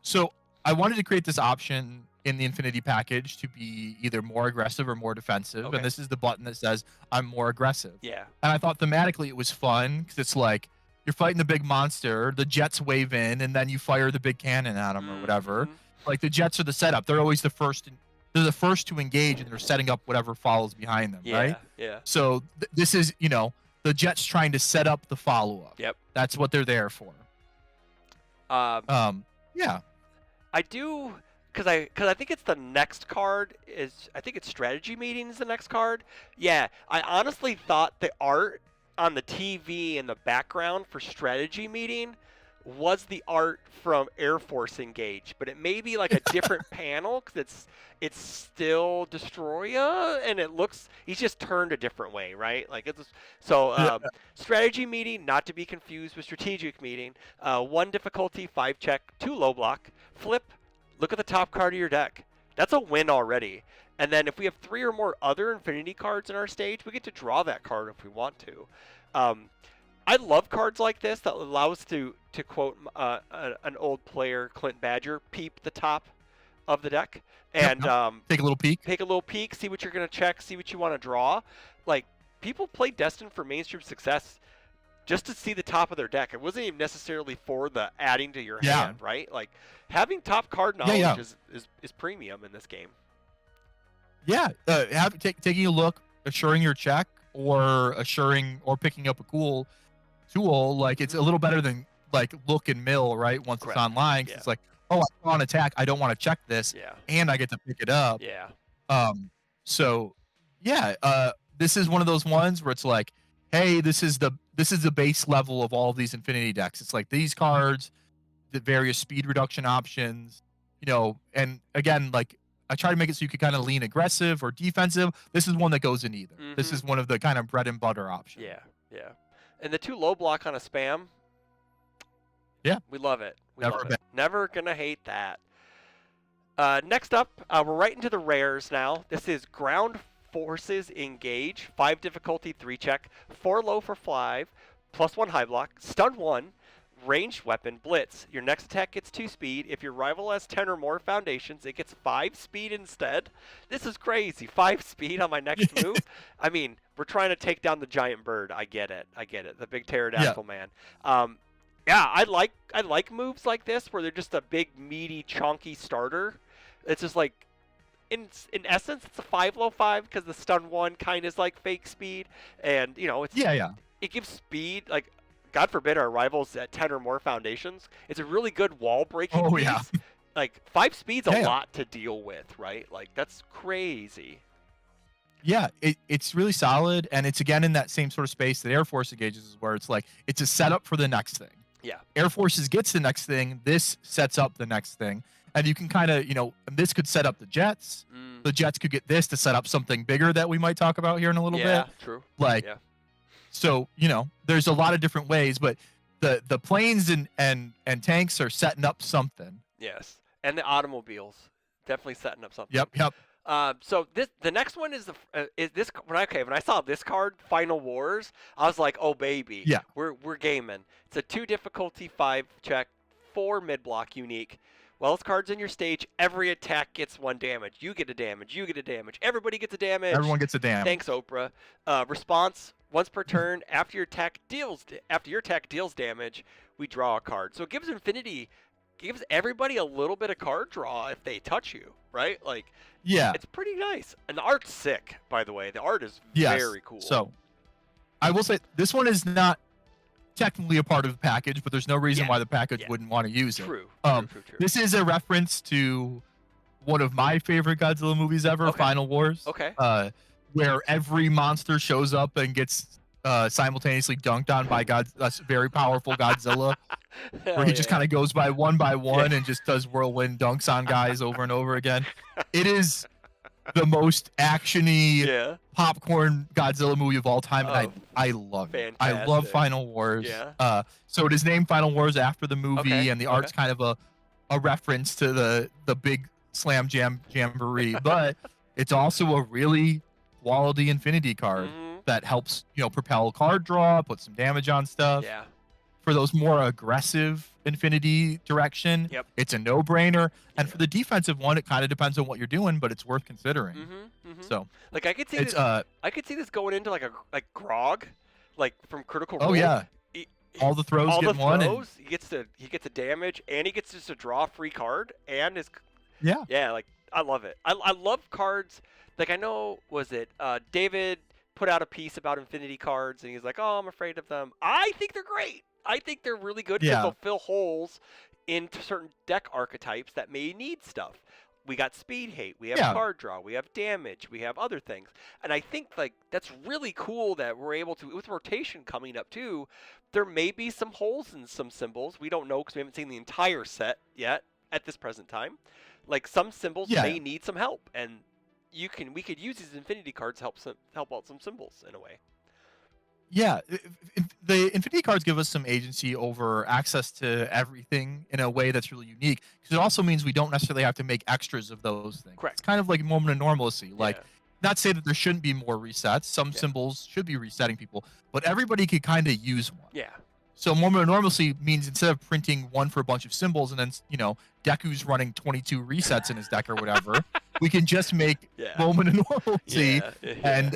S2: So I wanted to create this option in the Infinity package to be either more aggressive or more defensive, and this is the button that says I'm more aggressive.
S1: Yeah.
S2: And I thought thematically it was fun because it's like you're fighting the big monster, the jets wave in, and then you fire the big cannon at them or whatever. Like the jets are the setup; they're always the first. They're the first to engage, and they're setting up whatever follows behind them, right?
S1: Yeah.
S2: So this is the jets trying to set up the follow up.
S1: Yep.
S2: That's what they're there for. Yeah.
S1: I do. Because I think it's the next card I think it's Strategy Meeting is the next card. Yeah, I honestly thought the art on the TV in the background for Strategy Meeting was the art from Air Force Engage, but it may be like a different panel because it's still Destroya, and he's just turned a different way, right? Like Strategy Meeting, not to be confused with Strategic Meeting. 1 difficulty, 5 check, 2 low block, flip. Look at the top card of your deck. That's a win already. And then if we have 3 or more other Infinity cards in our stage, we get to draw that card if we want to. I love cards like this that allow us to quote an old player, Clint Badger, peep the top of the deck
S2: Yep,
S1: and
S2: yep. Take a little peek.
S1: take a little peek, see what you're going to check, see what you want to draw. Like, people play Destined for mainstream success just to see the top of their deck. It wasn't even necessarily for the adding to your
S2: Yeah.
S1: hand, right? Like, having top card knowledge
S2: Yeah.
S1: is premium in this game.
S2: Yeah, taking a look, assuring your check, or assuring or picking up a cool tool. Like, it's a little better than like look and mill, right? Once
S1: Correct.
S2: it's online, 'cause
S1: Yeah.
S2: it's like, oh, I saw an attack, I don't want to check this,
S1: Yeah.
S2: and I get to pick it up.
S1: Yeah.
S2: So yeah, this is one of those ones where it's like, hey, this is the base level of all of these Infinity decks. It's like these cards, the various speed reduction options, and again, like I try to make it so you could kind of lean aggressive or defensive. This is one that goes in either. This is one of the kind of bread and butter options.
S1: Yeah. And the 2 low block on a spam.
S2: Yeah.
S1: We love it.
S2: Never
S1: love it. Never gonna hate that. Next up, we're right into the rares now. This is Ground Forces Engage, 5 difficulty, 3 check, 4 low for 5, +1 high block, stun 1, ranged weapon, blitz. Your next attack gets 2 speed. If your rival has 10 or more foundations, it gets 5 speed instead. This is crazy. 5 speed on my next move. I mean, we're trying to take down the giant bird. I get it. The big pterodactyl man. Yeah, I like moves like this where they're just a big, meaty, chunky starter. It's just like, in essence, it's a 5 low 5 because the stun 1 kind of is like fake speed, and it's it gives speed. Like, God forbid our rivals at 10 or more foundations. It's a really good wall breaking piece.
S2: Yeah.
S1: Like, 5 speed's a lot to deal with, right? Like, that's crazy.
S2: Yeah, it's really solid, and it's again in that same sort of space that Air Force engages is, where it's like it's a setup for the next thing.
S1: Yeah.
S2: Air Forces gets the next thing. This sets up the next thing. And you can kind of, this could set up the Jets. The Jets could get this to set up something bigger that we might talk about here in a little bit.
S1: Yeah, true.
S2: Like, so, there's a lot of different ways, but the planes and tanks are setting up something.
S1: Yes. And the automobiles definitely setting up something.
S2: Yep.
S1: So the next one is when I saw this card, Final Wars, I was like, oh baby,
S2: yeah,
S1: we're gaming. It's a 2 difficulty, 5 check, 4 mid block unique. While this card's in your stage, every attack gets 1 damage. You get a damage. You get a damage. Everybody gets a damage.
S2: Everyone gets a damage.
S1: Thanks, Oprah. Response: once per turn, after your attack deals damage, we draw a card. So it gives everybody a little bit of card draw if they touch you, right? Like,
S2: yeah,
S1: it's pretty nice. And the art's sick, by the way. The art is very cool.
S2: So I will say this one is not technically a part of the package, but there's no reason why the package wouldn't want to use it.
S1: True.
S2: This is a reference to one of my favorite Godzilla movies ever, Final Wars.
S1: Okay.
S2: Where every monster shows up and gets simultaneously dunked on by a very powerful Godzilla, where he just kind of goes by one and just does whirlwind dunks on guys over and over again. It is the most actiony popcorn Godzilla movie of all time, and I love it. I love Final Wars.
S1: Yeah.
S2: So it is named Final Wars after the movie, and the art's kind of a reference to the big slam jamboree, but it's also a really quality Infinity card that helps propel card draw, put some damage on stuff.
S1: Yeah.
S2: For those more aggressive Infinity direction, it's a no-brainer. And for the defensive one, it kind of depends on what you're doing, but it's worth considering. So,
S1: like, I could see this going into like Grog, like from Critical Role.
S2: Oh yeah. All the throws get one.
S1: He gets a damage, and he gets just to draw a free card, and his like, I love it. I love cards. Like, I know, David put out a piece about Infinity cards, and he's like, oh, I'm afraid of them. I think they're great. I think they're really good because they'll fill holes in certain deck archetypes that may need stuff. We got speed hate, we have card draw, we have damage, we have other things. And I think, like, that's really cool that we're able to, with rotation coming up too, there may be some holes in some symbols. We don't know because we haven't seen the entire set yet at this present time. Like, some symbols may need some help, and we could use these Infinity cards to help out some symbols in a way.
S2: Yeah, the Infinity cards give us some agency over access to everything in a way that's really unique. Because it also means we don't necessarily have to make extras of those things.
S1: Correct.
S2: It's kind of like a moment of normalcy. Like, not say that there shouldn't be more resets. Some symbols should be resetting people, but everybody could kind of use one.
S1: Yeah.
S2: So moment of normalcy means instead of printing one for a bunch of symbols and then, Deku's running 22 resets in his deck or whatever, we can just make moment of normalcy, and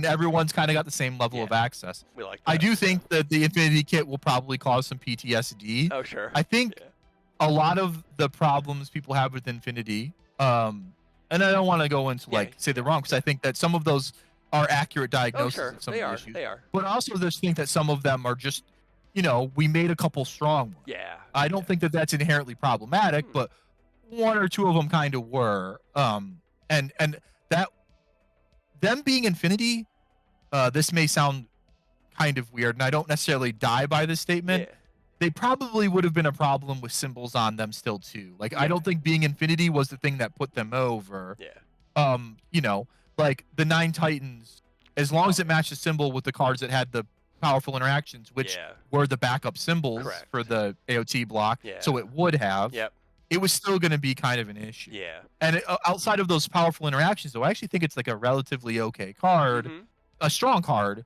S2: everyone's kind of got the same level of access.
S1: We like that.
S2: I do think that the Infinity Kit will probably cause some PTSD.
S1: Oh, sure.
S2: I think a lot of the problems people have with Infinity, and I don't want to go into say they're wrong, because I think that some of those are accurate diagnoses of some of the issues.
S1: They are.
S2: But I also just think that some of them are just, we made a couple strong ones.
S1: Yeah.
S2: I don't think that that's inherently problematic, but one or two of them kind of were. And that them being Infinity, this may sound kind of weird, and I don't necessarily die by this statement. They probably would have been a problem with symbols on them still too. Like I don't think being Infinity was the thing that put them over. Like the 9 Titans, as long as it matched the symbol with the cards that had the powerful interactions, which were the backup symbols for the AOT block, so it would have. It was still going to be kind of an issue. And outside of those powerful interactions, though, I actually think it's like a relatively okay card, a strong card,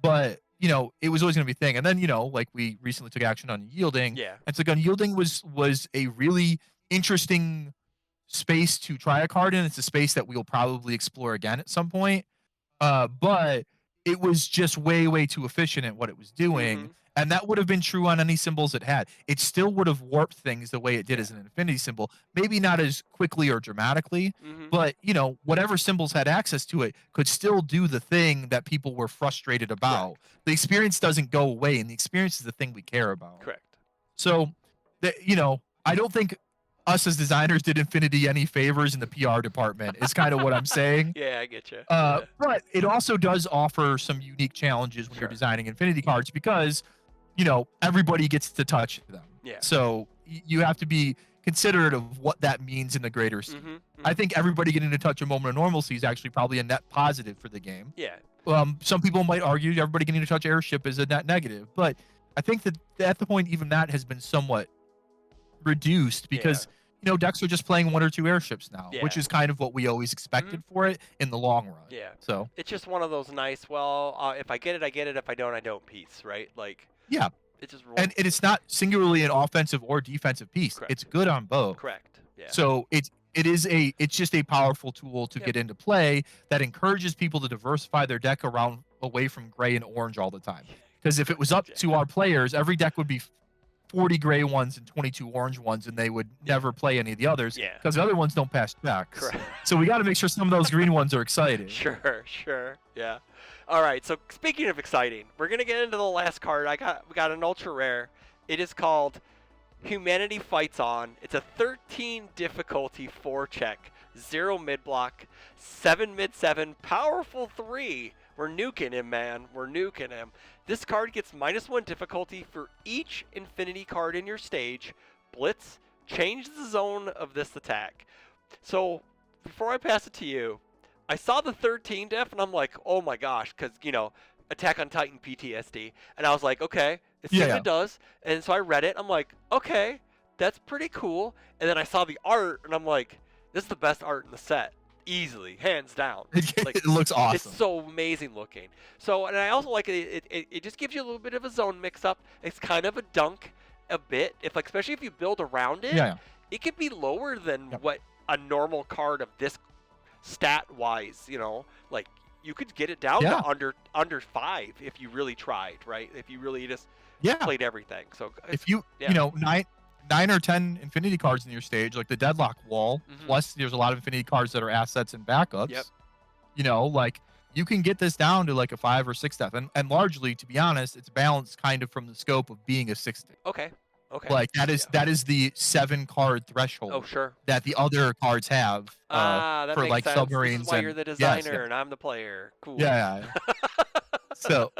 S2: but it was always going to be a thing. And then like we recently took action on Yielding. And so Unyielding was a really interesting space to try a card in. It's a space that we'll probably explore again at some point. But it was just way too efficient at what it was doing. And that would have been true on any symbols it had. It still would have warped things the way it did as an Infinity symbol. Maybe not as quickly or dramatically, but whatever symbols had access to it could still do the thing that people were frustrated about. The experience doesn't go away, and the experience is the thing we care about. So, I don't think us as designers did Infinity any favors in the PR department, is kind of what I'm saying.
S1: I get you.
S2: But it also does offer some unique challenges when you're designing Infinity cards, because everybody gets to touch them. So you have to be considerate of what that means in the greater scheme. I think everybody getting to touch a moment of normalcy is actually probably a net positive for the game. Some people might argue everybody getting to touch airship is a net negative, but I think that at the point even that has been somewhat reduced, because decks are just playing 1 or 2 airships now, which is kind of what we always expected for it in the long run. So
S1: it's just one of those nice, if I get it, I get it. If I don't, I don't piece, right? Like it just rolls.
S2: And it's not singularly an offensive or defensive piece. It's good on both. So it's just a powerful tool to get into play that encourages people to diversify their deck away from gray and orange all the time. Because if it was up to our players, every deck would be 40 gray ones and 22 orange ones, and they would never play any of the others because the other ones don't pass checks. So we got to make sure some of those green ones are exciting.
S1: Sure. Yeah. All right. So speaking of exciting, we're gonna get into the last card. We got an ultra rare. It is called Humanity Fights On. It's a 13 difficulty 4 check, 0 mid block, 7 mid 7, powerful 3. We're nuking him, man. We're nuking him. This card gets -1 difficulty for each Infinity card in your stage. Blitz, change the zone of this attack. So, before I pass it to you, I saw the 13 def, and I'm like, oh my gosh, because, Attack on Titan PTSD. And I was like, okay, it's what it does. And so I read it. I'm like, okay, that's pretty cool. And then I saw the art, and I'm like, this is the best art in the set. Easily, hands down.
S2: Like, it looks awesome.
S1: It's so amazing looking. So, and I also like it just gives you a little bit of a zone mix up. It's kind of a dunk a bit, especially if you build around it. It could be lower than what a normal card of this stat wise, like you could get it down to under 5 if you really tried, right? If you really just played everything. So
S2: if you 9 or 10 Infinity cards in your stage, like the Deadlock Wall, plus there's a lot of Infinity cards that are assets and backups. Like you can get this down to like a 5 or 6 def, and largely, to be honest, it's balanced kind of from the scope of being a 6 def.
S1: Okay.
S2: Like that is the 7 card threshold.
S1: Oh, sure.
S2: That the other cards have
S1: that
S2: for
S1: makes
S2: like
S1: sense.
S2: submarines.
S1: This is why you're the designer and I'm the player. Cool.
S2: Yeah. So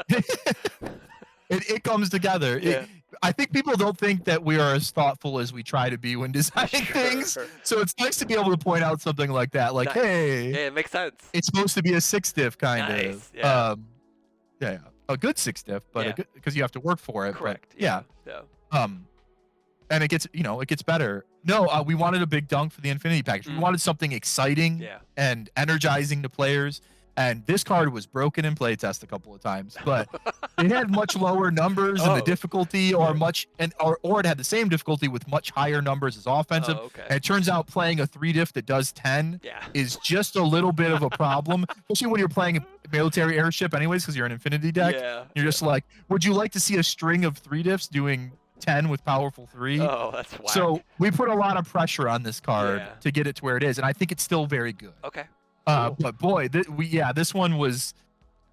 S2: it comes together. I think people don't think that we are as thoughtful as we try to be when designing things. So it's nice to be able to point out something like that. Like, hey,
S1: it makes sense.
S2: It's supposed to be a 6 diff kind of. A good 6 diff, but because you have to work for it.
S1: Correct.
S2: But, and it gets, it gets better. No, we wanted a big dunk for the Infinity package. We wanted something exciting
S1: Yeah.
S2: and energizing to players. And this card was broken in playtest a couple of times, but it had much lower numbers in the difficulty, or it had the same difficulty with much higher numbers as offensive.
S1: Oh, okay.
S2: And it turns out playing a 3-diff that does 10
S1: Yeah.
S2: is just a little bit of a problem, especially when you're playing a military airship anyways, because you're an Infinity deck.
S1: Yeah.
S2: You're just like, would you like to see a string of 3-diffs doing 10 with powerful 3?
S1: Oh, that's whack.
S2: So we put a lot of pressure on this card
S1: Yeah.
S2: to get it to where it is, and I think it's still very good.
S1: Okay.
S2: Cool. But boy, this one was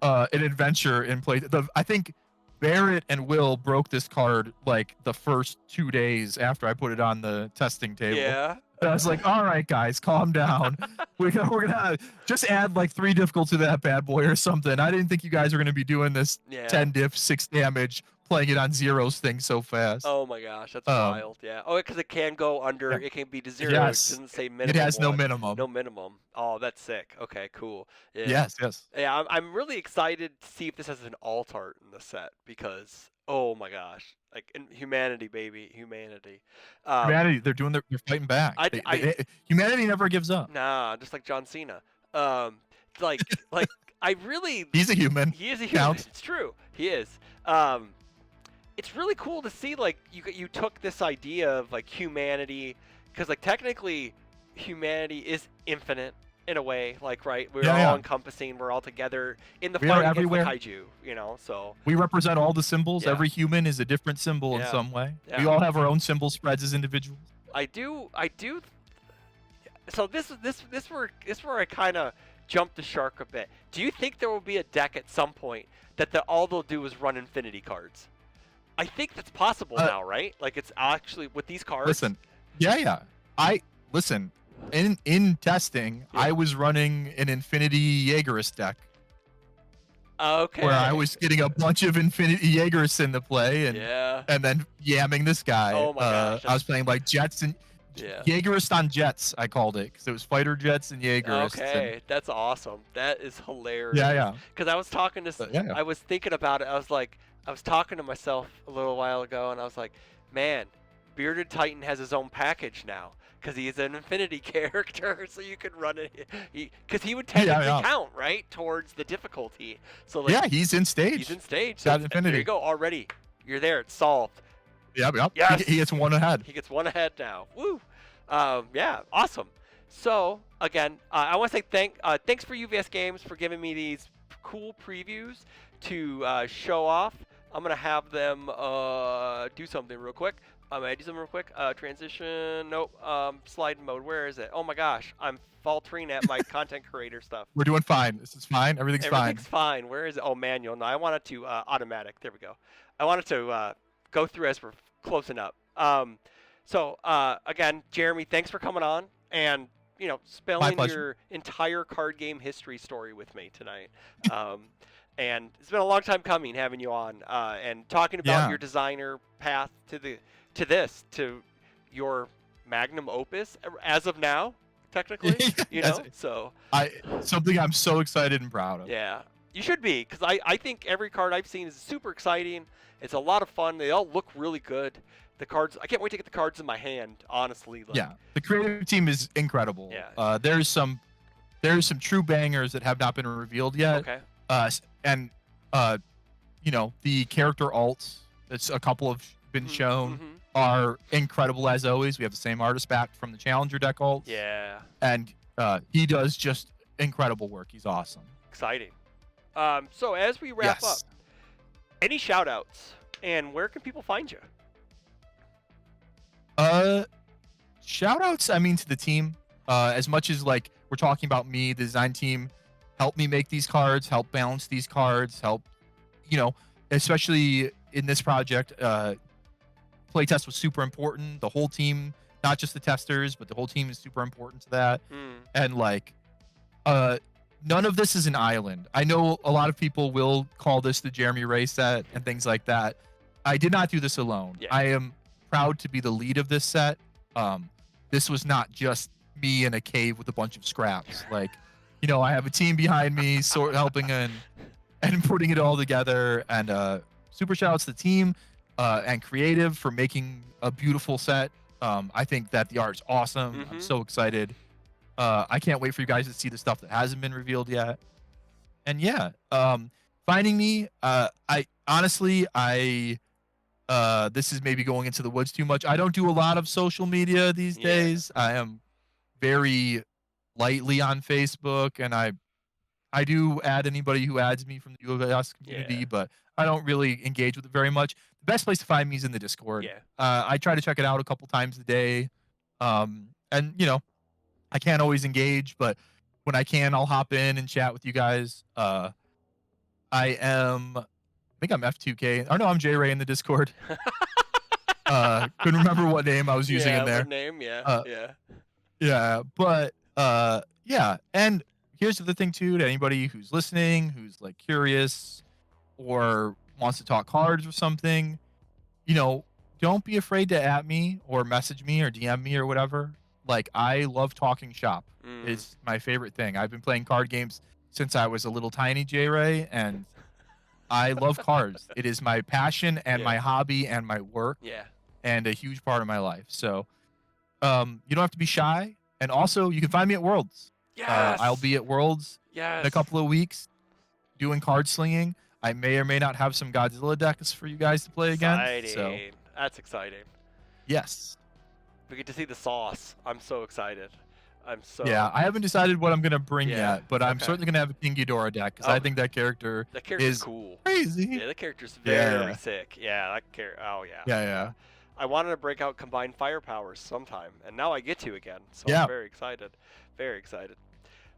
S2: an adventure in play. I think Barrett and Will broke this card like the first 2 days after I put it on the testing table.
S1: Yeah.
S2: And I was like, all right, guys, calm down. we're gonna just add like 3 difficult to that bad boy or something. I didn't think you guys were gonna be doing this 10 diff, 6 damage, playing it on zeros thing so fast.
S1: Oh my gosh, that's wild. Yeah. Oh, because it can go under.
S2: Yeah.
S1: It can be to 0.
S2: Yes.
S1: It doesn't say minimum.
S2: It has no
S1: one.
S2: minimum.
S1: No minimum. Oh, that's sick. Okay, cool. Yeah.
S2: Yes, yes.
S1: Yeah, I'm really excited to see if this has an alt art in the set because oh my gosh, like in humanity, baby, humanity.
S2: Humanity, they're fighting back. Humanity never gives up.
S1: Nah, just like John Cena. Like I really.
S2: He's a human.
S1: He is a human.
S2: Counts.
S1: It's true. He is. It's really cool to see like you took this idea of like humanity, because like technically humanity is infinite in a way, like, right, we're all encompassing, we're all together in the fight against the kaiju, so
S2: we represent all the symbols.
S1: Yeah.
S2: Every human is a different symbol in some way.
S1: Yeah.
S2: We all have our own symbol spreads as individuals.
S1: I do so this where I kind of jumped the shark a bit. Do you think there will be a deck at some point that all they'll do is run infinity cards? I think that's possible now, right? Like, it's actually with these cards.
S2: Listen, listen. In testing, I was running an Infinity Jaegerist deck.
S1: Okay.
S2: Where I was getting a bunch of Infinity Jaegerists into play, and then yamming this guy.
S1: Oh my gosh.
S2: I was playing like Jets and Jaegerist on Jets. I called it because it was fighter jets and Jaegerists.
S1: Okay, that's awesome. That is hilarious.
S2: Yeah.
S1: Because I was talking to, I was thinking about it. I was talking to myself a little while ago, and I was like, man, Bearded Titan has his own package now. Because he's an Infinity character, so you could run it. Because he would technically count, right, towards the difficulty. So like,
S2: he's in stage.
S1: He's in stage. So
S2: Infinity.
S1: There you go. Already, you're there. It's solved.
S2: Yep.
S1: Yes.
S2: He gets one ahead.
S1: He gets one ahead now. Woo. Yeah. Awesome. So again, I want to say thanks for UVS Games for giving me these cool previews to show off. I'm gonna have them do something real quick. I do something real quick. Transition. Nope. Slide mode. Where is it? Oh my gosh. I'm faltering at my content creator stuff.
S2: We're doing fine. This is fine. Everything's fine.
S1: Everything's fine. Where is it? Oh, manual. No, I wanted to automatic. There we go. I wanted to go through as we're closing up. So again, Jeremy, thanks for coming on and spelling your entire card game history story with me tonight. And it's been a long time coming having you on and talking about your designer path to your magnum opus as of now, technically, so
S2: something I'm so excited and proud of.
S1: Yeah, you should be, because I think every card I've seen is super exciting. It's a lot of fun. They all look really good. The cards, I can't wait to get the cards in my hand, honestly.
S2: The creative team is incredible. There's some true bangers that have not been revealed yet.
S1: Okay.
S2: And the character alts, that's a couple have been shown, are incredible as always. We have the same artist back from the Challenger deck alts.
S1: Yeah.
S2: And he does just incredible work. He's awesome.
S1: Exciting. So as we wrap up, any shout outs and where can people find you?
S2: Shout outs, to the team. As much as like we're talking about me, the design team, help me make these cards, help balance these cards, help, especially in this project, playtest was super important. The whole team, not just the testers, but the whole team is super important to that. And like, none of this is an island. I know a lot of people will call this the Jeremy Ray set and things like that. I did not do this alone. I am proud to be the lead of this set. This was not just me in a cave with a bunch of scraps. Like, I have a team behind me, helping and putting it all together. And super shout outs to the team. and creative for making a beautiful set. I think that the art is awesome. I'm
S1: Mm-hmm.
S2: so excited. I can't wait for you guys to see the stuff that hasn't been revealed yet. And yeah, finding me. I honestly, this is maybe going into the woods too much. I don't do a lot of social media these
S1: Yeah.
S2: days. I am very lightly on Facebook, and I do add anybody who adds me from the UniVersus community,
S1: Yeah.
S2: but I don't really engage with it very much. The best place to find me is in the Discord.
S1: Yeah.
S2: I try to check it out a couple times a day, and I can't always engage, but when I can, I'll hop in and chat with you guys. I think I'm F2K. Oh no, I'm J Ray in the Discord. Couldn't remember what name I was using in there.
S1: What name? Yeah.
S2: Uh,
S1: Yeah.
S2: Yeah, but yeah, and here's the thing too, to anybody who's listening, who's like curious or wants to talk cards or something, don't be afraid to at me or message me or DM me or whatever. Like, I love talking shop.
S1: Mm.
S2: It's my favorite thing. I've been playing card games since I was a little tiny J Ray, and I love cards. It is my passion and
S1: Yeah.
S2: my hobby and my work
S1: Yeah.
S2: and a huge part of my life. So you don't have to be shy. And also, you can find me at Worlds.
S1: Yes.
S2: I'll be at Worlds
S1: Yes.
S2: in a couple of weeks doing card slinging. I may or may not have some Godzilla decks for you guys to play again. So,
S1: That's exciting.
S2: yes.
S1: We get to see the sauce. I'm so excited.
S2: Yeah, I haven't decided what I'm going to bring
S1: Yeah,
S2: yet, but I'm
S1: okay.
S2: certainly going to have a King Ghidorah deck because
S1: Oh.
S2: I think that character
S1: That character's
S2: is
S1: cool.
S2: crazy.
S1: Yeah, that character's very
S2: Yeah.
S1: sick. Yeah, that character. Oh yeah.
S2: Yeah.
S1: I wanted to break out combined firepowers sometime, and now I get to again. So
S2: Yeah.
S1: I'm very excited. Very excited.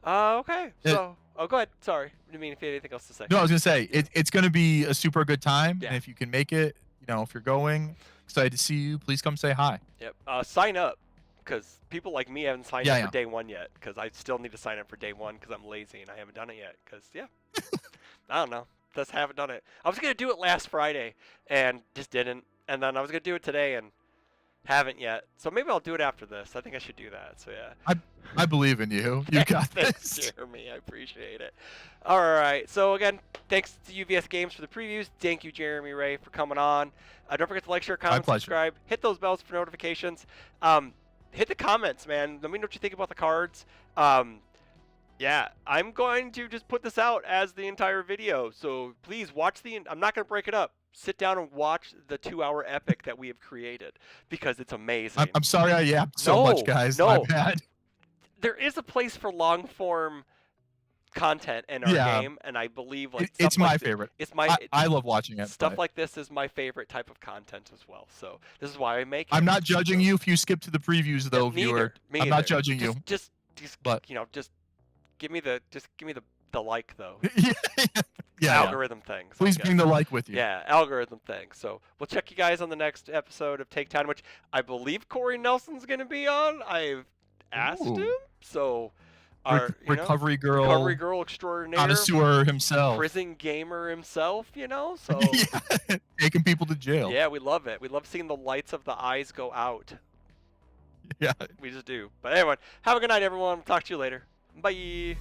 S1: Okay. So, go ahead. Sorry, I mean if you had anything else to say.
S2: No, I was going to say, it's going to be a super good time.
S1: Yeah.
S2: And if you can make it, if you're going, excited to see you, please come say hi.
S1: Yep. Sign up, because people like me haven't signed
S2: Yeah,
S1: up
S2: yeah.
S1: for day one yet. Because I still need to sign up for day one because I'm lazy and I haven't done it yet. Because I don't know. Just haven't done it. I was gonna do it last Friday and just didn't. And then I was gonna do it today and haven't yet. So maybe I'll do it after this. I think I should do that. So yeah.
S2: I believe in you. You got
S1: Thanks,
S2: this.
S1: Jeremy. I appreciate it. All right. So again, thanks to UVS Games for the previews. Thank you, Jeremy Ray, for coming on. Don't forget to like, share, comment,
S2: pleasure.
S1: subscribe. Hit those bells for notifications. Hit the comments, man. Let me know what you think about the cards. Yeah, I'm going to just put this out as the entire video. So please watch I'm not going to break it up. Sit down and watch the 2-hour epic that we have created because it's amazing.
S2: I'm sorry I yapped so much, guys. My bad.
S1: There is a place for long form content in our game, and I believe
S2: it's my favorite.
S1: It's my
S2: I love watching it.
S1: Stuff like this is my favorite type of content as well. So this is why I make it.
S2: I'm not judging you if you skip to the previews though, viewer. I'm not judging you.
S1: Just give me the like though. Algorithm things.
S2: Please bring the like with you.
S1: Yeah, algorithm thing. So we'll check you guys on the next episode of Take 10, which I believe Corey Nelson's going to be on. I've asked him. So our
S2: recovery girl
S1: extraordinaire,
S2: connoisseur himself,
S1: prison gamer himself. So
S2: yeah, taking people to jail.
S1: Yeah, we love it. We love seeing the lights of the eyes go out.
S2: Yeah,
S1: we just do. But anyway, have a good night, everyone. Talk to you later. Bye.